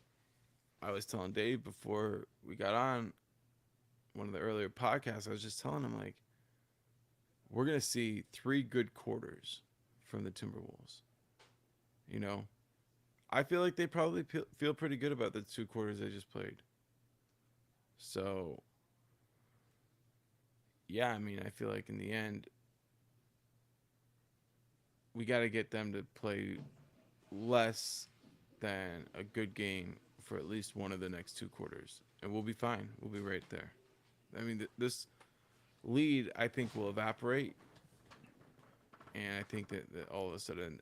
Speaker 1: I was telling Dave before we got on one of the earlier podcasts, I was just telling him like, we're gonna see 3 good quarters from the Timberwolves. You know, I feel like they probably feel pretty good about the 2 quarters they just played. So yeah, I mean, I feel like in the end, we got to get them to play less than a good game for at least one of the next 2 quarters, and we'll be fine. We'll be right there. I mean, this lead, I think, will evaporate, and I think that all of a sudden,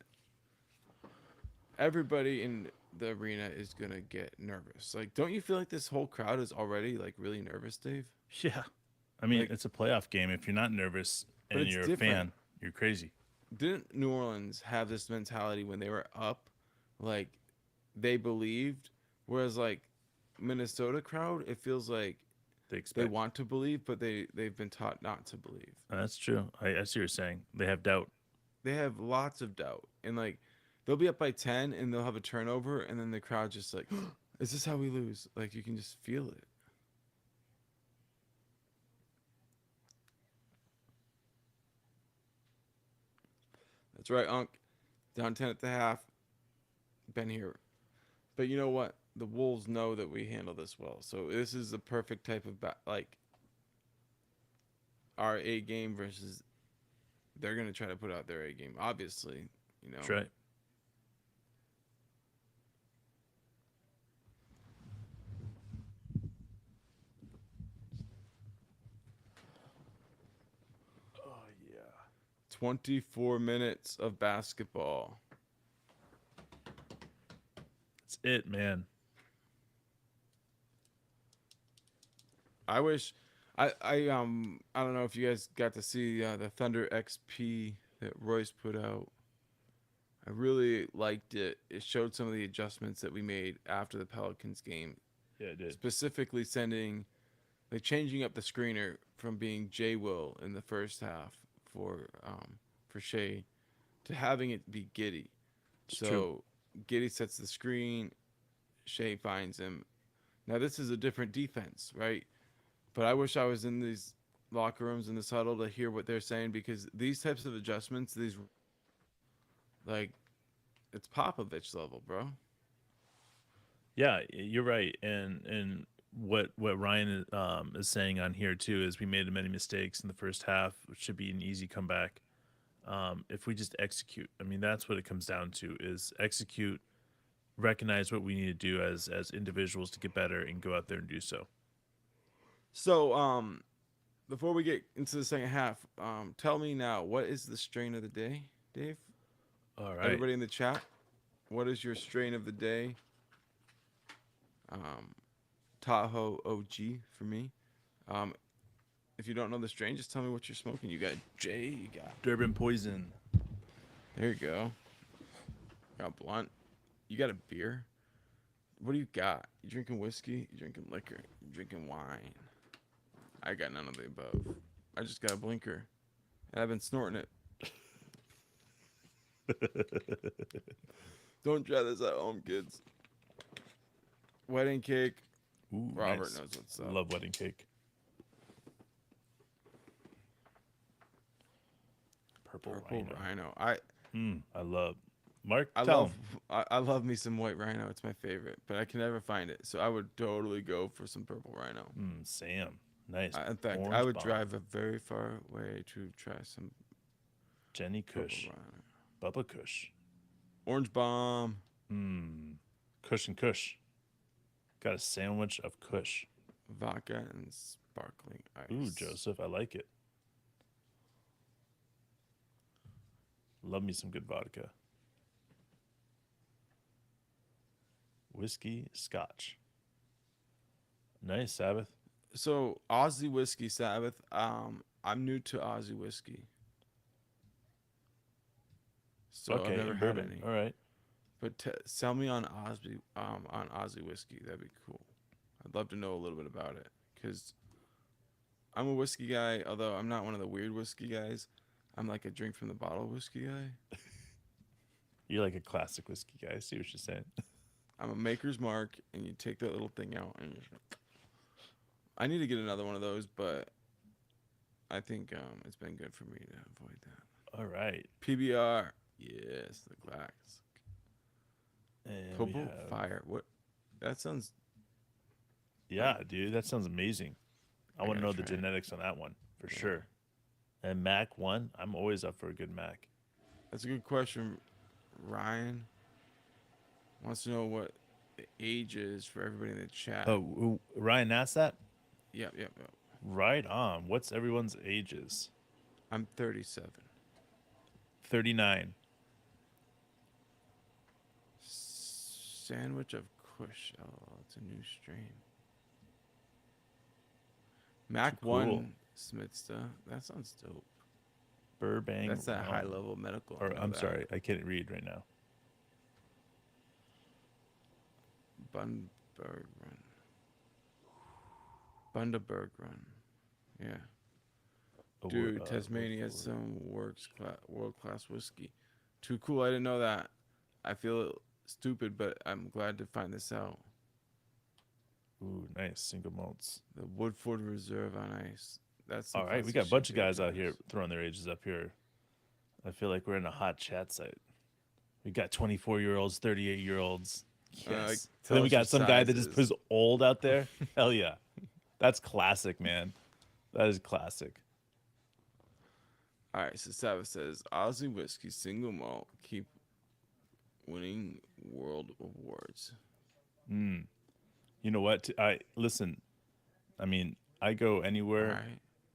Speaker 1: everybody in the arena is gonna get nervous. Like, don't you feel like this whole crowd is already like really nervous, Dave?
Speaker 2: Yeah. I mean,
Speaker 1: Like,
Speaker 2: it's a playoff game. If you're not nervous
Speaker 1: but
Speaker 2: and
Speaker 1: it's
Speaker 2: you're a
Speaker 1: different.
Speaker 2: fan, you're crazy.
Speaker 1: Didn't New Orleans have this mentality when they were up, like they believed, whereas like Minnesota crowd, it feels like
Speaker 2: They
Speaker 1: they
Speaker 2: expect.
Speaker 1: want to believe, but they've been taught not to believe.
Speaker 2: That's true. I see what you're saying. They have doubt.
Speaker 1: They have lots of doubt, and like they'll be up by 10 and they'll have a turnover, and then the crowd just like, is this how we lose? Like you can just feel it. That's right, Unc. Down 10 at the half. Been here. But you know what? The Wolves know that we handle this well. So this is the perfect type of like our A game versus they're going to try to put out their A game. Obviously, you know.
Speaker 2: That's right. Oh, yeah.
Speaker 1: 24 minutes of basketball.
Speaker 2: That's it, man.
Speaker 1: I wish I don't know if you guys got to see the Thunder XP that Royce put out. I really liked it. It showed some of the adjustments that we made after the Pelicans game.
Speaker 2: Yeah, it did.
Speaker 1: Specifically changing up the screener from being J Will in the first half for Shea to having it be Giddey.
Speaker 2: It's
Speaker 1: So
Speaker 2: true.
Speaker 1: Giddey sets the screen, Shea finds him. Now this is a different defense, right? But I wish I was in these locker rooms in this huddle to hear what they're saying, because these types of adjustments, these like it's Popovich level, bro.
Speaker 2: Yeah, you're right. And what Ryan is saying on here too is we made many mistakes in the first half. It should be an easy comeback. If we just execute. I mean, that's what it comes down to: is execute, recognize what we need to do as individuals to get better, and go out there and do so.
Speaker 1: So before we get into the second half, tell me now, what is the strain of the day, Dave?
Speaker 2: All right.
Speaker 1: Everybody in the chat, what is your strain of the day? Tahoe OG for me. If you don't know the strain, just tell me what you're smoking. You got J, you got.
Speaker 2: Durban Poison.
Speaker 1: There you go. Got blunt. You got a beer. What do you got? You drinking whiskey? You drinking liquor? You drinking wine? I got none of the above. I just got a blinker, and I've been snorting it. Don't try this at home, kids. Wedding cake.
Speaker 2: Ooh,
Speaker 1: Robert
Speaker 2: nice.
Speaker 1: knows what's up.
Speaker 2: Love wedding cake. Purple Rhino.
Speaker 1: I
Speaker 2: love. Mark,
Speaker 1: I
Speaker 2: tell
Speaker 1: love
Speaker 2: him.
Speaker 1: I love me some white rhino. It's my favorite, but I can never find it. So I would totally go for some purple rhino.
Speaker 2: Sam. Nice.
Speaker 1: In fact,
Speaker 2: Orange
Speaker 1: I would
Speaker 2: bomb.
Speaker 1: drive a very far way to try some
Speaker 2: Jenny
Speaker 1: purple
Speaker 2: Kush.
Speaker 1: rhino.
Speaker 2: Bubba Kush.
Speaker 1: Orange bomb.
Speaker 2: Kush and Kush. Got a sandwich of Kush.
Speaker 1: Vodka and sparkling ice.
Speaker 2: Ooh, Joseph, I like it. Love me some good vodka. Whiskey, scotch. Nice, Sabbath.
Speaker 1: So Aussie whiskey, Sabbath. I'm new to Aussie whiskey, so
Speaker 2: Okay,
Speaker 1: I've never had
Speaker 2: bourbon.
Speaker 1: any.
Speaker 2: All right.
Speaker 1: But sell me on Aussie whiskey. That'd be cool. I'd love to know a little bit about it, because I'm a whiskey guy. Although I'm not one of the weird whiskey guys. I'm like a drink from the bottle whiskey guy.
Speaker 2: You're like a classic whiskey guy. I see what you're saying.
Speaker 1: I'm a Maker's Mark, and you take that little thing out, and I need to get another one of those, but I think it's been good for me to avoid that.
Speaker 2: All right.
Speaker 1: PBR, yes, the classic.
Speaker 2: And we
Speaker 1: Cobalt
Speaker 2: have-
Speaker 1: Fire. What? That sounds.
Speaker 2: Yeah, dude, that sounds amazing. I
Speaker 1: I
Speaker 2: want to know
Speaker 1: gotta
Speaker 2: the
Speaker 1: try it.
Speaker 2: genetics on that one for
Speaker 1: Yeah.
Speaker 2: sure. And Mac 1, I'm always up for a good Mac.
Speaker 1: That's a good question. Ryan wants to know what the ages for everybody in the chat.
Speaker 2: Oh, Ryan asked that.
Speaker 1: Yep.
Speaker 2: Right on. What's everyone's ages?
Speaker 1: I'm 37.
Speaker 2: 39.
Speaker 1: Sandwich of Kush. Oh, it's a new stream. Mac
Speaker 2: Cool.
Speaker 1: 1 Smithsta. That sounds dope.
Speaker 2: Burbank.
Speaker 1: That's that high level medical.
Speaker 2: Or I'm sorry, I can't read right now.
Speaker 1: Bundaberg Run. Yeah.
Speaker 2: Oh,
Speaker 1: Dude, Tasmania has some world class whiskey. Too cool. I didn't know that. I feel stupid, but I'm glad to find this out.
Speaker 2: Ooh, nice single malts.
Speaker 1: The Woodford Reserve on ice. That's
Speaker 2: all right. We got a bunch of guys out here throwing their ages up here. I feel like we're in a hot chat site. We got 24-year-olds, 38-year-olds. Yes. Then we got some guy that just puts old out there. Hell yeah. That's classic, man. That is classic.
Speaker 1: All right, so Sava says Aussie whiskey single malt keep winning world awards.
Speaker 2: You know what? I listen. I mean, I go anywhere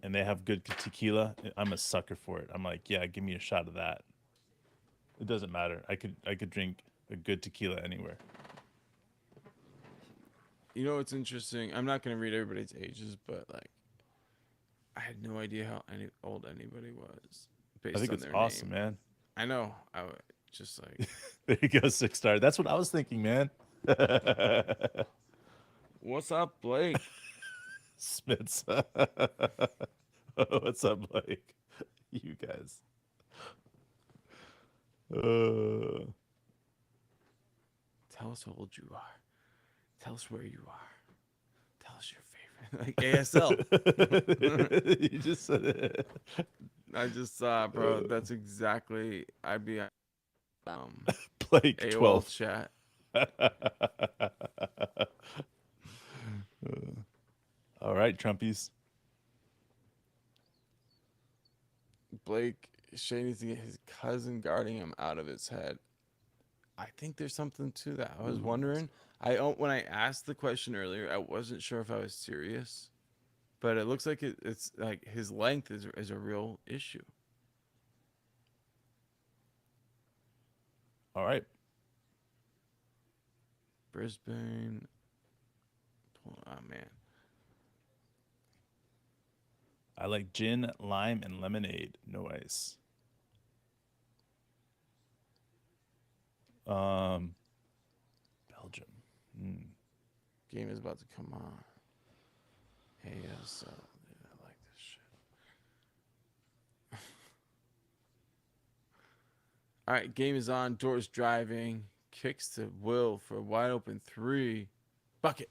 Speaker 2: and they have good tequila. I'm a sucker for it. I'm like, yeah, give me a shot of that. It doesn't matter. I could drink a good tequila anywhere.
Speaker 1: You know what's interesting? I'm not gonna read everybody's ages, but like, I had no idea how old anybody was.
Speaker 2: I think it's awesome, man.
Speaker 1: I know. I would just like.
Speaker 2: There you go, 6-star. That's what I was thinking, man.
Speaker 1: What's up, Blake?
Speaker 2: Smits. What's up, Blake? You guys.
Speaker 1: Tell us how old you are. Tell us where you are. Tell us your favorite. Like ASL.
Speaker 2: You just said it.
Speaker 1: I just saw, bro. That's exactly. I'd be
Speaker 2: Blake
Speaker 1: AOL
Speaker 2: 12
Speaker 1: chat.
Speaker 2: All right, Trumpies.
Speaker 1: Blake Shay needs to get his cousin guarding him out of his head. I think there's something to that. I was wondering. When I asked the question earlier, I wasn't sure if I was serious, but it looks like it's like his length is a real issue.
Speaker 2: All right.
Speaker 1: Brisbane. Oh man.
Speaker 2: I like gin, lime, and lemonade. No ice. Belgium.
Speaker 1: Game is about to come on. ASL. Dude, I like this shit. All right, game is on. Doors driving. Kicks to Will for a wide open 3. Bucket.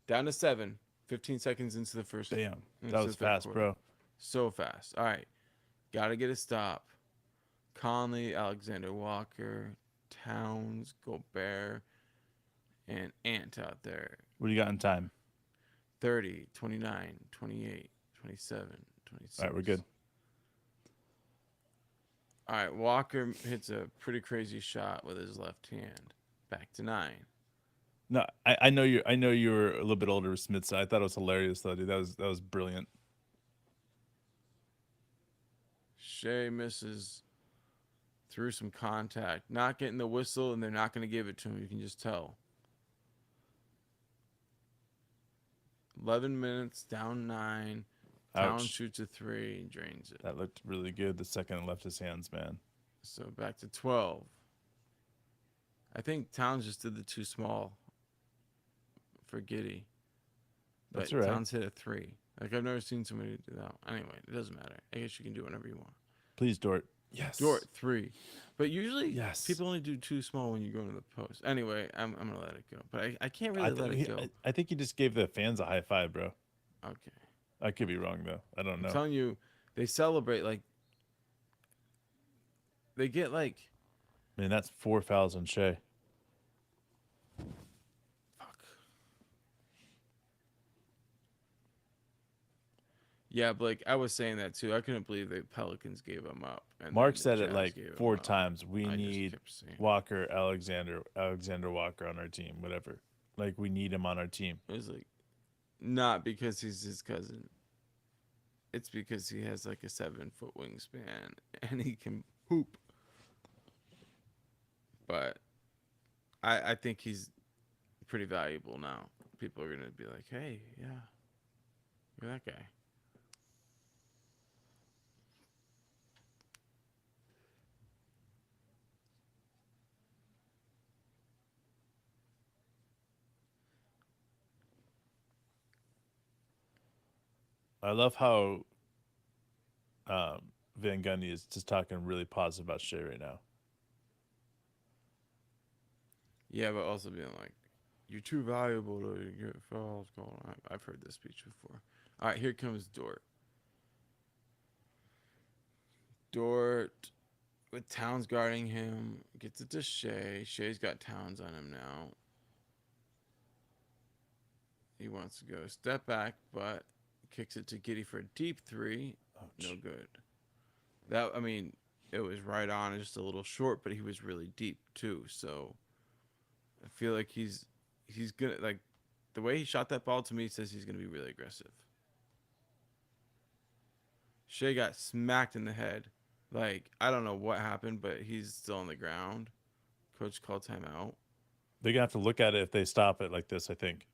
Speaker 1: Down to 7. 15 seconds into the first.
Speaker 2: Damn. That was fast, bro.
Speaker 1: So fast. All right. Got to get a stop. Conley, Alexander Walker, Towns, Gobert, and Ant out there.
Speaker 2: What do you got in time?
Speaker 1: 30, 29, 28, 27, 26.
Speaker 2: All right, we're good.
Speaker 1: All right, Walker hits a pretty crazy shot with his left hand. Back to 9.
Speaker 2: No, I know you. I know you were a little bit older with Smith. So I thought it was hilarious, though, dude. That was brilliant.
Speaker 1: Shea misses through some contact, not getting the whistle, and they're not going to give it to him. You can just tell. 11 minutes, down 9. Towns shoots a 3 and drains it.
Speaker 2: That looked really good the second it left his hands, man.
Speaker 1: So back to 12. I think Towns just did the too small for Giddey. But
Speaker 2: That's right.
Speaker 1: Towns hit a 3. Like, I've never seen somebody do that. Anyway, it doesn't matter. I guess you can do whatever you want.
Speaker 2: Please, Dort. Yes.
Speaker 1: Dort, 3. But usually,
Speaker 2: yes,
Speaker 1: people only do too small when you go into the post. Anyway, I'm going to let it go. But I can't really let it go.
Speaker 2: I think he just gave the fans a high five, bro.
Speaker 1: Okay.
Speaker 2: I could be wrong, though. I don't know.
Speaker 1: I'm telling you, they celebrate, like, they get, like...
Speaker 2: Man, that's 4 fouls on Shea.
Speaker 1: Fuck. Yeah, but like I was saying that too. I couldn't believe the Pelicans gave him up, and then
Speaker 2: Mark
Speaker 1: the
Speaker 2: said it
Speaker 1: Jazz
Speaker 2: like
Speaker 1: gave him
Speaker 2: 4
Speaker 1: up.
Speaker 2: times. We
Speaker 1: I just
Speaker 2: need
Speaker 1: kept saying
Speaker 2: Alexander Walker on our team, whatever. Like we need him on our team.
Speaker 1: it was like not because he's his cousin. It's because he has like a 7-foot wingspan and he can hoop. But I think he's pretty valuable now. People are gonna be like, hey, yeah, you're that guy.
Speaker 2: I love how Van Gundy is just talking really positive about Shea right now.
Speaker 1: Yeah, but also being like, you're too valuable to get fouls called. I've heard this speech before. All right, here comes Dort. Dort with Towns guarding him gets it to Shea. Shea's got Towns on him now. He wants to go step back, but kicks it to Giddy for a deep three.
Speaker 2: Ouch.
Speaker 1: No good. That I mean, it was right on, just a little short, but he was really deep too. So I feel like he's gonna like the way he shot that ball to me says he's gonna be really aggressive. Shea got smacked in the head. Like I don't know what happened, but he's still on the ground. Coach called timeout.
Speaker 2: They're gonna have to look at it if they stop it like this. I think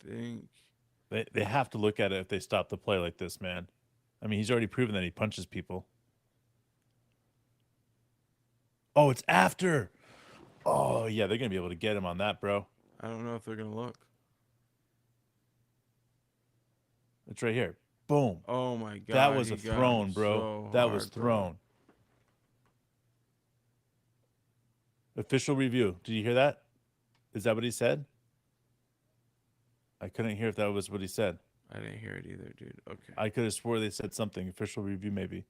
Speaker 1: Think
Speaker 2: they have to look at it if they stop the play like this, man. I mean, he's already proven that he punches people. Oh, it's after. Oh yeah, they're gonna be able to get him on that, bro.
Speaker 1: I don't know if they're gonna look.
Speaker 2: It's right here. Boom.
Speaker 1: Oh my god,
Speaker 2: That was
Speaker 1: he
Speaker 2: a
Speaker 1: got him
Speaker 2: thrown, bro.
Speaker 1: so
Speaker 2: That
Speaker 1: hard,
Speaker 2: was
Speaker 1: bro.
Speaker 2: thrown. Official review. Did you hear that? Is that what he said? I couldn't hear if that was what he said.
Speaker 1: I didn't hear it either, dude. Okay.
Speaker 2: I could have swore they said something. Official review, maybe.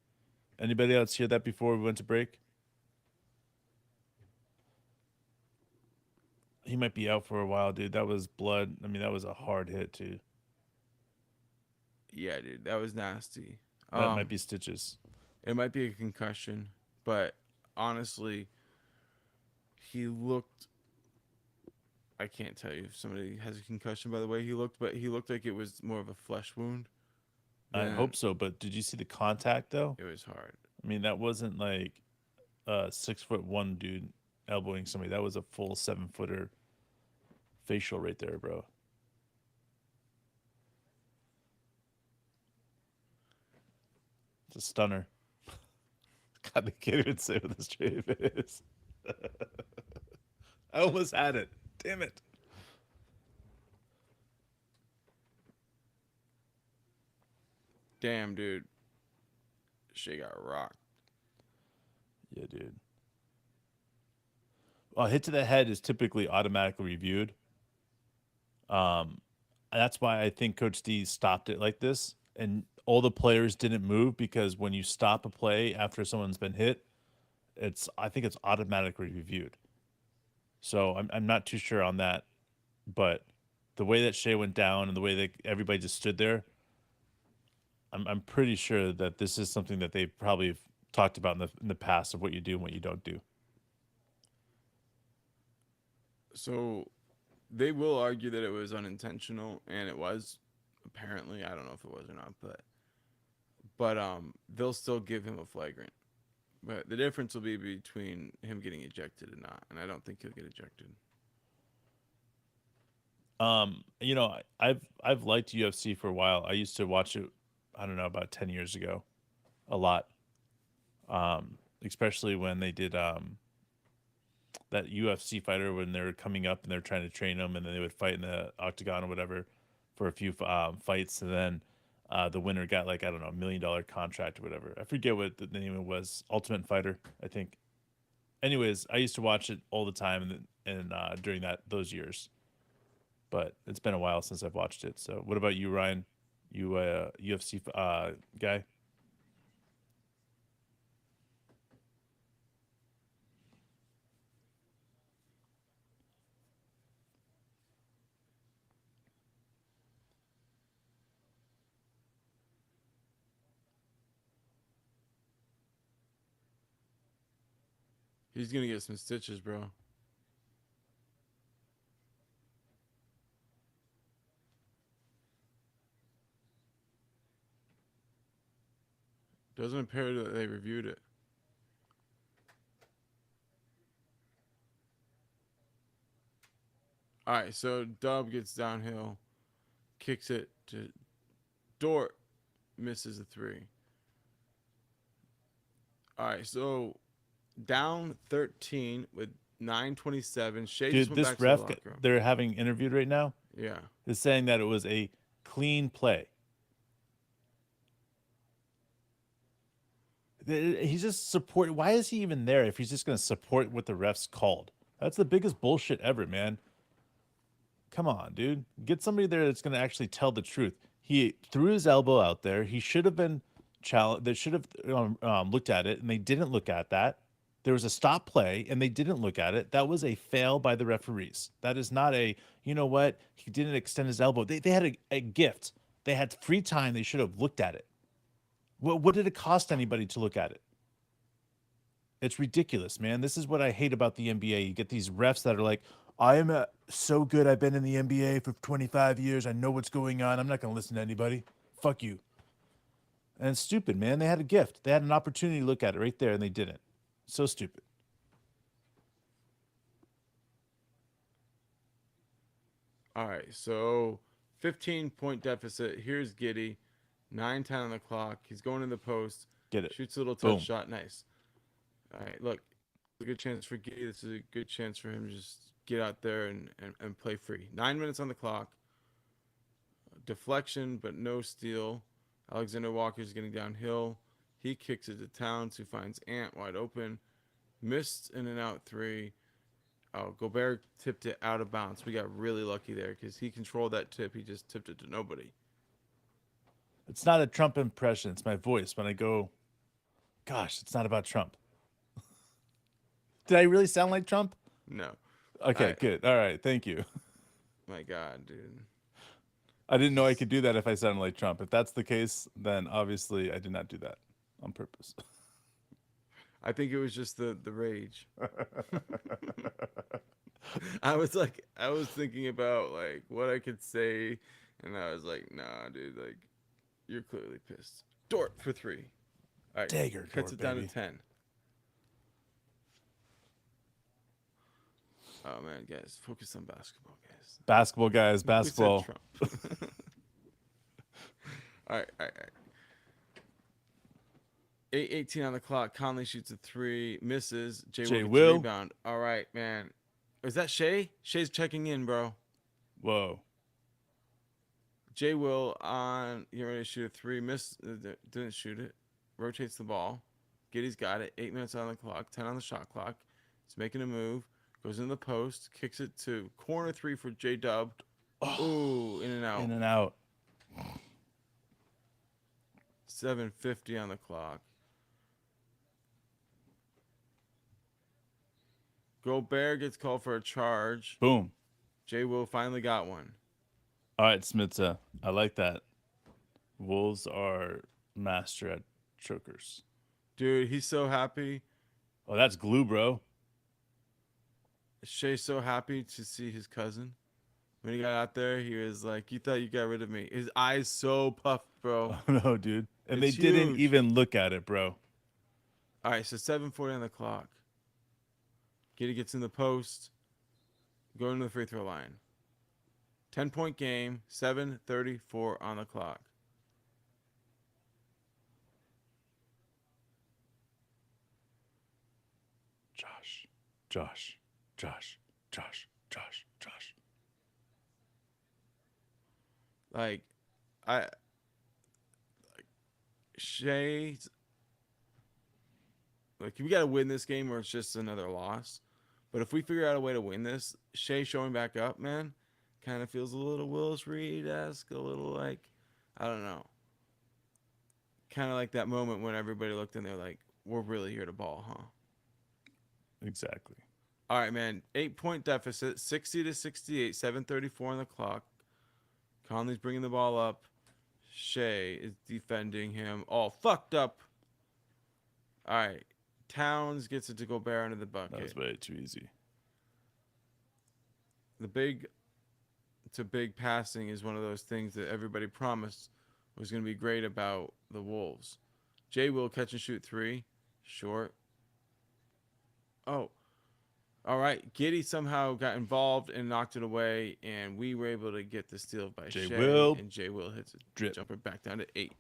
Speaker 2: Anybody else hear that before we went to break? He might be out for a while, dude. That was blood. I mean, that was a hard hit, too.
Speaker 1: Yeah, dude, that was nasty.
Speaker 2: That might be stitches.
Speaker 1: It might be a concussion, but honestly, he looked. I can't tell you if somebody has a concussion by the way he looked, but he looked like it was more of a flesh wound.
Speaker 2: I hope so, but did you see the contact, though?
Speaker 1: It was hard.
Speaker 2: I mean, that wasn't like a 6'1" dude elbowing somebody. That was a full 7-footer facial right there, bro. It's a stunner. God, they can't even say what the straight is. I almost had it. Damn it.
Speaker 1: Damn, dude. Shea got rocked.
Speaker 2: Yeah, dude. Well, a hit to the head is typically automatically reviewed. That's why I think Coach D stopped it like this, and all the players didn't move because when you stop a play after someone's been hit, I think it's automatically reviewed. So I'm not too sure on that, but the way that Shea went down and the way that everybody just stood there, I'm pretty sure that this is something that they probably have talked about in the past of what you do and what you don't do.
Speaker 1: So they will argue that it was unintentional, and it was. Apparently, I don't know if it was or not, but they'll still give him a flagrant. But the difference will be between him getting ejected and not, and I don't think he'll get ejected.
Speaker 2: You know, I've liked UFC for a while. I used to watch it, I don't know, about 10 years ago, a lot. Especially when they did that UFC fighter when they were coming up and they were trying to train them, and then they would fight in the octagon or whatever for a few fights, and then the winner got like, I don't know, $1 million contract or whatever. I forget what the name it was. Ultimate Fighter, I think. Anyways, I used to watch it all the time and during those years. But it's been a while since I've watched it. So what about you, Ryan? You UFC guy?
Speaker 1: He's gonna get some stitches, bro. Doesn't appear that they reviewed it. All right, so Dub gets downhill, kicks it to Dort, misses a three. All right, so down 13 with 9:27. Shea just
Speaker 2: Dude,
Speaker 1: went back
Speaker 2: this
Speaker 1: to the
Speaker 2: ref
Speaker 1: locker room.
Speaker 2: they're having interviewed right now
Speaker 1: Yeah.
Speaker 2: is saying that it was a clean play. He's just support. Why is he even there if he's just going to support what the refs called? That's the biggest bullshit ever, man. Come on, dude. Get somebody there that's going to actually tell the truth. He threw his elbow out there. He should have been challenged. They should have looked at it, and they didn't look at that. There was a stop play, and they didn't look at it. That was a fail by the referees. That is not a, you know what? He didn't extend his elbow. They had a gift. They had free time. They should have looked at it. What did it cost anybody to look at it? It's ridiculous, man. This is what I hate about the NBA. You get these refs that are like, I am so good. I've been in the NBA for 25 years. I know what's going on. I'm not going to listen to anybody. Fuck you. And it's stupid, man. They had a gift. They had an opportunity to look at it right there, and they didn't. So stupid.
Speaker 1: All right, so 15-point deficit. Here's Giddy. 9:10 on the clock. He's going in the post.
Speaker 2: Get it.
Speaker 1: Shoots a little
Speaker 2: Boom.
Speaker 1: touch shot. Nice. All right, look. A good chance for Giddy. This is a good chance for him to just get out there and play free. 9 minutes on the clock. Deflection, but no steal. Alexander Walker's getting downhill. He kicks it to Towns, who finds Ant wide open. Missed in and out three. Oh, Gobert tipped it out of bounds. We got really lucky there because he controlled that tip. He just tipped it to nobody.
Speaker 2: It's not a Trump impression. It's my voice when I go, gosh, it's not about Trump. Did I really sound like Trump?
Speaker 1: No.
Speaker 2: Okay, good. All right, thank you.
Speaker 1: My God, dude.
Speaker 2: I didn't know I could do that if I sounded like Trump. If that's the case, then obviously I did not do that on purpose.
Speaker 1: I think it was just the rage. I was thinking about like what I could say, and I was like, nah, dude, like you're clearly pissed. Dort for three. All right,
Speaker 2: Dagger,
Speaker 1: cuts
Speaker 2: Dort,
Speaker 1: it down
Speaker 2: baby.
Speaker 1: to 10. Oh man, guys, focus on basketball, guys.
Speaker 2: Basketball, guys, basketball.
Speaker 1: We said Trump. All right. 8:18 on the clock. Conley shoots a three, misses. Jay Will gets a rebound. All right, man. Is that Shea? Shea's checking in, bro.
Speaker 2: Whoa.
Speaker 1: Jay Will on. He ready to shoot a three. Missed. Didn't shoot it. Rotates the ball. Giddy's got it. 8 minutes on the clock. 10 on the shot clock. He's making a move. Goes in the post. Kicks it to corner three for J Dub. Ooh, in and out.
Speaker 2: In and out.
Speaker 1: 7:50 on the clock. Gobert gets called for a charge.
Speaker 2: Boom.
Speaker 1: Jay Will finally got one.
Speaker 2: All right, Smitza. I like that. Wolves are master at chokers.
Speaker 1: Dude, he's so happy.
Speaker 2: Oh, that's glue, bro.
Speaker 1: Shea's so happy to see his cousin. When he got out there, he was like, you thought you got rid of me. His eyes so puffed, bro.
Speaker 2: Oh, no, dude. And
Speaker 1: It's
Speaker 2: they didn't
Speaker 1: huge.
Speaker 2: even look at it, bro.
Speaker 1: All right, so 7:40 on the clock. Giddy gets in the post. Going to the free throw line. 10-point game. 7:34 on the clock.
Speaker 2: Josh.
Speaker 1: Like, Shay's like we gotta win this game or it's just another loss. But if we figure out a way to win this, Shea showing back up, man, kind of feels a little Willis Reed-esque, a little like, I don't know. Kind of like that moment when everybody looked and they're like, we're really here to ball, huh?
Speaker 2: Exactly.
Speaker 1: All right, man. 8-point deficit, 60-68, 7:34 on the clock. Conley's bringing the ball up. Shea is defending him. All fucked up. All right. Towns gets it to Gobert into the
Speaker 2: That was
Speaker 1: bucket.
Speaker 2: way too easy.
Speaker 1: The big to big passing is one of those things that everybody promised was going to be great about the Wolves. Jay will catch and shoot 3, short. Oh, all right. Giddy somehow got involved and knocked it away, and we were able to get the steal by
Speaker 2: Jay
Speaker 1: Shea,
Speaker 2: Will.
Speaker 1: and Jay Will hits a
Speaker 2: Drip.
Speaker 1: jumper back down to 8.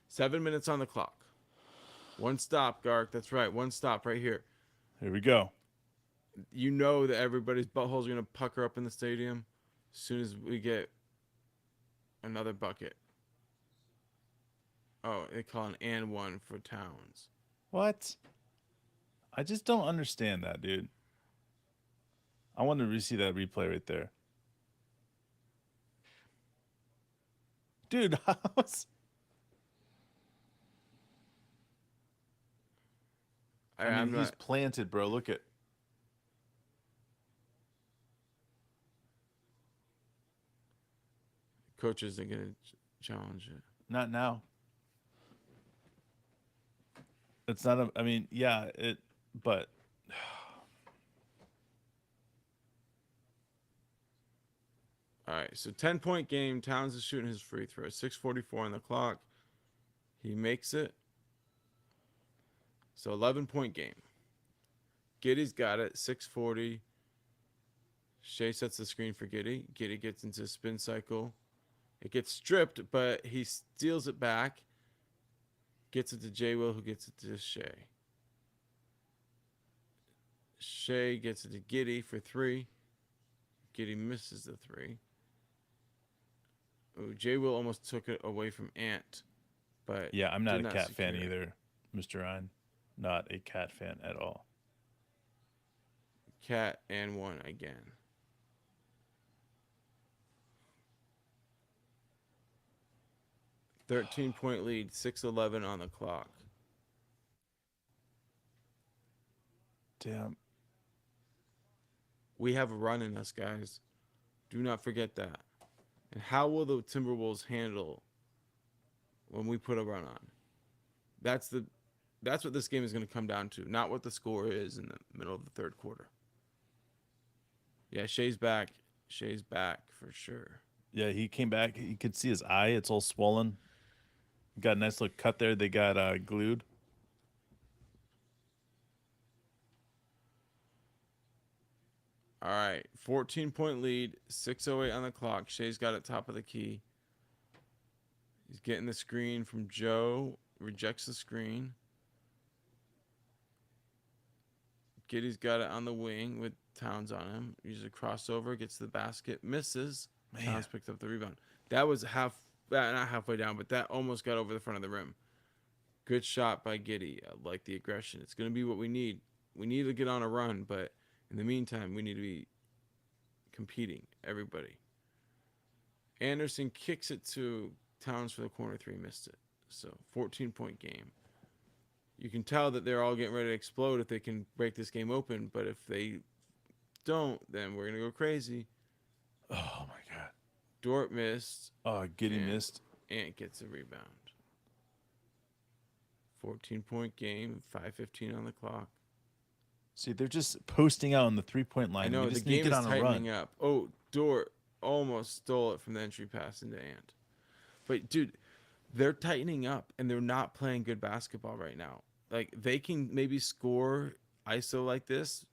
Speaker 1: 7 minutes on the clock. One stop, Gark. That's right. One stop right here.
Speaker 2: Here we go.
Speaker 1: You know that everybody's buttholes are going to pucker up in the stadium as soon as we get another bucket. Oh, they call an and one for Towns.
Speaker 2: What? I just don't understand that, dude. I want to see that replay right there. Dude, how's... I mean, he's planted, bro. Look at...
Speaker 1: Coaches are going to challenge it.
Speaker 2: Not now. It's not a... I mean, yeah, it... But...
Speaker 1: All right, so 10-point game. Towns is shooting his free throw. 6:44 on the clock. He makes it. So 11-point game. Giddy's got it. 6:40. Shea sets the screen for Giddy. Giddy gets into a spin cycle. It gets stripped, but he steals it back. Gets it to J. Will, who gets it to Shea. Shea gets it to Giddy for 3. Giddy misses the 3. Oh, J. Will almost took it away from Ant. But
Speaker 2: yeah, I'm not
Speaker 1: did
Speaker 2: a Cat fan
Speaker 1: secure it.
Speaker 2: either, Mr. Ryan. Not a Cat fan at all.
Speaker 1: Cat and 1 again. $13-point lead, 6:11 on the clock.
Speaker 2: Damn.
Speaker 1: We have a run in us, guys. Do not forget that. And how will the Timberwolves handle when we put a run on? That's what this game is going to come down to, not what the score is in the middle of the third quarter. Yeah, Shea's back. Shea's back for sure.
Speaker 2: Yeah, he came back. You could see his eye. It's all swollen. Got a nice little cut there. They got glued.
Speaker 1: All right, 14-point lead, 6:08 on the clock. Shea's got it top of the key. He's getting the screen from Joe. Rejects the screen. Giddy's got it on the wing with Towns on him. Uses a crossover, gets the basket, misses.
Speaker 2: Man.
Speaker 1: Towns picked up the rebound. That was not halfway down, but that almost got over the front of the rim. Good shot by Giddy. I like the aggression. It's going to be what we need. We need to get on a run, but in the meantime, we need to be competing, everybody. Anderson kicks it to Towns for the corner 3, missed it. So 14-point game. You can tell that they're all getting ready to explode if they can break this game open, but if they don't, then we're going to go crazy.
Speaker 2: Oh, my God.
Speaker 1: Dort missed.
Speaker 2: Oh, Giddy missed.
Speaker 1: Ant gets a rebound. 14-point game, 5:15 on the clock.
Speaker 2: See, they're just posting out on the 3-point line.
Speaker 1: I know,
Speaker 2: We
Speaker 1: the
Speaker 2: just need to
Speaker 1: game
Speaker 2: get
Speaker 1: is
Speaker 2: on a
Speaker 1: tightening
Speaker 2: run.
Speaker 1: up. Oh, Dort almost stole it from the entry pass into Ant. But, dude, they're tightening up, and they're not playing good basketball right now. Like, they can maybe score ISO like this,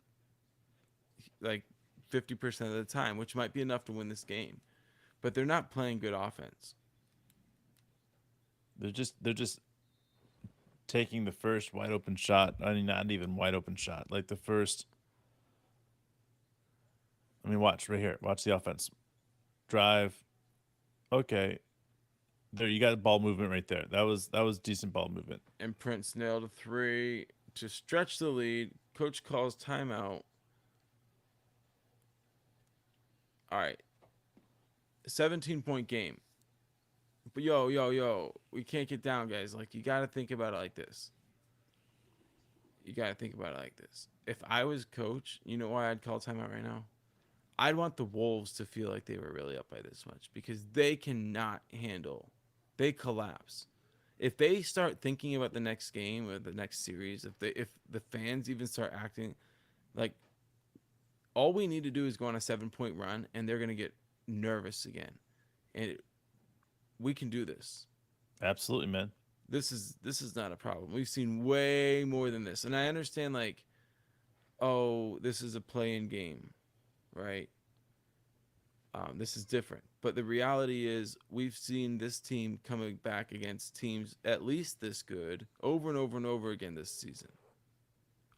Speaker 1: like 50% of the time, which might be enough to win this game. But they're not playing good offense.
Speaker 2: They're just taking the first wide open shot. I mean, not even wide open shot. Like the first. I mean, watch right here. Watch the offense. Drive. Okay. There, you got ball movement right there. That was decent ball movement.
Speaker 1: And Prince nailed a 3 to stretch the lead. Coach calls timeout. All right. 17-point game. But yo, we can't get down, guys. Like, you got to think about it like this. If I was coach, you know why I'd call timeout right now? I'd want the Wolves to feel like they were really up by this much because they cannot handle. They collapse. if they start thinking about the next game or the next series, if the fans even start acting like, all we need to do is go on a 7-point run and they're gonna get nervous again, and we can do this.
Speaker 2: Absolutely, man.
Speaker 1: This is not a problem. We've seen way more than this, and I understand like, oh, this is a play-in game, right? This is different, but the reality is we've seen this team coming back against teams at least this good over and over and over again this season,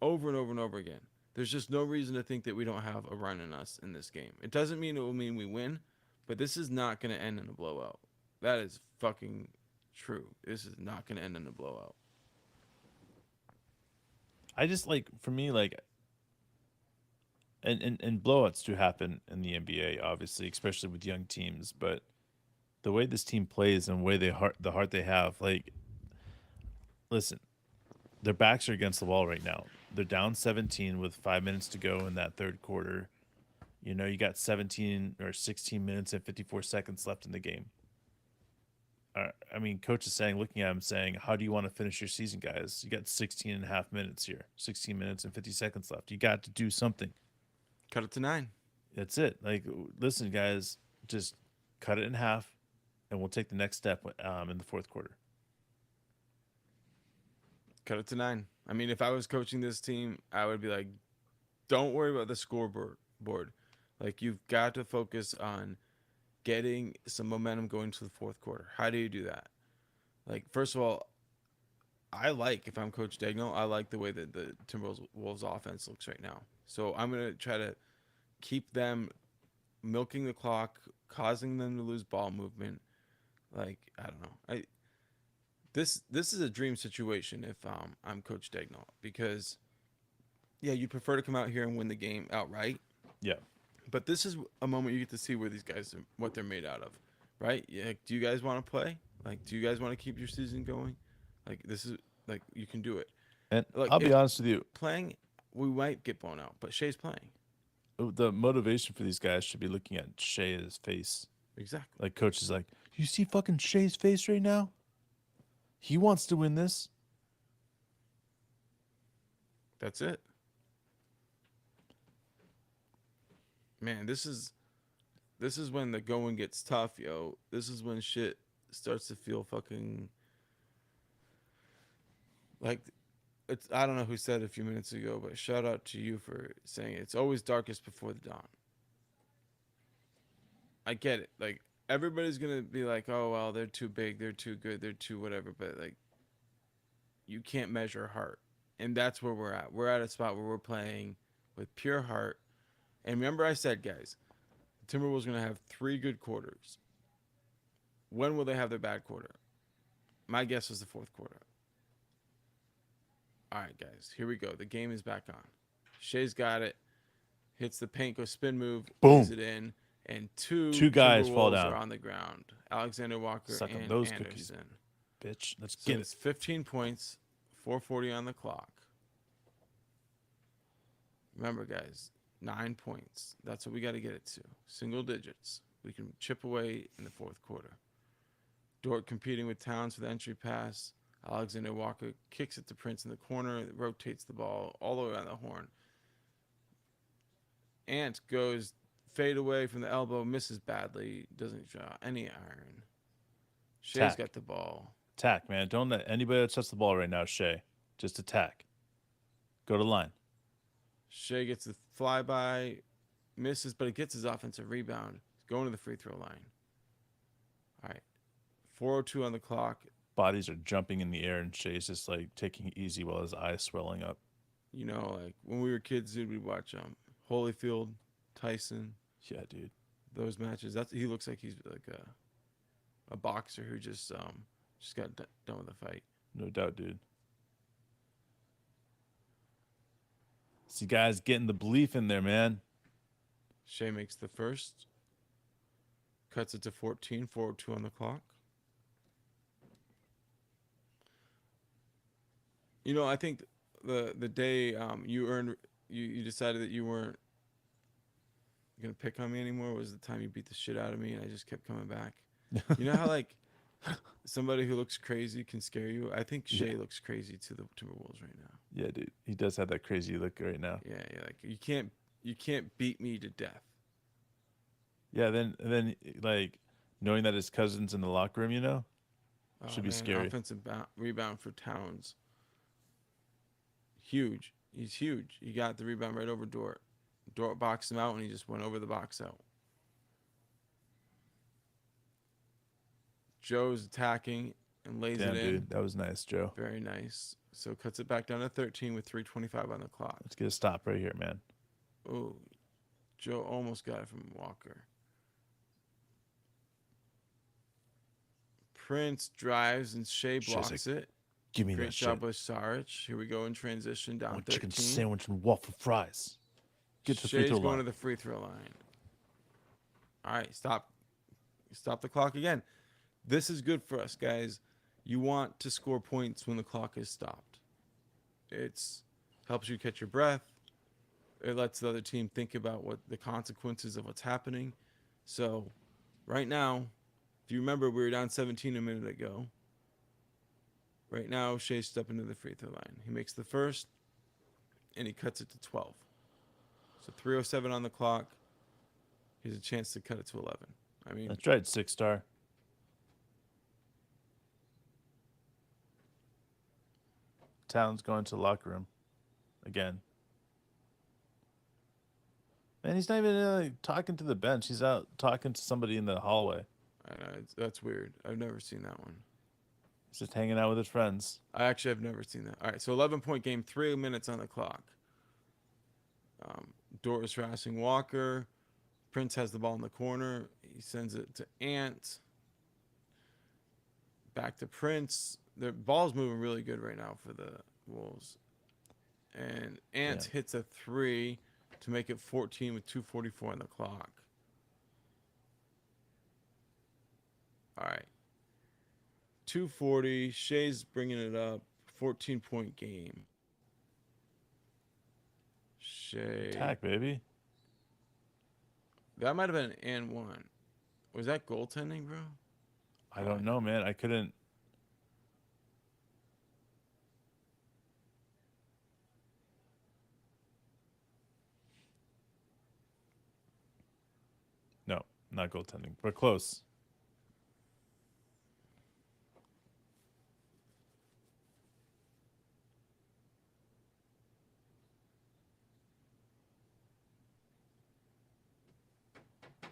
Speaker 1: over and over and over again. There's just no reason to think that we don't have a run in us in this game. It doesn't mean it will mean we win, but this is not going to end in a blowout. That is fucking true. This is not going to end in a blowout.
Speaker 2: I just like for me like and blowouts do happen in the NBA, obviously, especially with young teams. But the way this team plays and the way the heart they have, like, listen, their backs are against the wall right now. They're down 17 with 5 minutes to go in that third quarter. You know, you got 17 or 16 minutes and 54 seconds left in the game. I mean, coach is saying, looking at him, saying, how do you want to finish your season, guys? You got 16 and a half minutes here, 16 minutes and 50 seconds left. You got to do something.
Speaker 1: Cut it to 9.
Speaker 2: That's it. Like, listen, guys, just cut it in half, and we'll take the next step in the fourth quarter.
Speaker 1: Cut it to 9. I mean, if I was coaching this team, I would be like, don't worry about the scoreboard. Like, you've got to focus on getting some momentum going to the fourth quarter. How do you do that? Like, first of all, if I'm Coach Dagnall, I like the way that the Timberwolves offense looks right now. So I'm going to try to keep them milking the clock, causing them to lose ball movement. Like, I don't know. This is a dream situation if I'm Coach Dagnall, because yeah, you'd prefer to come out here and win the game outright.
Speaker 2: Yeah.
Speaker 1: But this is a moment you get to see where these guys are, what they're made out of, right? Yeah. Do you guys want to play? Like, do you guys want to keep your season going? Like, this is like, you can do it.
Speaker 2: And
Speaker 1: Like,
Speaker 2: I'll be honest with you,
Speaker 1: playing, we might get blown out, but Shea's playing.
Speaker 2: the motivation for these guys should be looking at Shea's face.
Speaker 1: Exactly.
Speaker 2: Like, coach is like, you see fucking Shea's face right now? He wants to win this.
Speaker 1: That's it. Man, this is when the going gets tough, yo. This is when shit starts to feel fucking like it's. I don't know who said it a few minutes ago, but shout out to you for saying it. It's always darkest before the dawn. I get it. Like, everybody's gonna be like, oh well, they're too big, they're too good, they're too whatever, but like, you can't measure heart. And that's where we're at. We're at a spot where we're playing with pure heart. And remember I said, guys, the Timberwolves are going to have 3 good quarters. When will they have their bad quarter? My guess is the fourth quarter. All right, guys, here we go. The game is back on. Shea's got it. Hits the paint, goes spin move,
Speaker 2: Boom.
Speaker 1: lays it in, and two
Speaker 2: guys
Speaker 1: Timberwolves
Speaker 2: fall down.
Speaker 1: are on the ground. Alexander Walker
Speaker 2: Suck on
Speaker 1: and
Speaker 2: those
Speaker 1: Anderson.
Speaker 2: cookies. Bitch, let's
Speaker 1: So
Speaker 2: get
Speaker 1: it's
Speaker 2: it.
Speaker 1: 15 points, 4:40 on the clock. Remember, guys, 9 points. That's what we got to get it to. Single digits. We can chip away in the fourth quarter. Dort competing with Towns for the entry pass. Alexander Walker kicks it to Prince in the corner, rotates the ball all the way around the horn. Ant goes fade away from the elbow, misses badly, doesn't draw any iron. Shea's got the ball.
Speaker 2: Attack, man. Don't let anybody touch the ball right now, Shea. Just attack. Go to line.
Speaker 1: Shea gets the flyby, misses, but he gets his offensive rebound. He's going to the free throw line. All right. 4:02 on the clock.
Speaker 2: Bodies are jumping in the air, and Shea's just like taking it easy while his eyes swelling up.
Speaker 1: You know, like when we were kids, dude, we'd watch Holyfield, Tyson.
Speaker 2: Yeah, dude.
Speaker 1: Those matches. He looks like he's like a boxer who just got done with the fight.
Speaker 2: No doubt, dude. See, guys, getting the belief in there, man.
Speaker 1: Shea makes the first. Cuts it to 14, 4:02 on the clock. You know, I think the day you decided that you weren't gonna pick on me anymore was the time you beat the shit out of me and I just kept coming back. You know how like somebody who looks crazy can scare you. I think
Speaker 2: Yeah.
Speaker 1: Shea looks crazy to the Timberwolves right now.
Speaker 2: Yeah, dude. He does have that crazy look right now.
Speaker 1: Yeah, yeah, like you can't beat me to death.
Speaker 2: Yeah, then like knowing that his cousin's in the locker room,
Speaker 1: Oh
Speaker 2: should be
Speaker 1: man,
Speaker 2: scary.
Speaker 1: offensive rebound for Towns. Huge. He's huge. He got the rebound right over Dort. Dort boxed him out, and he just went over the box out. Joe's attacking and lays it
Speaker 2: Damn,
Speaker 1: in.
Speaker 2: dude. That was nice, Joe.
Speaker 1: Very nice. So cuts it back down to 13 with 3:25 on the clock.
Speaker 2: Let's get a stop right here, man.
Speaker 1: Oh, Joe almost got it from Walker. Prince drives and Shea
Speaker 2: Shay's
Speaker 1: blocks
Speaker 2: like,
Speaker 1: it.
Speaker 2: give me
Speaker 1: Great
Speaker 2: that
Speaker 1: job
Speaker 2: shit.
Speaker 1: with Saric. Here we go in transition
Speaker 2: I
Speaker 1: down
Speaker 2: want
Speaker 1: 13.
Speaker 2: chicken sandwich and waffle fries. Get to the free
Speaker 1: Shea's
Speaker 2: throw
Speaker 1: going
Speaker 2: line.
Speaker 1: to the free throw line. All right, stop the clock again. This is good for us, guys. You want to score points when the clock is stopped. It's helps you catch your breath. It lets the other team think about what the consequences of what's happening. So, right now, if you remember, we were down 17 a minute ago. Right now, Shea's stepping to the free throw line. He makes the first, and he cuts it to 12. So 3:07 on the clock. He has a chance to cut it to 11. I mean,
Speaker 2: That's right, 6-star. Towns going to the locker room again. Man, he's not even talking to the bench. He's out talking to somebody in the hallway.
Speaker 1: I know, that's weird. I've never seen that one.
Speaker 2: He's just hanging out with his friends.
Speaker 1: I actually have never seen that. All right, so 11-point game, 3 minutes on the clock. Dort is harassing Walker. Prince has the ball in the corner. He sends it to Ant. Back to Prince. The ball's moving really good right now for the Wolves. And Ant hits a 3 to make it 14 with 2:44 on the clock. All right. 2:40. Shea's bringing it up. 14-point game. Shea.
Speaker 2: Attack, baby.
Speaker 1: That might have been an and one. Was that goaltending, bro?
Speaker 2: I don't know, man. I couldn't. No, not goaltending, but close.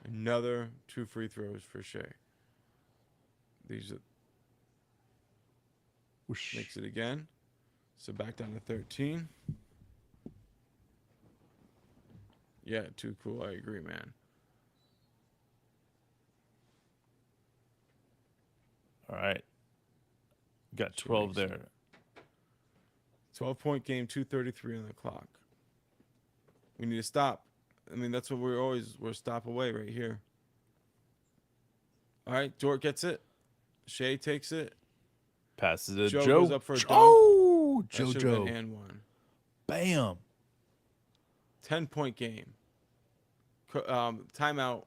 Speaker 1: Another 2 free throws for Shea. These are,
Speaker 2: Whoosh.
Speaker 1: makes it again. So back down to 13. Yeah, too cool. I agree, man.
Speaker 2: All right. Got 12 there.
Speaker 1: 12-point game, 2:33 on the clock. We need to stop. I mean, that's what we're a stop away right here. All right, Dort gets it. Shea takes it.
Speaker 2: Passes it.
Speaker 1: Joe
Speaker 2: Joe
Speaker 1: goes up for a dunk.
Speaker 2: Oh,
Speaker 1: That should have been
Speaker 2: JoJo.
Speaker 1: and one.
Speaker 2: Bam.
Speaker 1: 10-point game. Timeout.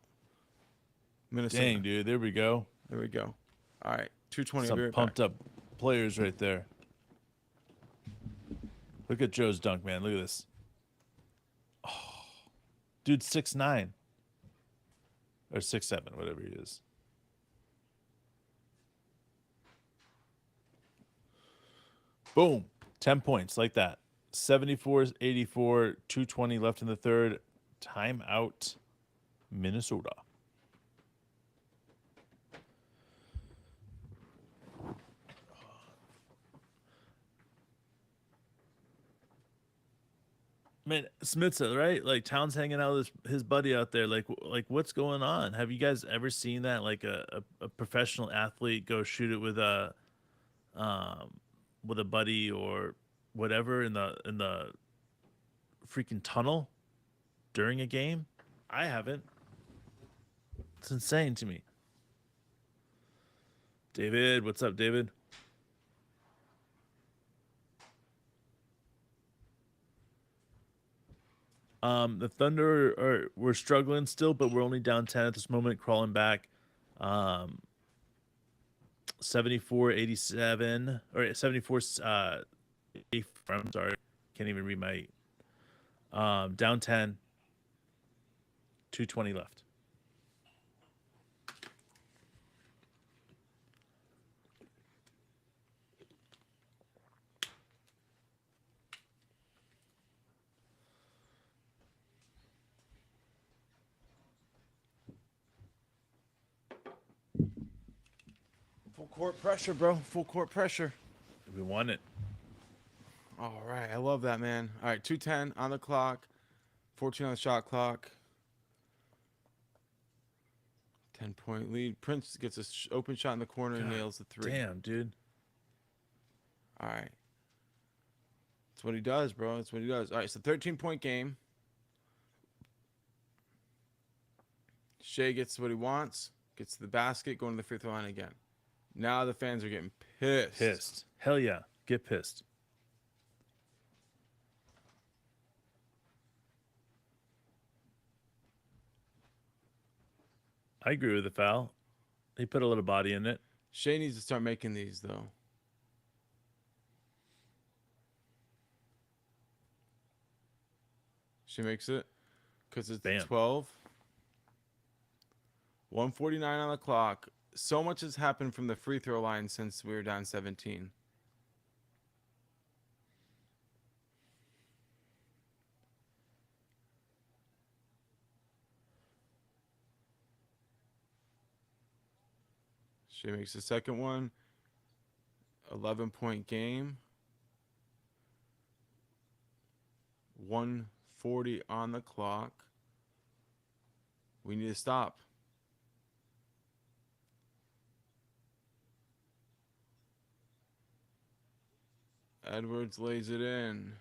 Speaker 1: Minnesota.
Speaker 2: Dang, dude. There we go.
Speaker 1: There we go. All right, 2:20. I'll be
Speaker 2: Some
Speaker 1: right
Speaker 2: pumped
Speaker 1: back.
Speaker 2: up players right there. Look at Joe's dunk, man. Look at this. Oh, dude, 6'9". Or 6'7", whatever he is. Boom. 10 points like that. 74-84, 2:20 left in the third. Timeout, Minnesota. Man, Smithson, right? Like Towns hanging out with his buddy out there. Like what's going on? Have you guys ever seen that? Like a professional athlete go shoot it with a buddy or whatever in the freaking tunnel during a game? I haven't. It's insane to me. David, what's up, David? The Thunder we're struggling still, but we're only down 10 at this moment, crawling back. 74-87 or 74 I'm sorry. Can't even read my down 10, 2:20 left.
Speaker 1: Full court pressure, bro. Full court pressure.
Speaker 2: We won it.
Speaker 1: All right, I love that, man. All right, 2:10 on the clock, 14 on the shot clock. 10-point lead. Prince gets a open shot in the corner and
Speaker 2: God
Speaker 1: nails the three.
Speaker 2: Damn, dude.
Speaker 1: All right. That's what he does, bro. That's what he does. All right, so 13-point game. Shea gets what he wants, gets to the basket, going to the free throw line again. Now the fans are getting pissed.
Speaker 2: Pissed. Hell yeah. Get pissed. I agree with the foul. He put a little body in it.
Speaker 1: Shea needs to start making these, though. She makes it because it's
Speaker 2: Bam.
Speaker 1: 12. 149 on the clock. So much has happened from the free throw line since we were down 17. She makes the second one. 11-point game. 140 on the clock. We need to stop. Edwards lays it in.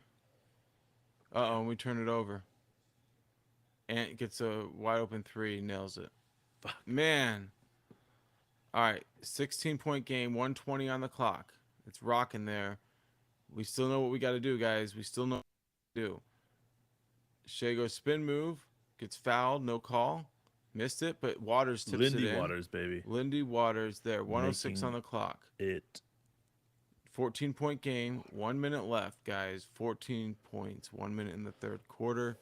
Speaker 1: Uh-oh, and we turn it over. Ant gets a wide open three, nails it.
Speaker 2: Fuck.
Speaker 1: Man. All right, 16-point game, 120 on the clock. It's rocking there. We still know what we got to do, guys. We still know what to do. Shea goes spin move, gets fouled, no call. Missed it, but Waters tips
Speaker 2: Lindy
Speaker 1: it in.
Speaker 2: Waters, baby.
Speaker 1: Lindy Waters there, 106
Speaker 2: Making
Speaker 1: on the clock.
Speaker 2: It.
Speaker 1: 14-point game, 1 minute left, guys. 14 points, 1 minute in the third quarter.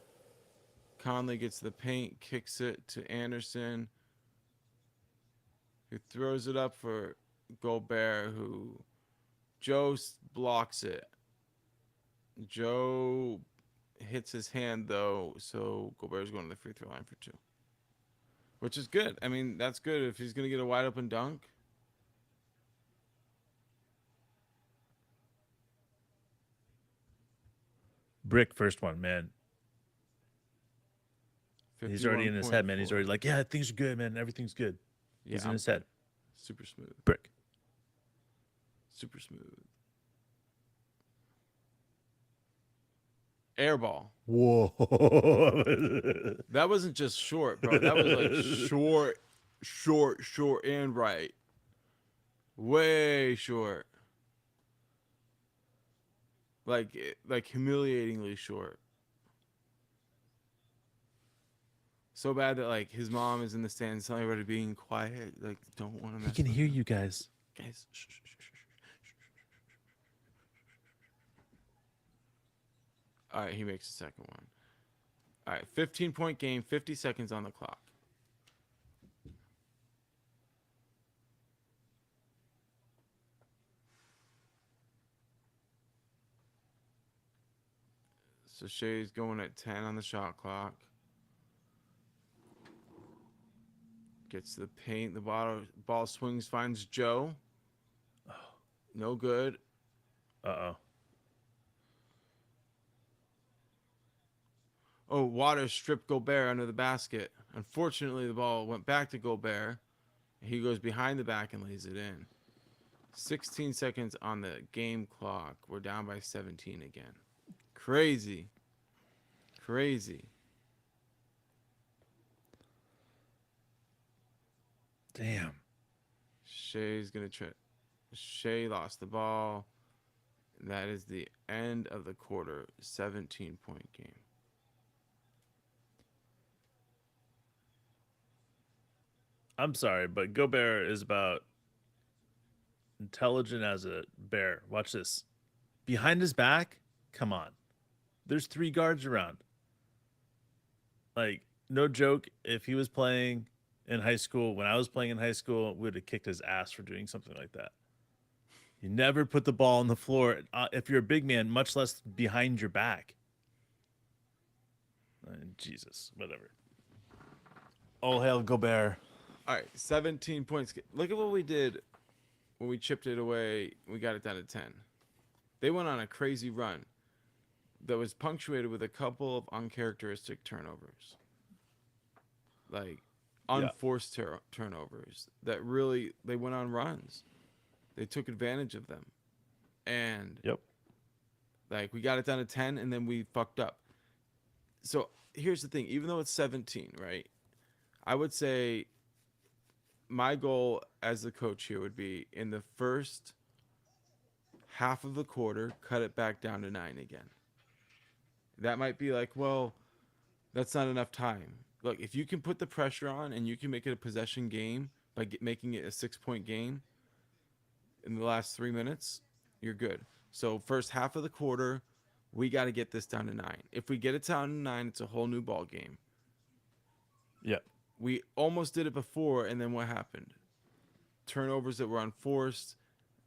Speaker 1: Conley gets the paint, kicks it to Anderson, who throws it up for Gobert, who Joe blocks it. Joe hits his hand, though, so Gobert's going to the free throw line for two. Which is good. I mean, that's good if he's going to get a wide open dunk.
Speaker 2: Brick first one, man. He's already in his head, man. He's already like, yeah, things are good, man. Everything's good.
Speaker 1: Yeah,
Speaker 2: He's in his head.
Speaker 1: Super smooth.
Speaker 2: Brick.
Speaker 1: Super smooth. Air ball.
Speaker 2: Whoa.
Speaker 1: That wasn't just short, bro. That was like short, and right. Way short. Like humiliatingly short. So bad that like his mom is in the stands telling everybody being quiet. Like, don't want to mess
Speaker 2: He can
Speaker 1: with
Speaker 2: hear
Speaker 1: him.
Speaker 2: you guys.
Speaker 1: Guys. Shh, shh, shh, shh, shh. All right, he makes the second one. All right, 15-point game, 50 seconds on the clock. So Shea's going at 10 on the shot clock. Gets to the paint. The ball swings, finds Joe. No good.
Speaker 2: Uh-oh.
Speaker 1: Oh, Waters stripped Gobert under the basket. Unfortunately, the ball went back to Gobert. He goes behind the back and lays it in. 16 seconds on the game clock. We're down by 17 again. Crazy. Crazy.
Speaker 2: Damn.
Speaker 1: Shea's going to try. Shea lost the ball. That is the end of the quarter. 17-point game.
Speaker 2: I'm sorry, but Gobert is about Intelligent as a bear. Watch this. Behind his back, come on. There's 3 guards around. Like, no joke, if he was playing in high school, when I was playing in high school, we would have kicked his ass for doing something like that. You never put the ball on the floor if you're a big man, much less behind your back. Jesus, whatever. All hail Gobert.
Speaker 1: All right, 17 points. Look at what we did when we chipped it away. We got it down to 10. They went on a crazy run that was punctuated with a couple of uncharacteristic turnovers, like unforced turnovers that really they went on runs. They took advantage of them, and
Speaker 2: Yep.
Speaker 1: like we got it down to 10, and then we fucked up. So here's the thing: even though it's 17, right? I would say my goal as the coach here would be in the first half of the quarter, cut it back down to 9 again. That might be like, well, that's not enough time. Look, if you can put the pressure on and you can make it a possession game by making it a 6-point game in the last 3 minutes, you're good. So first half of the quarter, we got to get this down to 9. If we get it down to 9, it's a whole new ball game.
Speaker 2: Yeah.
Speaker 1: We almost did it before, and then what happened? Turnovers that were unforced.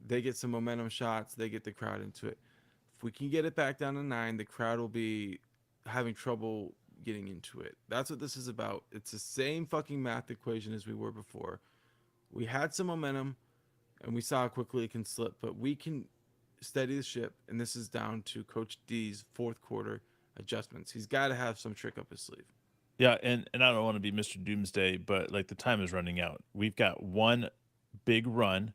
Speaker 1: They get some momentum shots. They get the crowd into it. If we can get it back down to 9, the crowd will be having trouble getting into it. That's what this is about. It's the same fucking math equation as we were before. We had some momentum, and we saw how quickly it can slip, but we can steady the ship, and this is down to Coach D's fourth quarter adjustments. He's got to have some trick up his sleeve.
Speaker 2: Yeah, and I don't want to be Mr. Doomsday, but like the time is running out. We've got one big run.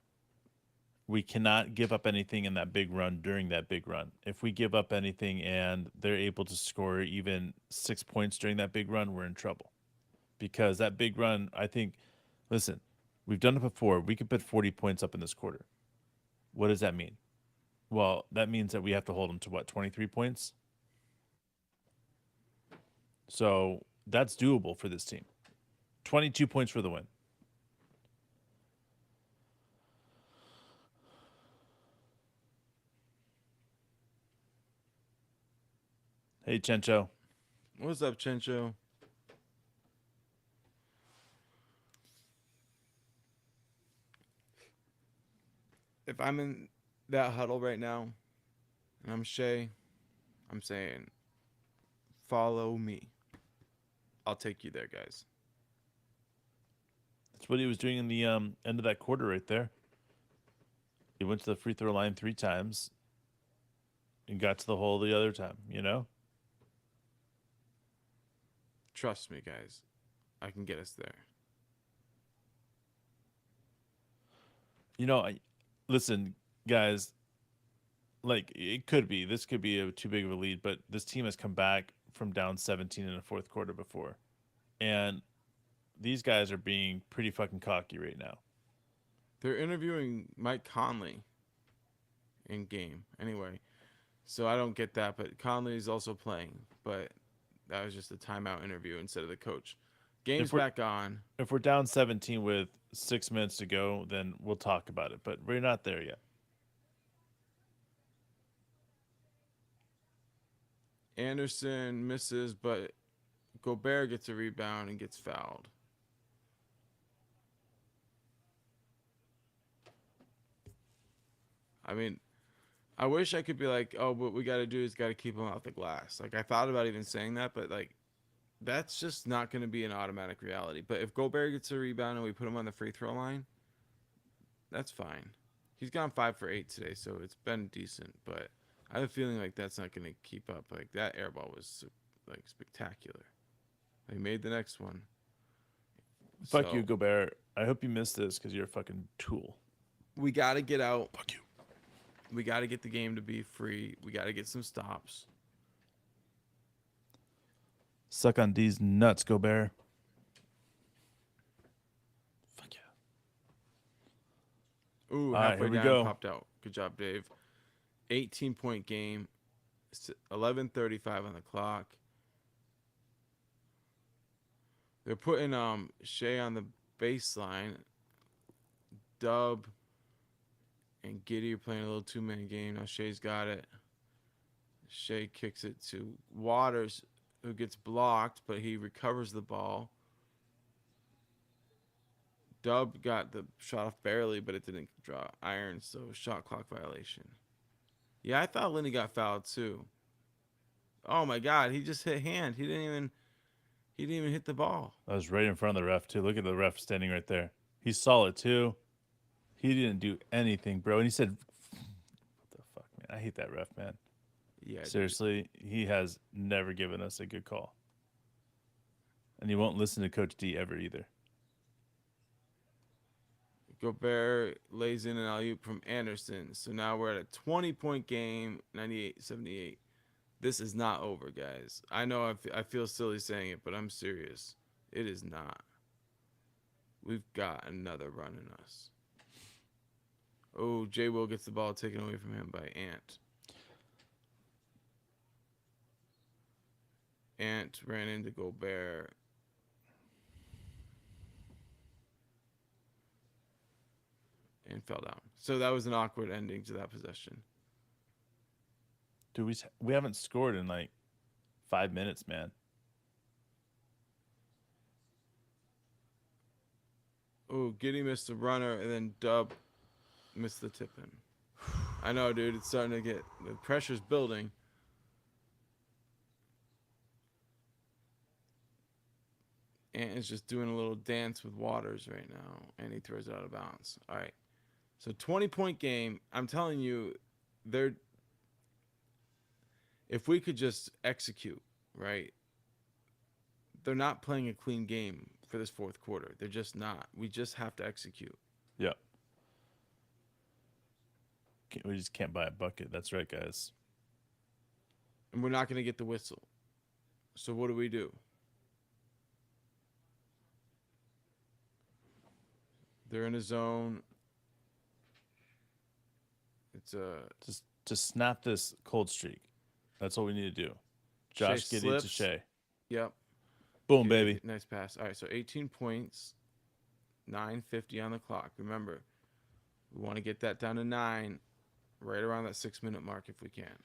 Speaker 2: We cannot give up anything in that big run during that big run. If we give up anything and they're able to score even 6 points during that big run, we're in trouble. Because that big run, I think, listen, we've done it before. We could put 40 points up in this quarter. What does that mean? Well, that means that we have to hold them to what, 23 points? So that's doable for this team. 22 points for the win. Hey, Chencho.
Speaker 1: What's up, Chencho? If I'm in that huddle right now and I'm Shea, I'm saying, follow me. I'll take you there, guys.
Speaker 2: That's what he was doing in the end of that quarter right there. He went to the free throw line 3 times and got to the hole the other time, you know?
Speaker 1: Trust me, guys. I can get us there.
Speaker 2: You know, listen, guys, like this could be too big of a lead, but this team has come back from down 17 in the fourth quarter before. And these guys are being pretty fucking cocky right now.
Speaker 1: They're interviewing Mike Conley in game anyway. So I don't get that, but Conley is also playing, but that was just a timeout interview instead of the coach. Game's back on.
Speaker 2: If we're down 17 with 6 minutes to go, then we'll talk about it, but we're not there yet.
Speaker 1: Anderson misses, but Gobert gets a rebound and gets fouled. I mean, I wish I could be like, oh, what we got to do is got to keep him off the glass. Like, I thought about even saying that, but, like, that's just not going to be an automatic reality. But if Gobert gets a rebound and we put him on the free throw line, that's fine. He's gone 5 for 8 today, so it's been decent. But I have a feeling like that's not going to keep up. Like, that air ball was, like, spectacular. They made the next one.
Speaker 2: Fuck you, Gobert. I hope you missed this because you're a fucking tool.
Speaker 1: We got to get out.
Speaker 2: Fuck you.
Speaker 1: We got to get the game to be free. We got to get some stops.
Speaker 2: Suck on these nuts, Gobert. Fuck yeah.
Speaker 1: Ooh, halfway down, popped out. Good job, Dave. 18-point game. 11:35 on the clock. They're putting Shea on the baseline. Dub and Giddy are playing a little two-man game. Now Shea's got it. Shea kicks it to Waters, who gets blocked, but he recovers the ball. Dub got the shot off barely, but it didn't draw iron, so shot clock violation. Yeah, I thought Lenny got fouled too. Oh my God, he just hit hand. He didn't even hit the ball.
Speaker 2: I was right in front of the ref too. Look at the ref standing right there. He's solid too. He didn't do anything, bro. And he said, "What the fuck, man? I hate that ref, man.
Speaker 1: Yeah,
Speaker 2: Seriously, he has never given us a good call, and he won't listen to Coach D ever either."
Speaker 1: Gobert lays in an alley-oop from Anderson. So now we're at a 20-point game, 98-78. This is not over, guys. I know I feel silly saying it, but I'm serious. It is not. We've got another run in us. Oh, J. Will gets the ball taken away from him by Ant. Ant ran into Gobert. And fell down. So that was an awkward ending to that possession.
Speaker 2: Dude, we haven't scored in like 5 minutes, man.
Speaker 1: Oh, Giddy missed the runner, and then Dub missed the tip in. I know, dude. It's starting to get... The pressure's building. Ant is just doing a little dance with Waters right now, and he throws it out of bounds. All right. So 20-point game. I'm telling you, if we could just execute, right? They're not playing a clean game for this fourth quarter. They're just not. We just have to execute.
Speaker 2: Yeah. We just can't buy a bucket. That's right, guys.
Speaker 1: And we're not going to get the whistle. So what do? They're in a zone. It's
Speaker 2: just snap this cold streak. That's all we need to do. Josh
Speaker 1: Shea
Speaker 2: Giddey to
Speaker 1: slips.
Speaker 2: Shea.
Speaker 1: Yep.
Speaker 2: Boom, baby.
Speaker 1: Nice pass. All right, so 18 points, 9:50 on the clock. Remember, we want to get that down to 9, right around that 6-minute mark if we can.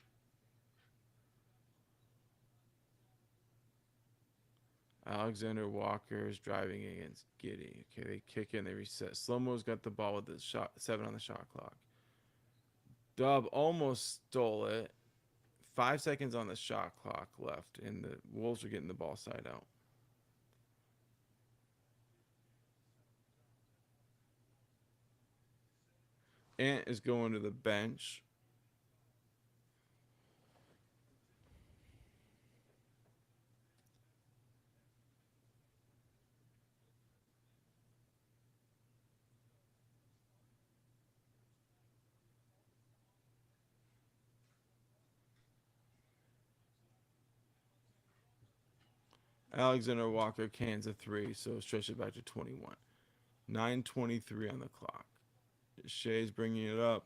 Speaker 1: Alexander Walker is driving against Giddy. Okay, they kick in, they reset. Slow-mo's got the ball with the shot 7 on the shot clock. Dub almost stole it. 5 seconds on the shot clock left, and the Wolves are getting the ball side out. Ant is going to the bench. Alexander Walker cans a 3, so stretch it back to 21. 9:23 on the clock. Shea's bringing it up.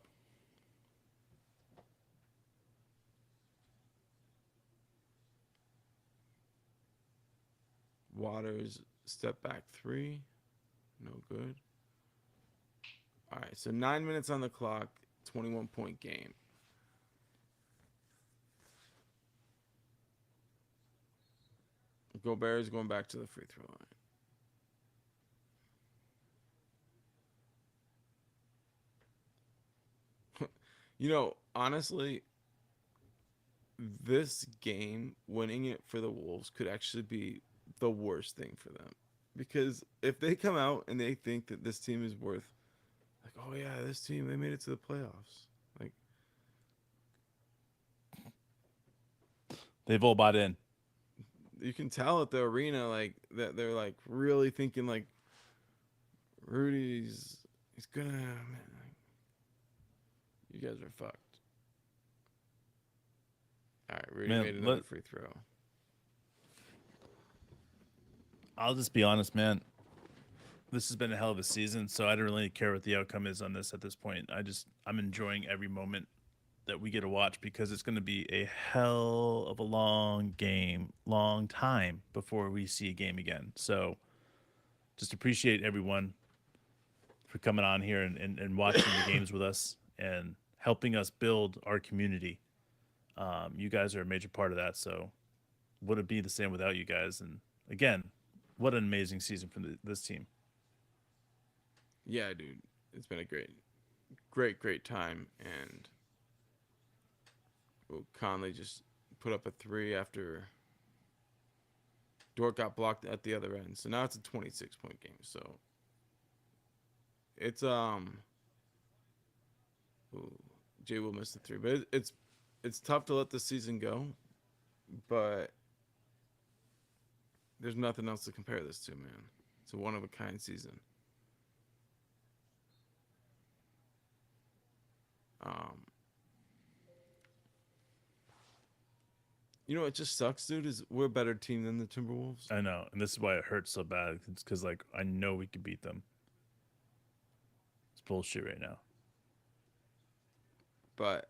Speaker 1: Waters step back 3. No good. All right, so 9 minutes on the clock, 21-point game. Gobert is going back to the free throw line. You know, honestly, this game, winning it for the Wolves, could actually be the worst thing for them. Because if they come out and they think that this team is worth, like, oh yeah, this team, they made it to the playoffs. Like,
Speaker 2: They've all bought in.
Speaker 1: you can tell at the arena, like, that they're, like, really thinking, like, he's gonna, man, like, you guys are fucked. All right, Rudy made another free throw.
Speaker 2: I'll just be honest, man. This has been a hell of a season, so I don't really care what the outcome is on this at this point. I'm enjoying every moment that we get to watch because it's going to be a hell of a long time before we see a game again. So just appreciate everyone for coming on here and watching the games with us. and helping us build our community. You guys are a major part of that. So would it be the same without you guys? And again, what an amazing season from this team.
Speaker 1: Yeah, dude, it's been a great time, and Conley just put up a three after Dort got blocked at the other end. So now it's a 26-point game. So it's ooh, Jay will miss the three, but it's tough to let the season go. But there's nothing else to compare this to, man. It's a one of a kind season. Um, it just sucks, dude. Is we're a better team than the Timberwolves,
Speaker 2: I know, and this is why it hurts so bad. It's because like I know we could beat them. It's bullshit right now.
Speaker 1: but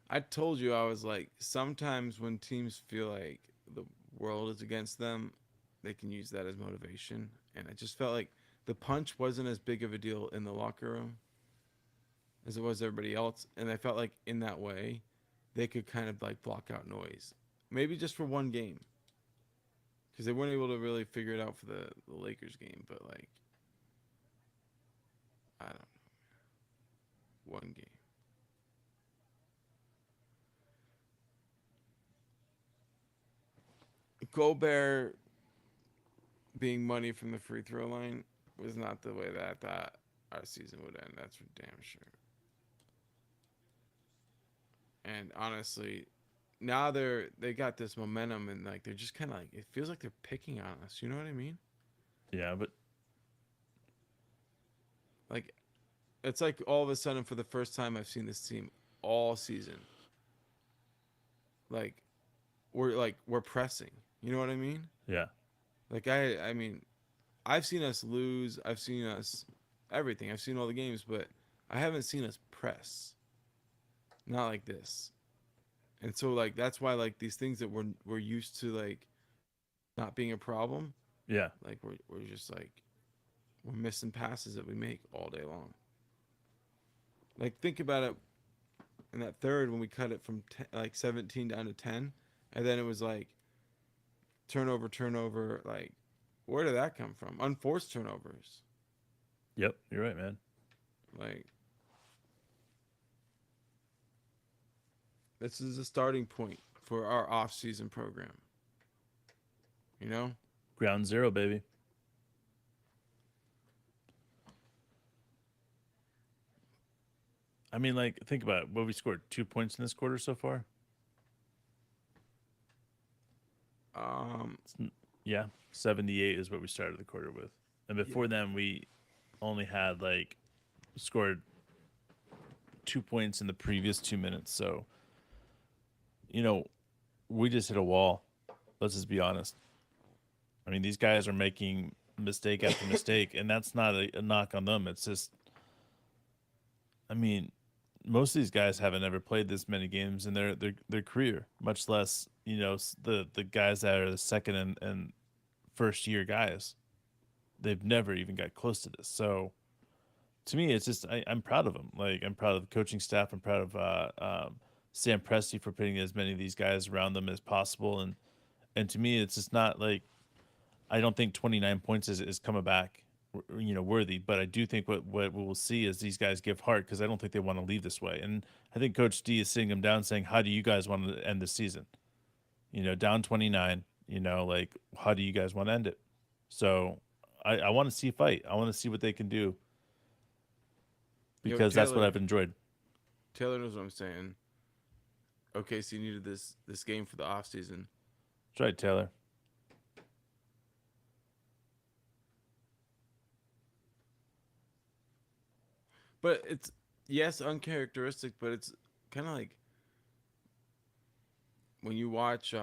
Speaker 1: I told you I was like sometimes when teams feel like the world is against them, they can use that as motivation. And I just felt like the punch wasn't as big of a deal in the locker room as it was everybody else, and I felt like in that way they could kind of like block out noise, maybe just for one game, because they weren't able to really figure it out for the Lakers game. But like, I don't know, one game. Gobert being money from the free throw line was not the way that I thought our season would end. That's for damn sure. And honestly, now they got this momentum, and like they're just kind of like, it feels like they're picking on us. You know what I mean?
Speaker 2: Yeah, but
Speaker 1: Like it's like all of a sudden for the first time I've seen this team all season. Like we're pressing. You know what I mean?
Speaker 2: yeah,
Speaker 1: Like I mean I've seen us lose. I've seen us everything. I've seen all the games, but I haven't seen us press. Not like this. And so like that's why like these things that we're used to like not being a problem,
Speaker 2: yeah,
Speaker 1: like we're just like we're missing passes that we make all day long. Like think about it in that third when we cut it from 10, like 17 down to 10, and then it was like turnover. Like where did that come from? Unforced turnovers.
Speaker 2: yep. You're right, man.
Speaker 1: Like this is a starting point for our off-season program. You know?
Speaker 2: Ground zero, baby. I mean, like, think about it. What we scored 2 points in this quarter so far.
Speaker 1: Um,
Speaker 2: Yeah, 78 is what we started the quarter with, and
Speaker 1: yeah.
Speaker 2: before then we only had like scored 2 points in the previous 2 minutes. So you know, we just hit a wall. Let's just be honest. I mean, these guys are making mistake after mistake, and that's not a knock on them. It's just, I mean, most of these guys haven't ever played this many games in their career, much less the guys that are the second and first year guys. They've never even got close to this. So to me, it's just I'm proud of them. Like I'm proud of the coaching staff. I'm proud of Sam Presti for putting as many of these guys around them as possible. And to me, it's just not like I don't think 29 points is coming back, worthy. But I do think what we'll see is these guys give heart because I don't think they want to leave this way. And I think Coach D is sitting them down saying, "How do you guys want to end the season? Down 29. Like how do you guys want to end it?" So I want to see fight. I want to see what they can do
Speaker 1: Yo,
Speaker 2: because that's what
Speaker 1: Taylor.
Speaker 2: I've enjoyed.
Speaker 1: Taylor knows what I'm saying. OKC needed this game for the off season.
Speaker 2: That's right, Taylor.
Speaker 1: But it's yes, uncharacteristic, but it's kind of like when you watch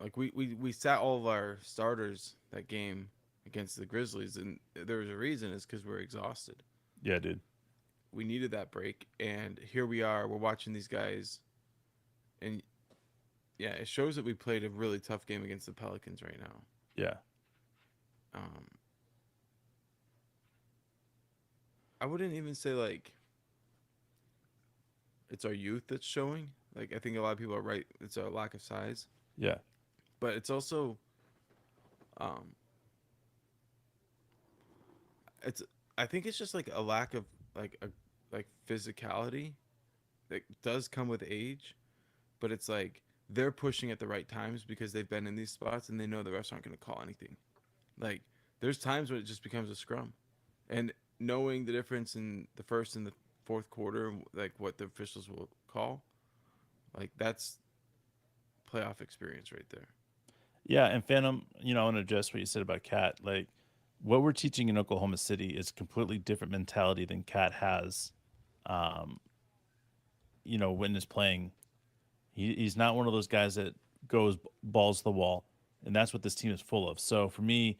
Speaker 1: like we sat all of our starters that game against the Grizzlies, and there was a reason. It's because we're exhausted.
Speaker 2: Yeah, dude.
Speaker 1: We needed that break, and here we are. We're watching these guys, and yeah, it shows that we played a really tough game against the Pelicans right now.
Speaker 2: Yeah.
Speaker 1: Um, I wouldn't even say like it's our youth that's showing. Like I think a lot of people are right. It's a lack of size,
Speaker 2: Yeah.
Speaker 1: but it's also um, it's I think it's just like a lack of like a like physicality that does come with age, but it's like they're pushing at the right times because they've been in these spots and they know the refs aren't going to call anything. Like there's times when it just becomes a scrum, and knowing the difference in the first and the fourth quarter, like what the officials will call, like that's playoff experience right there.
Speaker 2: Yeah, and Phantom, I want to address what you said about Cat. Like, what we're teaching in Oklahoma City is a completely different mentality than Cat has. Um, when he's playing, he's not one of those guys that goes balls to the wall, and that's what this team is full of. So for me,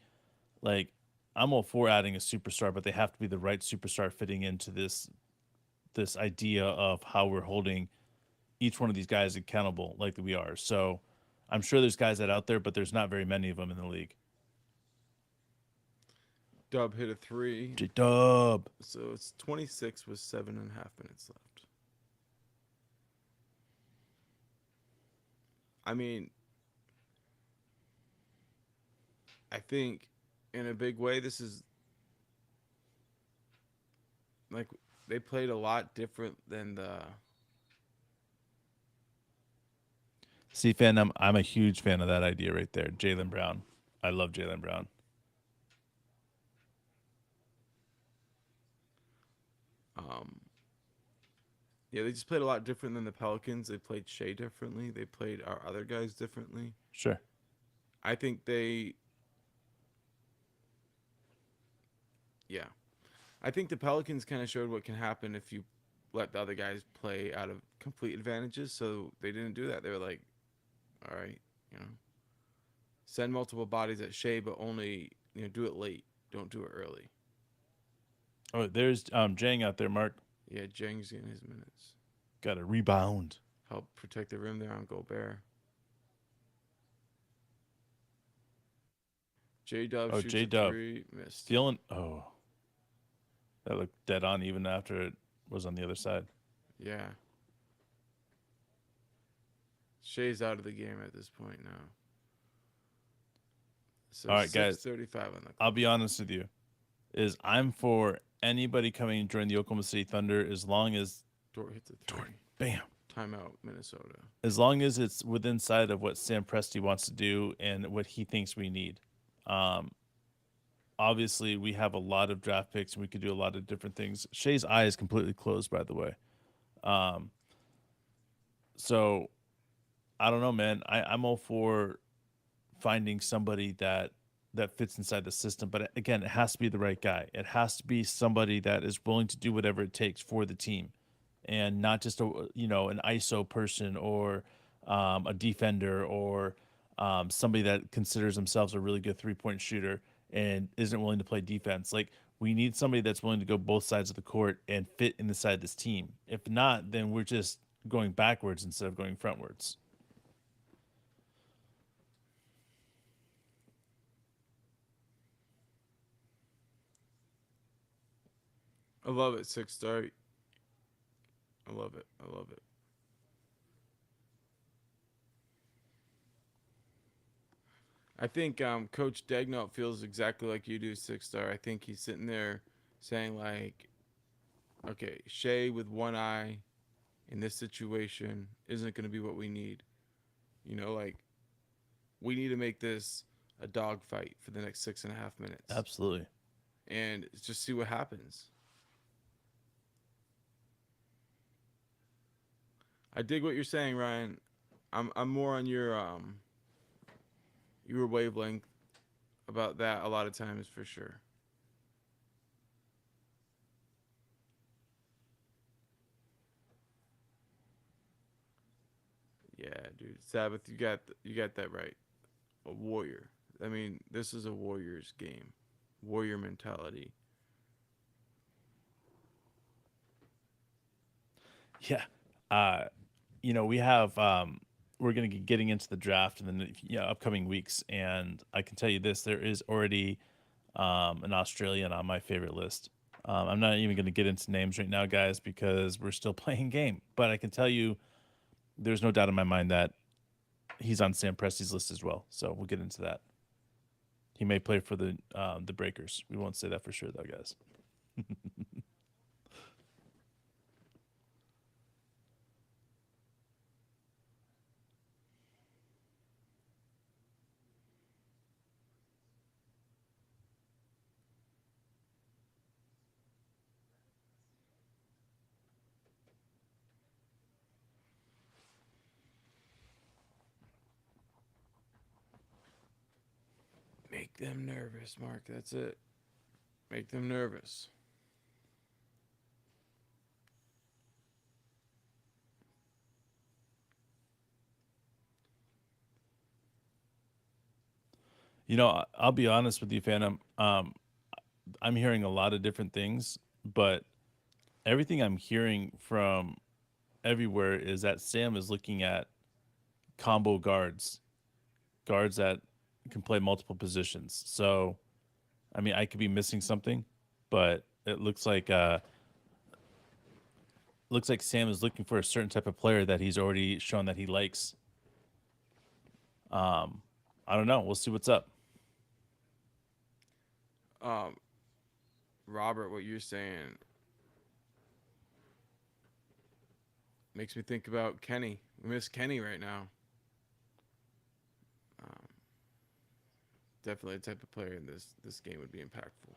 Speaker 2: like, I'm all for adding a superstar, but they have to be the right superstar fitting into this idea of how we're holding each one of these guys accountable, like we are. So I'm sure there's guys that out there, but there's not very many of them in the league.
Speaker 1: Dub hit a three,
Speaker 2: J Dub.
Speaker 1: so it's 26 with 7.5 minutes left. I mean, I think in a big way, this is like they played a lot different than the.
Speaker 2: See, fan, I'm a huge fan of that idea right there. Jaylen Brown. I love Jaylen Brown.
Speaker 1: Um, yeah, they just played a lot different than the Pelicans. They played Shea differently. They played our other guys differently.
Speaker 2: Sure.
Speaker 1: I think yeah, I think the Pelicans kind of showed what can happen if you let the other guys play out of complete advantages. So they didn't do that. They were like, all right, you know, send multiple bodies at Shea, but only do it late. Don't do it early.
Speaker 2: Oh, there's Jang out there, Mark.
Speaker 1: Yeah, Jang's getting his minutes.
Speaker 2: Got a rebound.
Speaker 1: Help protect the rim there on Gobert. J Dub
Speaker 2: Oh,
Speaker 1: shoots
Speaker 2: J
Speaker 1: a
Speaker 2: Dub.
Speaker 1: three, missed.
Speaker 2: Feeling. Oh, that looked dead on even after it was on the other side.
Speaker 1: Yeah. Shea's out of the game at this point now. So
Speaker 2: All right, guys.
Speaker 1: 6:35 on the clock.
Speaker 2: I'll be honest with you. I'm for anybody coming and join the Oklahoma City Thunder as long as
Speaker 1: Dort hits a three.
Speaker 2: bam.
Speaker 1: Timeout, Minnesota.
Speaker 2: As long as it's within sight of what Sam Presti wants to do and what he thinks we need. Um, Obviously, we have a lot of draft picks and we could do a lot of different things. Shea's eye is completely closed, by the way. Um, so I don't know, man. I'm all for finding somebody that fits inside the system, but again, it has to be the right guy. It has to be somebody that is willing to do whatever it takes for the team, and not just an ISO person or a defender or somebody that considers themselves a really good 3-point shooter and isn't willing to play defense. Like, we need somebody that's willing to go both sides of the court and fit inside this team. If not, then we're just going backwards instead of going frontwards.
Speaker 1: I love it. 6 star. I love it. I love it. I think Coach Dagnall feels exactly like you do, 6 star. I think he's sitting there saying like, okay, Shea with one eye in this situation isn't going to be what we need. Like we need to make this a dogfight for the next 6.5 minutes,
Speaker 2: Absolutely.
Speaker 1: and just see what happens. I dig what you're saying, Ryan. I'm more on your wavelength about that a lot of times for sure. Yeah, dude. Sabbath, you got that right. A warrior. I mean, this is a warrior's game. Warrior mentality.
Speaker 2: Yeah. Uh, we have we're going to be getting into the draft in the upcoming weeks, and I can tell you this: there is already an Australian on my favorite list. I'm not even going to get into names right now, guys, because we're still playing game. But I can tell you, there's no doubt in my mind that he's on Sam Presti's list as well. So we'll get into that. He may play for the Breakers. We won't say that for sure, though, guys.
Speaker 1: Make them nervous, Mark. That's it. Make them nervous.
Speaker 2: You know, I'll be honest with you, Phantom. I'm hearing a lot of different things, but everything I'm hearing from everywhere is that Sam is looking at combo guards, guards that can play multiple positions. So, I mean, I could be missing something, but it looks like Sam is looking for a certain type of player that he's already shown that he likes. I don't know. We'll see what's up.
Speaker 1: Robert, what you're saying makes me think about Kenny. We miss Kenny right now. Um, Definitely a type of player in this game would be impactful.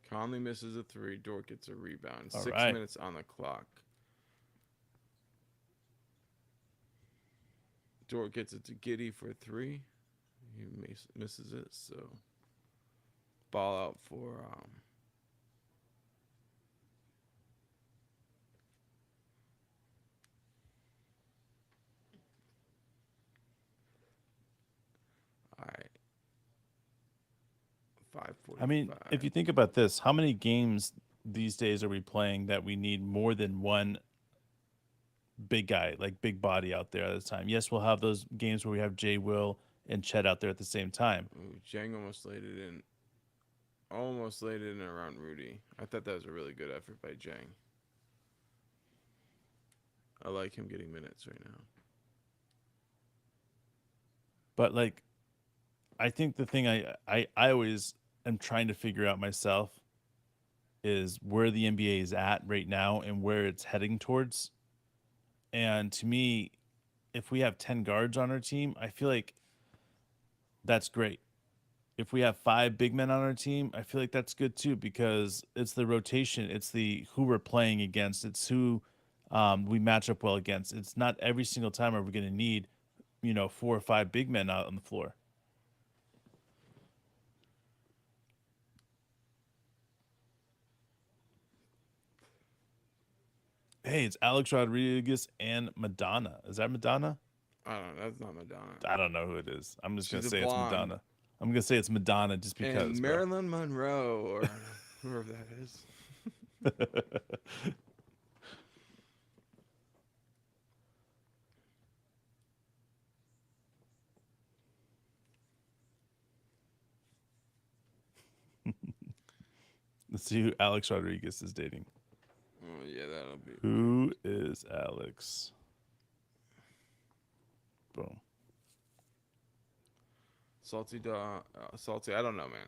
Speaker 1: Conley misses a three. Dort gets a rebound.
Speaker 2: All
Speaker 1: 6
Speaker 2: right.
Speaker 1: minutes on the clock. Dort gets it to Giddy for a three. He misses it, so ball out for all right. 5:45.
Speaker 2: I mean, if you think about this, how many games these days are we playing that we need more than one big guy, like big body out there at a time? Yes, we'll have those games where we have Jay, Will, and Chet out there at the same time.
Speaker 1: Ooh, Jang almost laid it in. Almost laid it in around Rudy. I thought that was a really good effort by Jang. I like him getting minutes right now.
Speaker 2: But like, I think the thing I always am trying to figure out myself is where the NBA is at right now and where it's heading towards. And to me, if we have 10 guards on our team, I feel like that's great. If we have 5 big men on our team, I feel like that's good too, because it's the rotation, it's the who we're playing against, it's who we match up well against. It's not every single time are we going to need, 4 or 5 big men out on the floor. Hey, it's Alex Rodriguez and Madonna. Is that Madonna?
Speaker 1: I don't know. That's not Madonna.
Speaker 2: I don't know who it is. I'm just going to
Speaker 1: She's a
Speaker 2: say it's
Speaker 1: blonde.
Speaker 2: Madonna. I'm going to say it's Madonna just because.
Speaker 1: And Marilyn Monroe, or whoever that is.
Speaker 2: Let's see who Alex Rodriguez is dating.
Speaker 1: Oh, yeah, that'll be.
Speaker 2: Who is Alex? Boom.
Speaker 1: Salty. I don't know, man.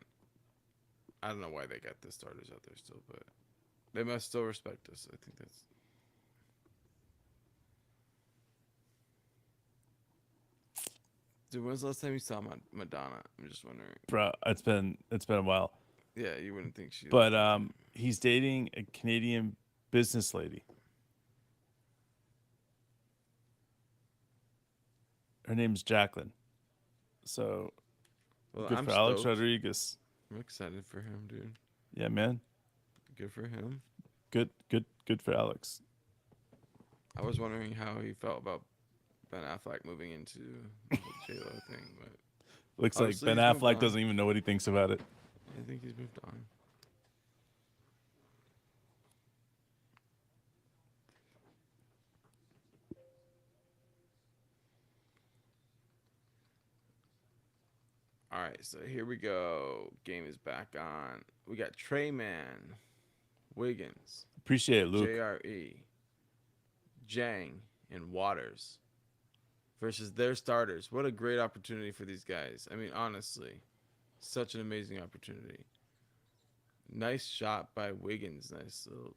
Speaker 1: I don't know why they got the starters out there still, but they must still respect us. I think that's. Dude, when's the last time you saw Madonna? I'm just wondering.
Speaker 2: Bro, it's been a while.
Speaker 1: Yeah, you wouldn't think she.
Speaker 2: But he's dating a Canadian business lady. Her name's Jacqueline. So
Speaker 1: Well,
Speaker 2: good
Speaker 1: I'm
Speaker 2: for Alex
Speaker 1: stoked.
Speaker 2: Rodriguez.
Speaker 1: I'm excited for him, dude.
Speaker 2: Yeah, man.
Speaker 1: Good for him.
Speaker 2: Good for Alex.
Speaker 1: I was wondering how he felt about Ben Affleck moving into the J-Lo thing, but
Speaker 2: Looks like
Speaker 1: obviously
Speaker 2: Ben
Speaker 1: he's moved
Speaker 2: Affleck
Speaker 1: on.
Speaker 2: doesn't even know what he thinks about it.
Speaker 1: I think he's moved on. All right, so here we go. Game is back on. We got Trey Man, Wiggins,
Speaker 2: Appreciate it, Luke.
Speaker 1: JRE, Jang, and Waters versus their starters. What a great opportunity for these guys. I mean, honestly, such an amazing opportunity. Nice shot by Wiggins. Nice little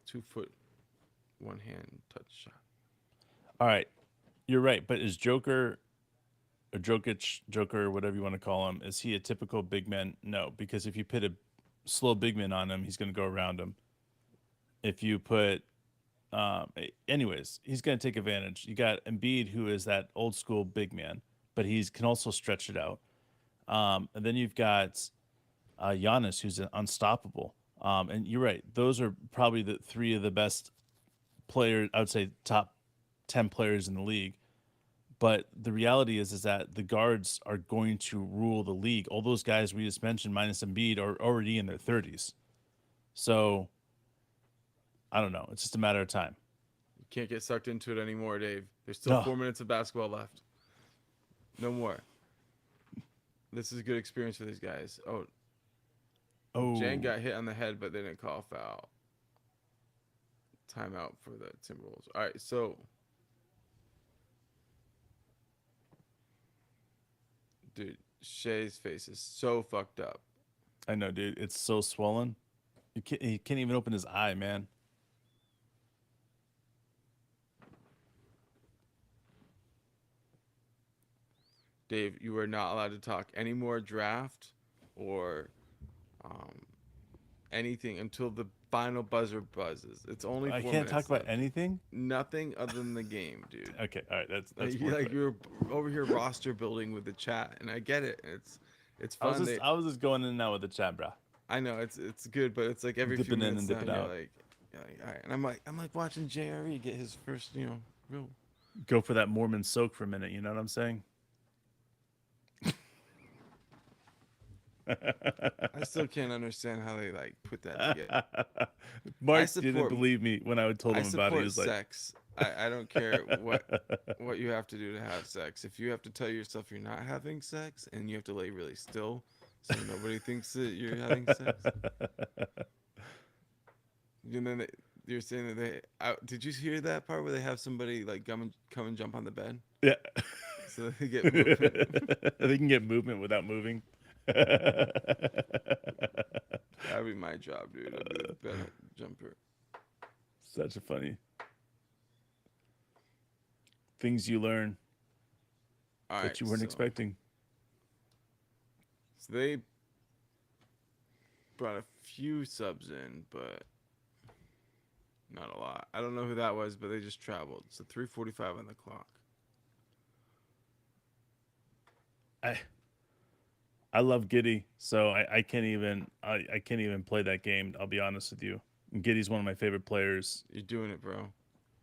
Speaker 1: 2 foot, one hand touch shot.
Speaker 2: All right, you're right. But is Joker or Joker, whatever you want to call him, is he a typical big man? No, because if you put a slow big man on him, he's going to go around him. If you put, anyways, he's going to take advantage. You got Embiid, who is that old school big man, but he can also stretch it out. And then you've got Giannis, who's unstoppable. And you're right; those are probably the three of the best players. I would say top 10 players in the league. But the reality is that the guards are going to rule the league. All those guys we just mentioned, minus Embiid, are already in their 30s. So I don't know. It's just a matter of time.
Speaker 1: You can't get sucked into it anymore, Dave. There's still
Speaker 2: No.
Speaker 1: 4 minutes of basketball left. No more. This is a good experience for these guys.
Speaker 2: Oh,
Speaker 1: Jang got hit on the head, but they didn't call foul. Timeout for the Timberwolves. All right, so dude, Shea's face is so fucked up.
Speaker 2: I know, dude. It's so swollen. He can't even open his eye, man.
Speaker 1: Dave, you are not allowed to talk any more draft or um, anything until the final buzzer buzzes. It's only 4
Speaker 2: I can't
Speaker 1: minutes
Speaker 2: talk about
Speaker 1: left.
Speaker 2: anything.
Speaker 1: Nothing other than the game, dude.
Speaker 2: Okay, all right. That's
Speaker 1: Like,
Speaker 2: more fair.
Speaker 1: you're over here roster building with the chat, and I get it. It's
Speaker 2: I was
Speaker 1: fun.
Speaker 2: just I was just going in and out with the chat, bro.
Speaker 1: I know it's good, but it's like every few
Speaker 2: Dipping in
Speaker 1: minutes
Speaker 2: and dipping
Speaker 1: now,
Speaker 2: out.
Speaker 1: you're like, all right. And I'm like watching JRE get his first, real.
Speaker 2: Go for that Mormon soak for a minute. You know what I'm saying?
Speaker 1: I still can't understand how they like put that together.
Speaker 2: Mark
Speaker 1: support-
Speaker 2: didn't believe me when I told
Speaker 1: I
Speaker 2: him about it. He
Speaker 1: support
Speaker 2: was like,
Speaker 1: sex. I don't care what you have to do to have sex. If you have to tell yourself you're not having sex and you have to lay really still so nobody thinks that you're having sex. And then you're saying that did you hear that part where they have somebody like come and jump on the bed
Speaker 2: yeah.
Speaker 1: so they get movement?
Speaker 2: They can get movement without moving.
Speaker 1: That'd be my job, dude. I'd be the bed jumper.
Speaker 2: Such a funny things you learn
Speaker 1: All
Speaker 2: that
Speaker 1: right,
Speaker 2: you weren't
Speaker 1: so-
Speaker 2: expecting.
Speaker 1: So they brought a few subs in, but not a lot. I don't know who that was, but they just traveled. So 3:45 on the clock.
Speaker 2: I love Giddy, so I can't even I can't even play that game. I'll be honest with you. And Giddy's one of my favorite players,
Speaker 1: You're doing it, bro.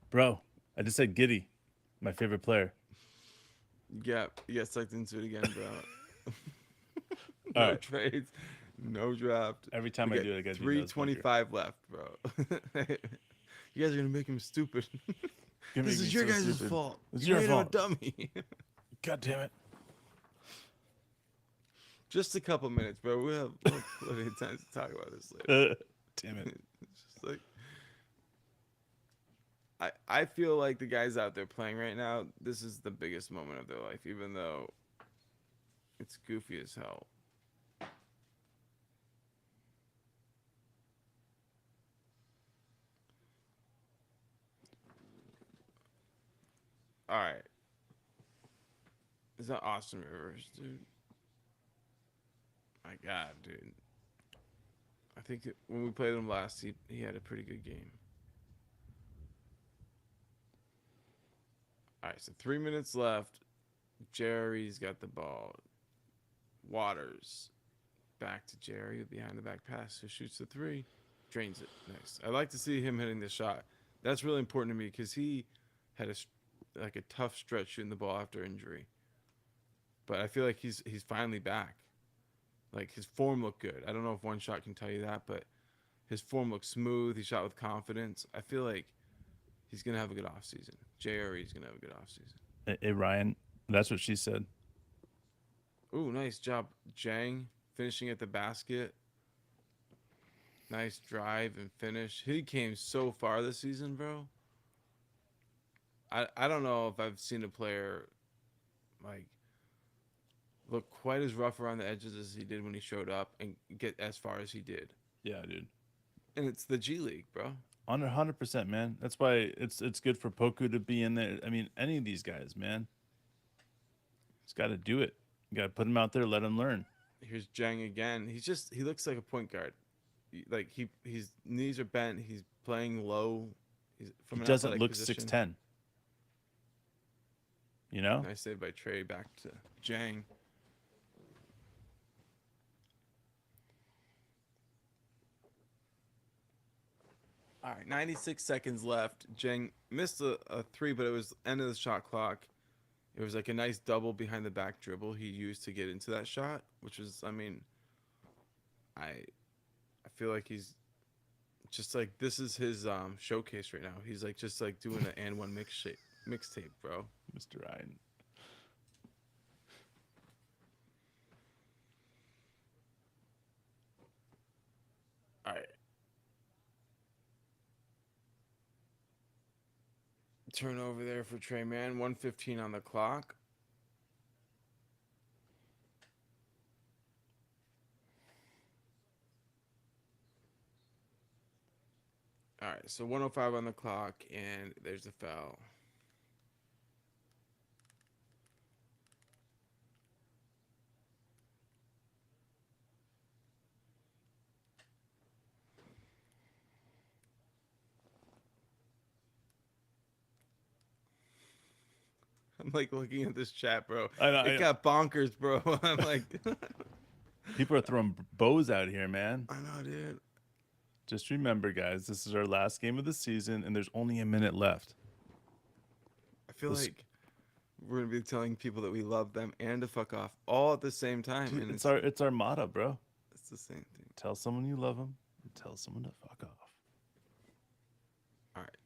Speaker 2: bro. I just said Giddy, my favorite player.
Speaker 1: You got sucked into it again, bro.
Speaker 2: All
Speaker 1: No
Speaker 2: right.
Speaker 1: trades, no draft.
Speaker 2: Every time
Speaker 1: We
Speaker 2: I
Speaker 1: got
Speaker 2: do it, I got
Speaker 1: 3:25 left, bro. You guys are gonna make him stupid. This is your guys' fault.
Speaker 2: It's
Speaker 1: You
Speaker 2: your
Speaker 1: made him a
Speaker 2: fault.
Speaker 1: dummy.
Speaker 2: God damn it!
Speaker 1: Just a couple minutes, bro. We'll have plenty of time to talk about this later.
Speaker 2: Damn it!
Speaker 1: It's just like I feel like the guys out there playing right now, this is the biggest moment of their life, even though it's goofy as hell. All right. Is that Austin Rivers, dude? My God, dude. I think when we played him last, he had a pretty good game. All right, so 3 minutes left. Jerry's got the ball. Waters back to Jerry, behind the back pass, who shoots the three, drains it. Nice. I like to see him hitting the shot. That's really important to me because he had a tough stretch shooting the ball after injury. But I feel like he's finally back. Like, his form looked good. I don't know if one shot can tell you that, but his form looked smooth. He shot with confidence. I feel like he's going to have a good offseason. JRE is going to have a good offseason.
Speaker 2: Hey Ryan, that's what she said.
Speaker 1: Ooh, nice job, Jang, finishing at the basket. Nice drive and finish. He came so far this season, bro. I don't know if I've seen a player like look quite as rough around the edges as he did when he showed up and get as far as he did.
Speaker 2: Yeah, dude.
Speaker 1: And it's the G League, bro.
Speaker 2: 100%, man. That's why it's good for Poku to be in there. I mean, any of these guys, man. He's got to do it. You got to put him out there, let him learn.
Speaker 1: Here's Jang again. He looks like a point guard. Like his knees are bent. He's playing low. He's
Speaker 2: He
Speaker 1: from an
Speaker 2: doesn't
Speaker 1: athletic
Speaker 2: look
Speaker 1: position.
Speaker 2: 6'10. You know?
Speaker 1: Nice save by Trey. Back to Jang. All right, 96 seconds left. Jang missed a three, but it was end of the shot clock. It was like a nice double behind the back dribble he used to get into that shot, which was, I mean, I feel like he's just like this is his showcase right now. He's like just like doing an and one mixtape, bro.
Speaker 2: Mr. Ryan.
Speaker 1: All right. Turnover there for Trey Man. 1:15 on the clock. All right, so 105 on the clock, and there's the foul. I'm like looking at this chat, bro. It got bonkers, bro. I'm like,
Speaker 2: people are throwing bows out here, man.
Speaker 1: I know, dude.
Speaker 2: Just remember, guys, this is our last game of the season, and there's only a minute left.
Speaker 1: I feel like we're gonna be telling people that we love them and to fuck off all at the same time.
Speaker 2: Dude,
Speaker 1: and
Speaker 2: it's our motto, bro.
Speaker 1: It's the same thing.
Speaker 2: Tell someone you love them, and tell someone to fuck off.
Speaker 1: All right,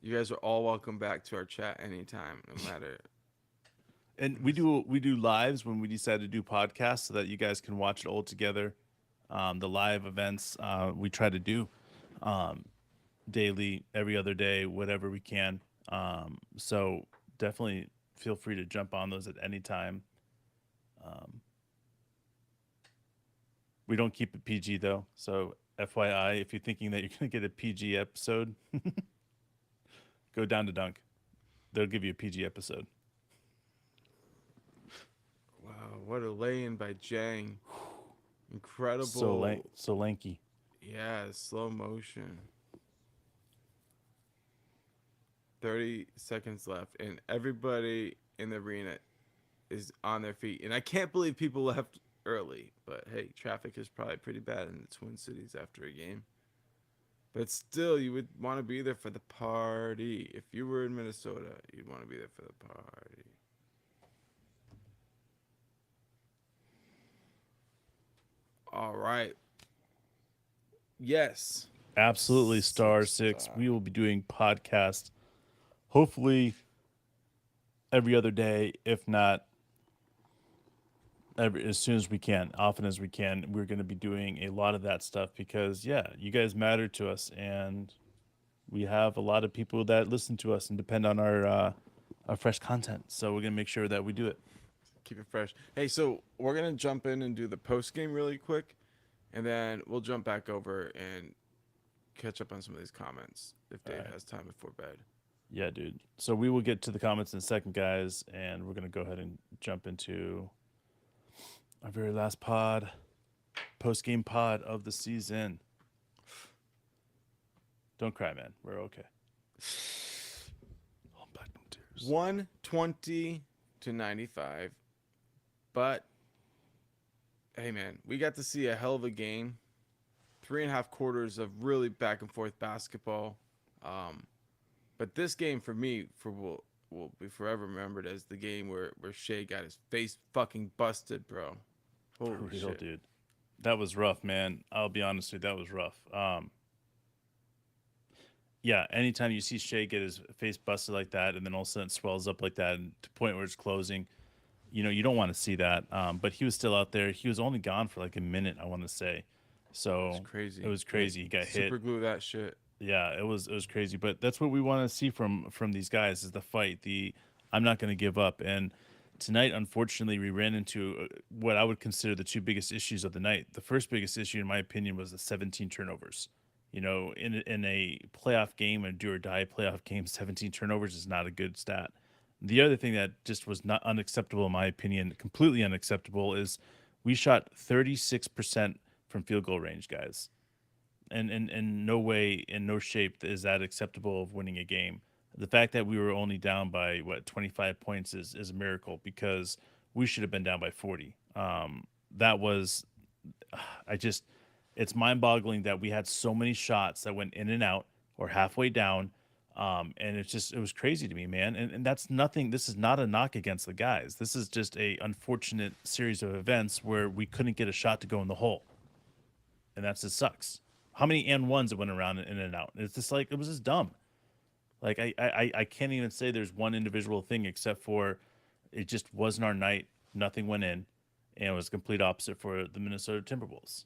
Speaker 1: you guys are all welcome back to our chat anytime, no matter.
Speaker 2: And we do lives when we decide to do podcasts so that you guys can watch it all together. The live events we try to do daily, every other day, whatever we can. So definitely feel free to jump on those at any time. We don't keep it PG though, so FYI, if you're thinking that you're gonna get a PG episode, go down to Dunk. They'll give you a PG episode.
Speaker 1: Wow, what a lay-in by Jang. Incredible.
Speaker 2: So lanky.
Speaker 1: Yeah, slow motion. 30 seconds left, and everybody in the arena is on their feet. And I can't believe people left early, but hey, traffic is probably pretty bad in the Twin Cities after a game. But still, you would want to be there for the party. If you were in Minnesota, you'd want to be there for the party. All right. Yes.
Speaker 2: Absolutely, Star 6. We will be doing podcasts hopefully every other day, if not as soon as we can, often as we can. We're going to be doing a lot of that stuff because, yeah, you guys matter to us, and we have a lot of people that listen to us and depend on our fresh content. So we're going to make sure that we do it.
Speaker 1: Keep it fresh. Hey, so we're going to jump in and do the post game really quick, and then we'll jump back over and catch up on some of these comments if Dave has time before bed.
Speaker 2: Yeah, dude. So we will get to the comments in a second, guys, and we're going to go ahead and jump into our very last post-game pod of the season. Don't cry, man. We're okay. Hold back them tears.
Speaker 1: 120 to 95. But, hey, man, we got to see a hell of a game. 3.5 quarters of really back and forth basketball. But this game for me will be forever remembered as the game where Shea got his face fucking busted, bro. Holy
Speaker 2: real,
Speaker 1: shit.
Speaker 2: dude. That was rough, man. I'll be honest with you, that was rough. Yeah, anytime you see Shea get his face busted like that and then all of a sudden it swells up like that and to the point where it's closing, You don't want to see that. But he was still out there. He was only gone for like a minute, I want to say.
Speaker 1: It's
Speaker 2: So it
Speaker 1: crazy.
Speaker 2: was
Speaker 1: They
Speaker 2: crazy. He got hit.
Speaker 1: super glue that shit.
Speaker 2: Yeah, it was crazy. But that's what we want to see from these guys is the fight. The I'm not going to give up. And tonight, unfortunately, we ran into what I would consider the two biggest issues of the night. The first biggest issue, in my opinion, was the 17 turnovers. In a playoff game, a do or die playoff game, 17 turnovers is not a good stat. The other thing that just was not unacceptable, in my opinion, completely unacceptable, is we shot 36% from field goal range, guys. And no way, in no shape, is that acceptable of winning a game. The fact that we were only down by, 25 points is a miracle because we should have been down by 40. That was, I just, it's mind boggling that we had so many shots that went in and out or halfway down. And it was crazy to me, man. And that's nothing. This is not a knock against the guys. This is just a unfortunate series of events where we couldn't get a shot to go in the hole. And that's just sucks. How many and ones that went around in and out? It's just like, it was just dumb. Like I can't even say there's one individual thing except for it just wasn't our night. Nothing went in, and it was complete opposite for the Minnesota Timberwolves.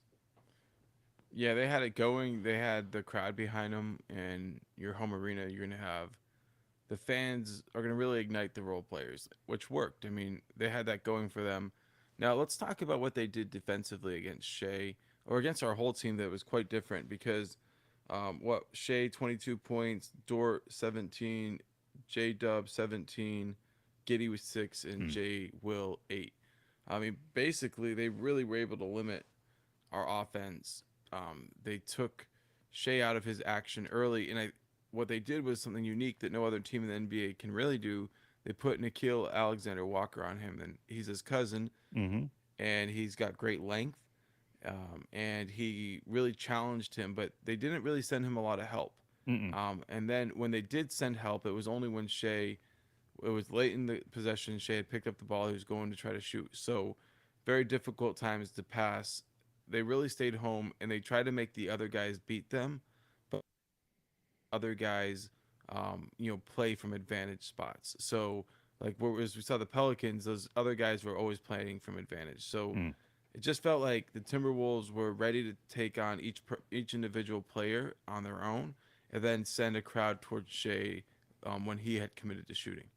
Speaker 1: Yeah, they had it going. They had the crowd behind them, and your home arena. You're gonna have the fans are gonna really ignite the role players, which worked. I mean, they had that going for them. Now let's talk about what they did defensively against Shea or against our whole team. That was quite different because what Shea 22 points, Dort 17, J Dub 17, Giddy was 6, and
Speaker 2: Hmm.
Speaker 1: J Will 8. I mean, basically they really were able to limit our offense. They took Shea out of his action early, and what they did was something unique that no other team in the NBA can really do. They put Nikhil Alexander Walker on him, and he's his cousin,
Speaker 2: Mm-hmm.
Speaker 1: and he's got great length, and he really challenged him. But they didn't really send him a lot of help.
Speaker 2: Mm-mm.
Speaker 1: And then when they did send help, it was only when Shea. It was late in the possession. Shea had picked up the ball. He was going to try to shoot. So very difficult times to pass. They really stayed home and they tried to make the other guys beat them, but other guys, play from advantage spots. So like as we saw the Pelicans, those other guys were always playing from advantage. So
Speaker 2: Mm.
Speaker 1: it just felt like the Timberwolves were ready to take on each individual player on their own, and then send a crowd towards Shea when he had committed to shooting.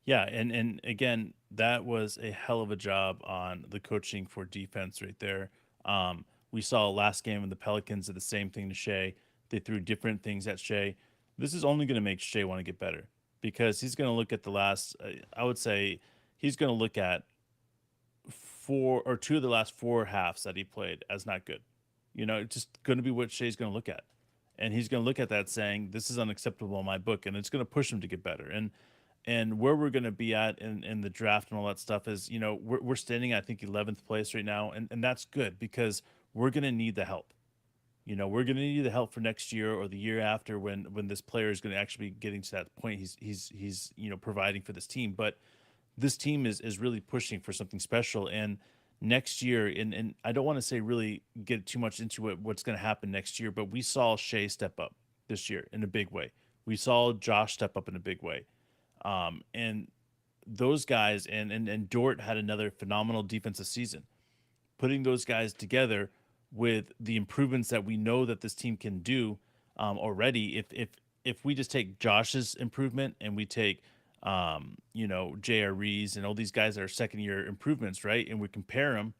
Speaker 2: Yeah, and again, that was a hell of a job on the coaching for defense right there. We saw last game of the Pelicans did the same thing to Shea. They threw different things at Shea. This is only going to make Shea want to get better because he's going to look at the last. I would say he's going to look at four or two of the last four halves that he played as not good. It's just going to be what Shea's going to look at, and he's going to look at that saying, "This is unacceptable in my book," and it's going to push him to get better. And where we're going to be at in the draft and all that stuff is, we're standing at, I think, 11th place right now, and that's good because we're going to need the help. We're going to need the help for next year or the year after when this player is going to actually be getting to that point. He's providing for this team, but this team is really pushing for something special. And next year, and I don't want to say really get too much into what's going to happen next year, but we saw Shea step up this year in a big way. We saw Josh step up in a big way. And those guys and Dort had another phenomenal defensive season. Putting those guys together with the improvements that we know that this team can do already, if we just take Josh's improvement and we take J.R. Reeves and all these guys that are second year improvements, right, and we compare them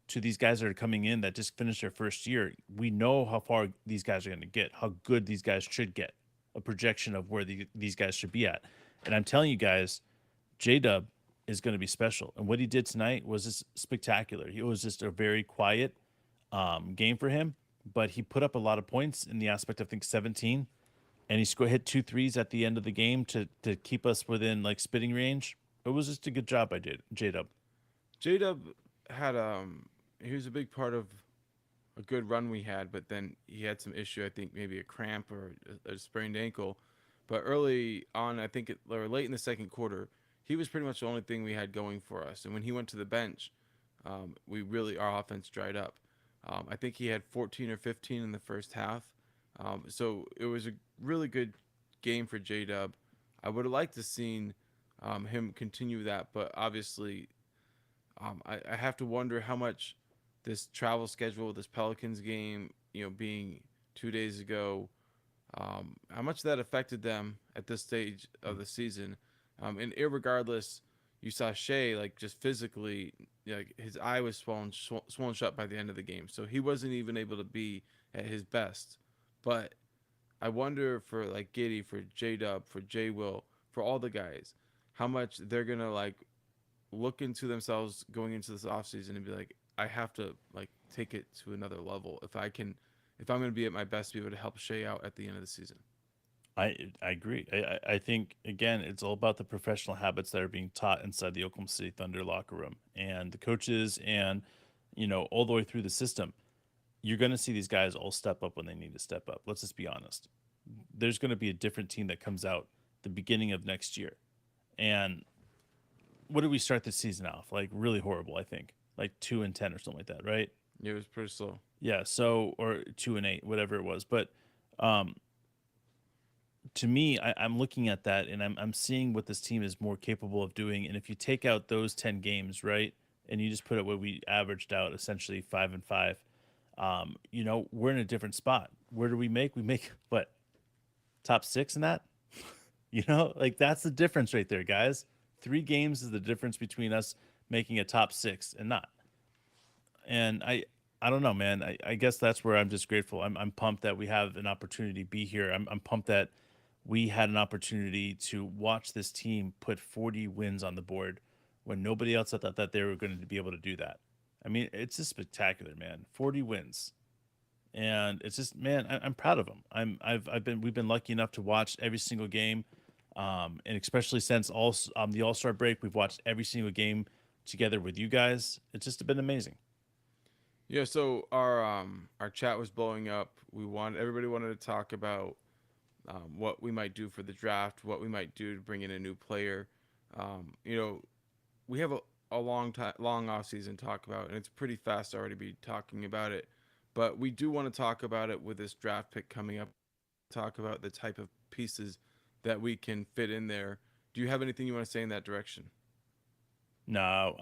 Speaker 2: to these guys that are coming in that just finished their first year, we know how far these guys are going to get, how good these guys should get, a projection of where these guys should be at. And I'm telling you guys, J Dub is going to be special. And what he did tonight was just spectacular. It was just a very quiet game for him, but he put up a lot of points in the aspect of, I think, 17. And he hit two threes at the end of the game to keep us within like spitting range. It was just a good job by J Dub.
Speaker 1: J Dub had he was a big part of a good run we had, but then he had some issue. I think maybe a cramp or a sprained ankle. But early on, I think or late in the second quarter, he was pretty much the only thing we had going for us. And when he went to the bench, our offense dried up. I think he had 14 or 15 in the first half. So it was a really good game for J Dub. I would have liked to seen him continue that. But obviously, I have to wonder how much this travel schedule, this Pelicans game, being 2 days ago, how much that affected them at this stage of the season. And irregardless, you saw Shea like just physically, like his eye was swollen shut by the end of the game, so he wasn't even able to be at his best. But I wonder for like Giddy, for J Dub, for J Will, for all the guys, how much they're gonna like look into themselves going into this offseason and be like, I have to like take it to another level if I'm gonna be at my best, to be able to help Shea out at the end of the season.
Speaker 2: I agree. I think again, it's all about the professional habits that are being taught inside the Oklahoma City Thunder locker room and the coaches, and all the way through the system. You're going to see these guys all step up when they need to step up. Let's just be honest. There's going to be a different team that comes out the beginning of next year. And what did we start the season off? Like really horrible, I think. Like 2-10 or something like that, right?
Speaker 1: Yeah, it was pretty slow.
Speaker 2: Yeah, so or 2-8, whatever it was. But um to me, I'm looking at that and I'm seeing what this team is more capable of doing. And if you take out those 10 games, right, and you just put it what we averaged out, essentially 5-5, we're in a different spot. Where do we make? We make what, top six in that? Like that's the difference right there, guys. 3 games is the difference between us making a top six and not. And I don't know, man. I guess that's where I'm just grateful. I'm pumped that we have an opportunity to be here. I'm pumped that we had an opportunity to watch this team put 40 wins on the board when nobody else thought that they were going to be able to do that. I mean, it's just spectacular, man. 40 wins. And it's just, man, I'm proud of them. We've been lucky enough to watch every single game, and especially since the All Star break, we've watched every single game together with you guys. It's just been amazing.
Speaker 1: Yeah, so our chat was blowing up. Everybody wanted to talk about what we might do for the draft, what we might do to bring in a new player. You know, we have a long off season to talk about, and it's pretty fast already to be talking about it. But we do want to talk about it with this draft pick coming up. Talk about the type of pieces that we can fit in there. Do you have anything you want to say in that direction?
Speaker 2: No,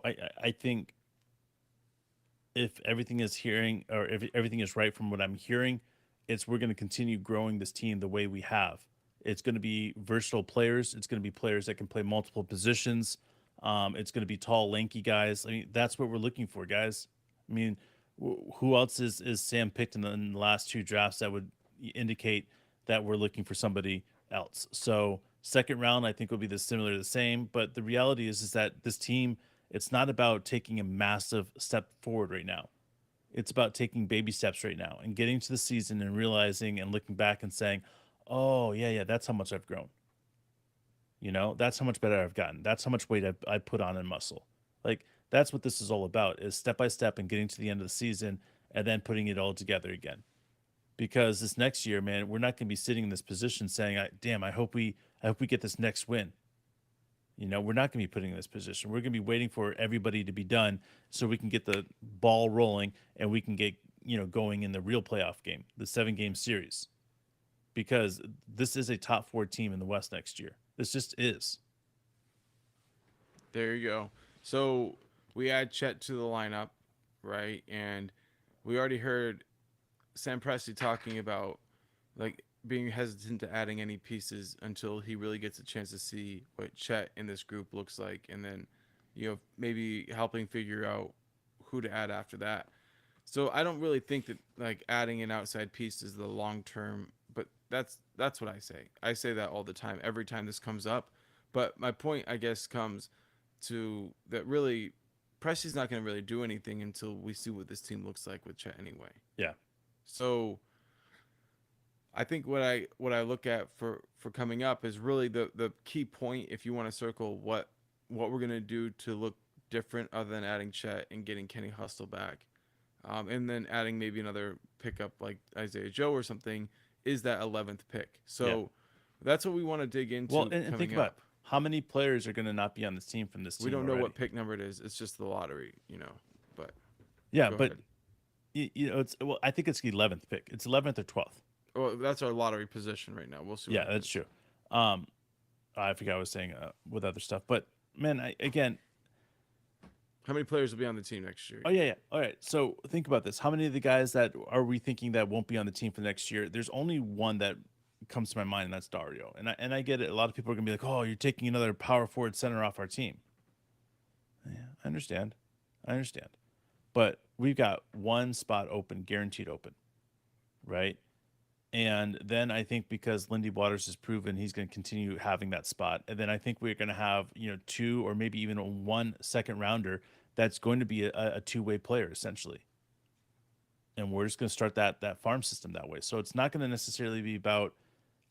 Speaker 2: I think if everything is hearing or if everything is right from what I'm hearing, it's we're going to continue growing this team the way we have. It's going to be versatile players. It's going to be players that can play multiple positions. It's going to be tall, lanky guys. I mean, that's what we're looking for, guys. I mean, who else is Sam picked in the last 2 drafts that would indicate that we're looking for somebody else? So second round, I think will be the same. But the reality is that this team, it's not about taking a massive step forward right now. It's about taking baby steps right now and getting to the season and realizing and looking back and saying, "Oh yeah, that's how much I've grown. That's how much better I've gotten. That's how much weight I put on in muscle." Like that's what this is all about: is step by step and getting to the end of the season and then putting it all together again. Because this next year, man, we're not going to be sitting in this position saying, "Damn, I hope we get this next win." We're not going to be putting in this position. We're going to be waiting for everybody to be done so we can get the ball rolling and we can get, going in the real playoff game, the 7-game series. Because this is a top 4 team in the West next year. This just is.
Speaker 1: There you go. So we add Chet to the lineup, right? And we already heard Sam Presti talking about like being hesitant to adding any pieces until he really gets a chance to see what Chet in this group looks like, and then maybe helping figure out who to add after that. So I don't really think that like adding an outside piece is the long term, but that's what I say. I say that all the time, every time this comes up. But my point, I guess, comes to that really Presti's not going to really do anything until we see what this team looks like with Chet anyway.
Speaker 2: Yeah.
Speaker 1: So I think what I look at for coming up is really the key point if you want to circle what we're gonna do to look different other than adding Chet and getting Kenny Hustle back, and then adding maybe another pickup like Isaiah Joe or something is that 11th pick. So
Speaker 2: Yeah.
Speaker 1: that's what we want to dig into.
Speaker 2: Well, and think
Speaker 1: coming
Speaker 2: about
Speaker 1: up.
Speaker 2: how many players are going to not be on this team from this team.
Speaker 1: We don't know
Speaker 2: already.
Speaker 1: what pick number it is. It's just the lottery, But
Speaker 2: Yeah,
Speaker 1: go
Speaker 2: but
Speaker 1: ahead.
Speaker 2: I think it's the 11th pick. It's 11th or 12th.
Speaker 1: Well, that's our lottery position right now. We'll see.
Speaker 2: Yeah,
Speaker 1: What
Speaker 2: that's
Speaker 1: happens.
Speaker 2: true. Um, I forgot what I was saying with other stuff. But man, again,
Speaker 1: How many players will be on the team next year?
Speaker 2: oh yeah, yeah. All right. So think about this. How many of the guys that are we thinking that won't be on the team for next year? There's only one that comes to my mind, and that's Dario. And I get it. A lot of people are gonna be like, "Oh, you're taking another power forward center off our team." Yeah, I understand. I understand. But we've got one spot open, guaranteed open, right? And then I think because Lindy Waters has proven he's going to continue having that spot, and then I think we're going to have two or maybe even one second rounder that's going to be a two-way player essentially, and we're just going to start that farm system that way. So it's not going to necessarily be about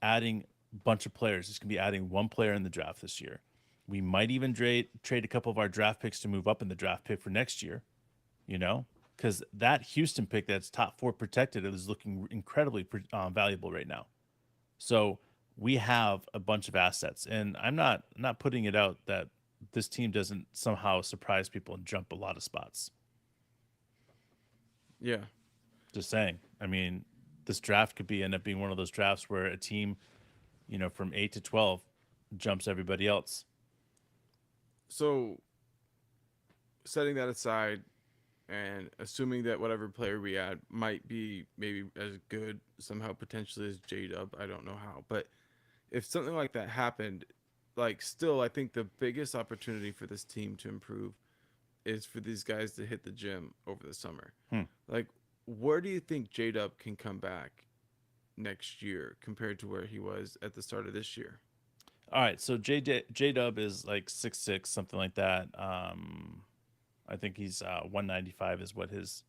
Speaker 2: adding a bunch of players. It's going to be adding one player in the draft this year. We might even trade a couple of our draft picks to move up in the draft pick for next year. Because that Houston pick that's top 4 protected is looking incredibly valuable right now. So we have a bunch of assets, and I'm not putting it out that this team doesn't somehow surprise people and jump a lot of spots.
Speaker 1: Yeah.
Speaker 2: Just saying. I mean, this draft could end up being one of those drafts where a team, from 8 to 12 jumps everybody else.
Speaker 1: So, setting that aside and assuming that whatever player we add might be maybe as good somehow potentially as J-Dub, I don't know how, but if something like that happened, like still I think the biggest opportunity for this team to improve is for these guys to hit the gym over the summer. Like, where do you think J-Dub can come back next year compared to where he was at the start of this year?
Speaker 2: All right, so J-Dub is like 6'6", something like that. I think he's 195 is what his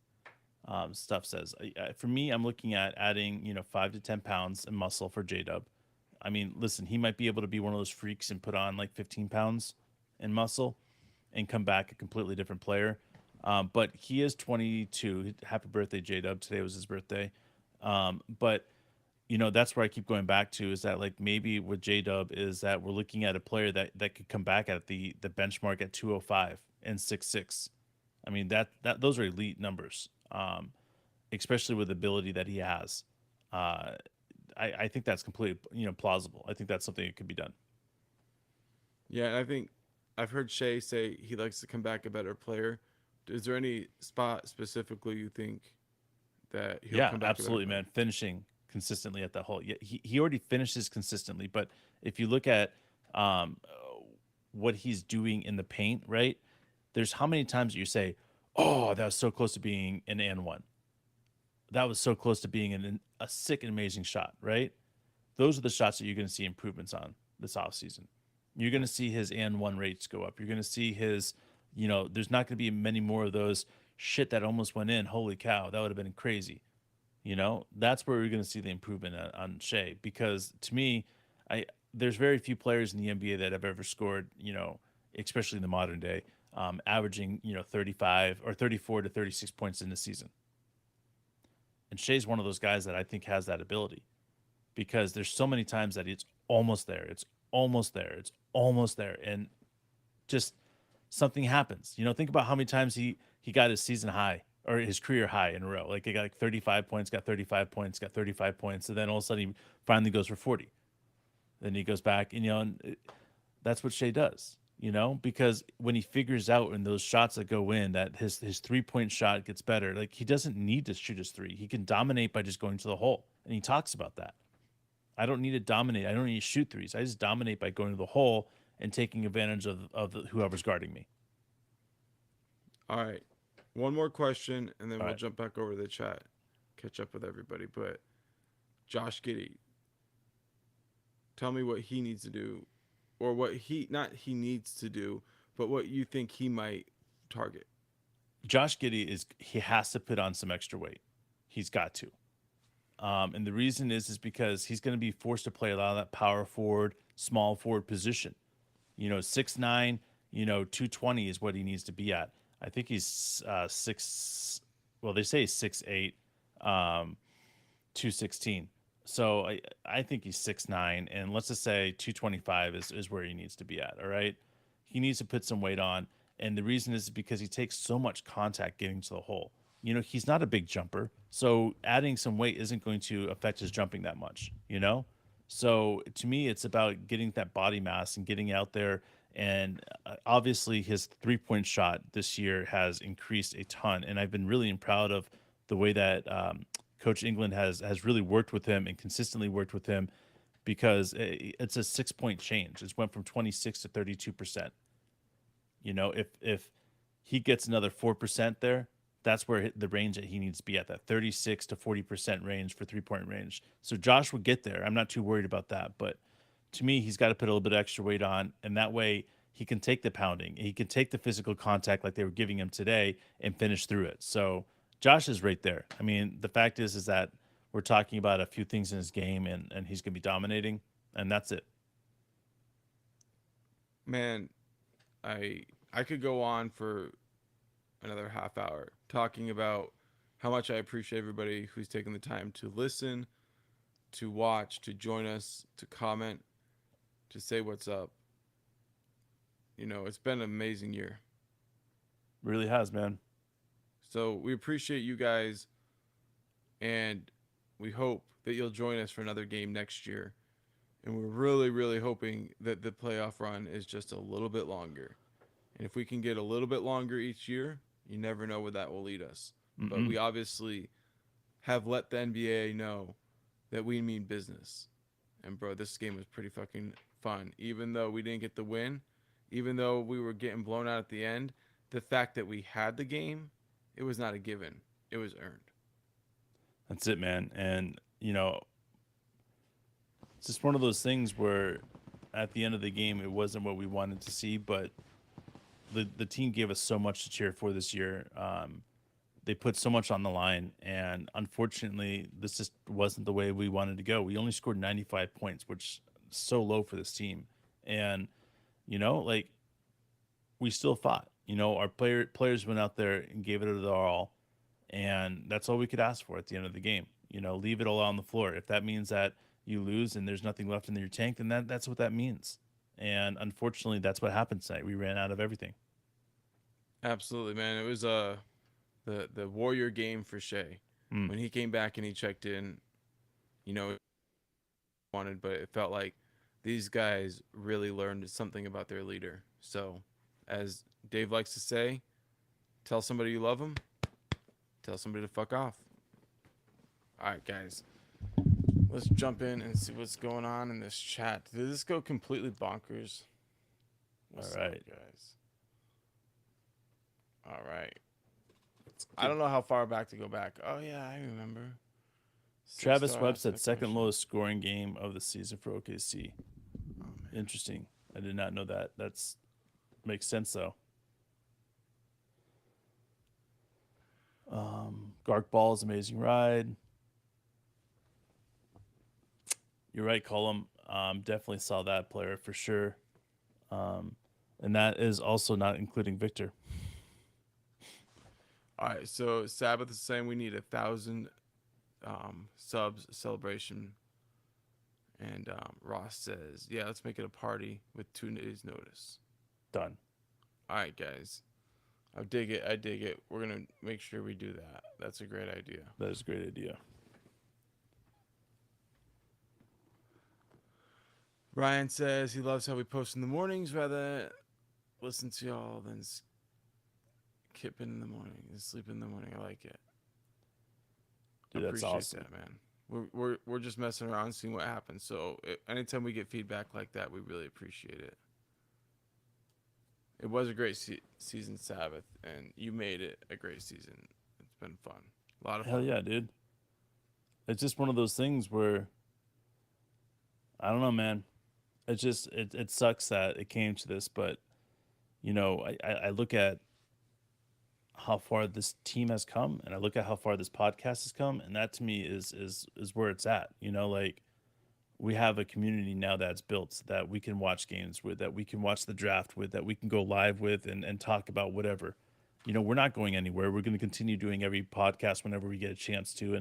Speaker 2: stuff says. For me, I'm looking at adding 5 to 10 pounds in muscle for J-Dub. I mean, listen, he might be able to be one of those freaks and put on like 15 pounds in muscle and come back a completely different player. But he is 22. Happy birthday, J-Dub. Today was his birthday. But that's where I keep going back to is that like maybe with J-Dub is that we're looking at a player that could come back at the benchmark at 205 and 6'6". I mean that those are elite numbers, especially with the ability that he has. I think that's completely plausible. I think that's something that could be done.
Speaker 1: Yeah, and I think I've heard Shea say he likes to come back a better player. Is there any spot specifically you think that he'll
Speaker 2: Yeah,
Speaker 1: come back a better
Speaker 2: absolutely,
Speaker 1: player?
Speaker 2: man. Finishing consistently at that hole. Yeah, he already finishes consistently, but if you look at um, what he's doing in the paint, right? There's how many times you say, "Oh, that was so close to being an and one. That was so close to being a sick and amazing shot," right? Those are the shots that you're going to see improvements on this offseason. You're going to see his and one rates go up. You're going to see his, there's not going to be many more of those shit that almost went in. Holy cow, that would have been crazy. That's where we're going to see the improvement on Shea because to me, there's very few players in the NBA that have ever scored, especially in the modern day, averaging 35 or 34 to 36 points in the season. And Shea's one of those guys that I think has that ability because there's so many times that it's almost there, it's almost there, it's almost there, and just something happens. Think about how many times he got his season high or his career high in a row. Like he got like 35 points, got 35 points, got 35 points, and then all of a sudden he finally goes for 40. Then he goes back, and that's what Shea does. Because when he figures out in those shots that go in that his 3-point shot gets better, like he doesn't need to shoot his three. He can dominate by just going to the hole, and he talks about that. I don't need to dominate. I don't need to shoot threes. I just dominate by going to the hole and taking advantage of whoever's guarding me.
Speaker 1: All right. One more question, and then
Speaker 2: All
Speaker 1: we'll
Speaker 2: right.
Speaker 1: jump back over to the chat, catch up with everybody. But Josh Giddey, tell me what he needs to do, or what he needs to do, but what you think he might target.
Speaker 2: Josh Giddey he has to put on some extra weight. He's got to. And the reason is because he's going to be forced to play a lot of that power forward, small forward position. 6'9", 220 is what he needs to be at. I think he's six. Well, they say 6'8", 216. So I think he's 6'9", and let's just say 225 is where he needs to be at. All right, he needs to put some weight on, and the reason is because he takes so much contact getting to the hole. He's not a big jumper, so adding some weight isn't going to affect his jumping that much. So to me, it's about getting that body mass and getting out there. And obviously, his 3-point shot this year has increased a ton. And I've been really proud of the way that Coach England has really worked with him and consistently worked with him, because it's a 6-point change. It's went from 26 to 32%. If he gets another 4% there, that's where the range that he needs to be at, that 36 to 40% range for 3-point range. So Josh will get there. I'm not too worried about that. But to me, he's got to put a little bit of extra weight on, and that way he can take the pounding, he can take the physical contact like they were giving him today and finish through it. So Josh is right there. I mean, the fact is that we're talking about a few things in his game, and he's going to be dominating, and that's it.
Speaker 1: Man, I could go on for another half hour talking about how much I appreciate everybody who's taken the time to listen, to watch, to join us, to comment, to say what's up. It's been an amazing year.
Speaker 2: Really has, man.
Speaker 1: So we appreciate you guys, and we hope that you'll join us for another game next year. And we're really, really hoping that the playoff run is just a little bit longer. And if we can get a little bit longer each year, you never know where that will lead us. But we obviously have let the NBA know that we mean business. And bro, this game was pretty fucking fun. Even though we didn't get the win, even though we were getting blown out at the end, the fact that we had the game, it was not a given. It was earned.
Speaker 2: That's it, man. And, it's just one of those things where at the end of the game, it wasn't what we wanted to see, but the team gave us so much to cheer for this year. They put so much on the line, and unfortunately, this just wasn't the way we wanted to go. We only scored 95 points, which is so low for this team. And, like, we still fought. Our players went out there and gave it their all, and that's all we could ask for at the end of the game. Leave it all on the floor. If that means that you lose and there's nothing left in your tank, then that's what that means. And unfortunately, that's what happened tonight. We ran out of everything.
Speaker 1: Absolutely, man. It was the Warrior game for Shea.
Speaker 2: Mm.
Speaker 1: When he came back and he checked in, wanted, but it felt like these guys really learned something about their leader. So, as Dave likes to say, tell somebody you love them, tell somebody to fuck off. All right, guys. Let's jump in and see what's going on in this chat. Did this go completely bonkers? What's
Speaker 2: All right,
Speaker 1: up, guys. All right. I don't know how far back to go back. Oh yeah, I remember.
Speaker 2: Travis Webb said second lowest scoring game of the season for OKC.
Speaker 1: Oh,
Speaker 2: Interesting. I did not know that. That's makes sense though. Gark Ball's amazing ride. You're right, Colum. Definitely saw that player for sure. And that is also not including Victor.
Speaker 1: All right, so Sabbath is saying we need 1,000 subs celebration, and Ross says, "Yeah, let's make it a party with 2 days' notice."
Speaker 2: Done.
Speaker 1: All right, guys, I dig it. I dig it. We're gonna make sure we do that. That's a great idea.
Speaker 2: That is a great idea.
Speaker 1: Ryan says he loves how we post in the mornings rather listen to y'all than skip in the morning and sleep in the morning. I like it.
Speaker 2: Dude, that's
Speaker 1: Appreciate
Speaker 2: awesome.
Speaker 1: that, man. We're just messing around, seeing what happens. So anytime we get feedback like that, we really appreciate it. It was a great season, Sabbath, and you made it a great season. It's been fun, a lot of fun.
Speaker 2: Hell yeah, dude. It's just one of those things where I don't know, man. It sucks that it came to this, but I look at how far this team has come, and I look at how far this podcast has come, and that to me is where it's at. Like, we have a community now that's built, that we can watch games with, that we can watch the draft with, that we can go live with and talk about whatever. We're not going anywhere. We're going to continue doing every podcast whenever we get a chance to,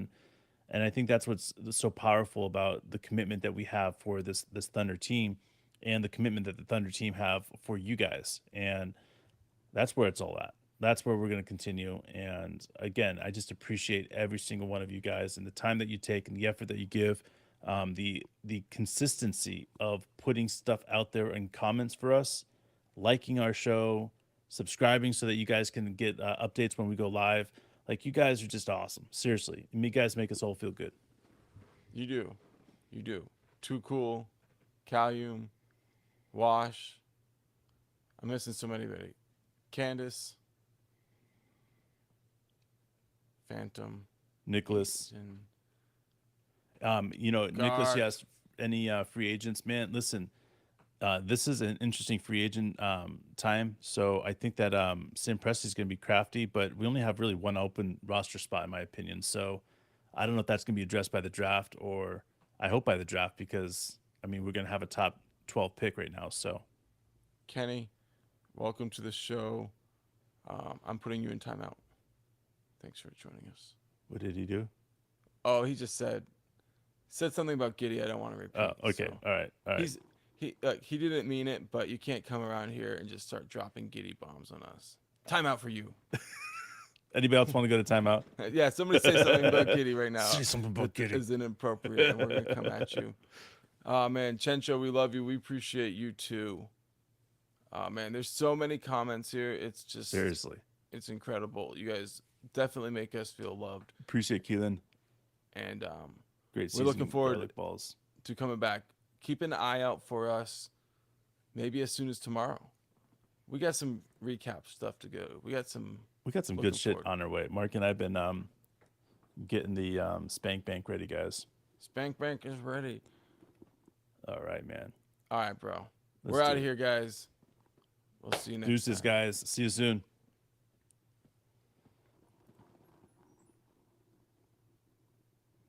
Speaker 2: and I think that's what's so powerful about the commitment that we have for this Thunder team, and the commitment that the Thunder team have for you guys. And that's where it's all at. That's where we're going to continue. And again, I just appreciate every single one of you guys and the time that you take and the effort that you give. The consistency of putting stuff out there in comments for us, liking our show, subscribing so that you guys can get updates when we go live. Like, you guys are just awesome. Seriously, you guys make us all feel good.
Speaker 1: You do. You do. Too Cool, Calium, Wash. I'm missing so many, buddy. Candace, Phantom,
Speaker 2: Nicholas,
Speaker 1: and
Speaker 2: Nicholas,
Speaker 1: Guard.
Speaker 2: yes. Any free agents, man? Listen, this is an interesting free agent time. So I think that Sam Presti's going to be crafty, but we only have really one open roster spot, in my opinion. So I don't know if that's going to be addressed by the draft, or I hope by the draft, because I mean, we're going to have a top 12 pick right now. So
Speaker 1: Kenny, welcome to the show. I'm putting you in timeout. Thanks for joining us.
Speaker 2: what did he do?
Speaker 1: Oh, he just said something about Giddy. I don't want to repeat.
Speaker 2: Oh, okay.
Speaker 1: So
Speaker 2: All right.
Speaker 1: he didn't mean it, but you can't come around here and just start dropping Giddy bombs on us. Timeout for you.
Speaker 2: Anybody else want to go to timeout?
Speaker 1: Yeah, somebody say something about Giddy right now.
Speaker 2: Say something about
Speaker 1: that
Speaker 2: Giddy.
Speaker 1: is inappropriate, and we're gonna come at you. Man, Chencho, we love you. We appreciate you too. Man, there's so many comments here. It's just
Speaker 2: Seriously.
Speaker 1: it's incredible. You guys definitely make us feel loved,
Speaker 2: Appreciate Keelan.
Speaker 1: and
Speaker 2: Great
Speaker 1: we're
Speaker 2: season.
Speaker 1: looking forward
Speaker 2: Garlic balls.
Speaker 1: to coming back. Keep an eye out for us. Maybe as soon as tomorrow. We got some recap stuff to go. We got some
Speaker 2: good
Speaker 1: looking
Speaker 2: shit
Speaker 1: forward.
Speaker 2: on our way. Mark and I've been getting the Spank Bank ready, guys.
Speaker 1: Spank Bank is ready.
Speaker 2: All right, man.
Speaker 1: All right, bro.
Speaker 2: Let's
Speaker 1: We're
Speaker 2: do
Speaker 1: out of
Speaker 2: it.
Speaker 1: here, guys. We'll see you next
Speaker 2: Deuces,
Speaker 1: time.
Speaker 2: guys. See you soon.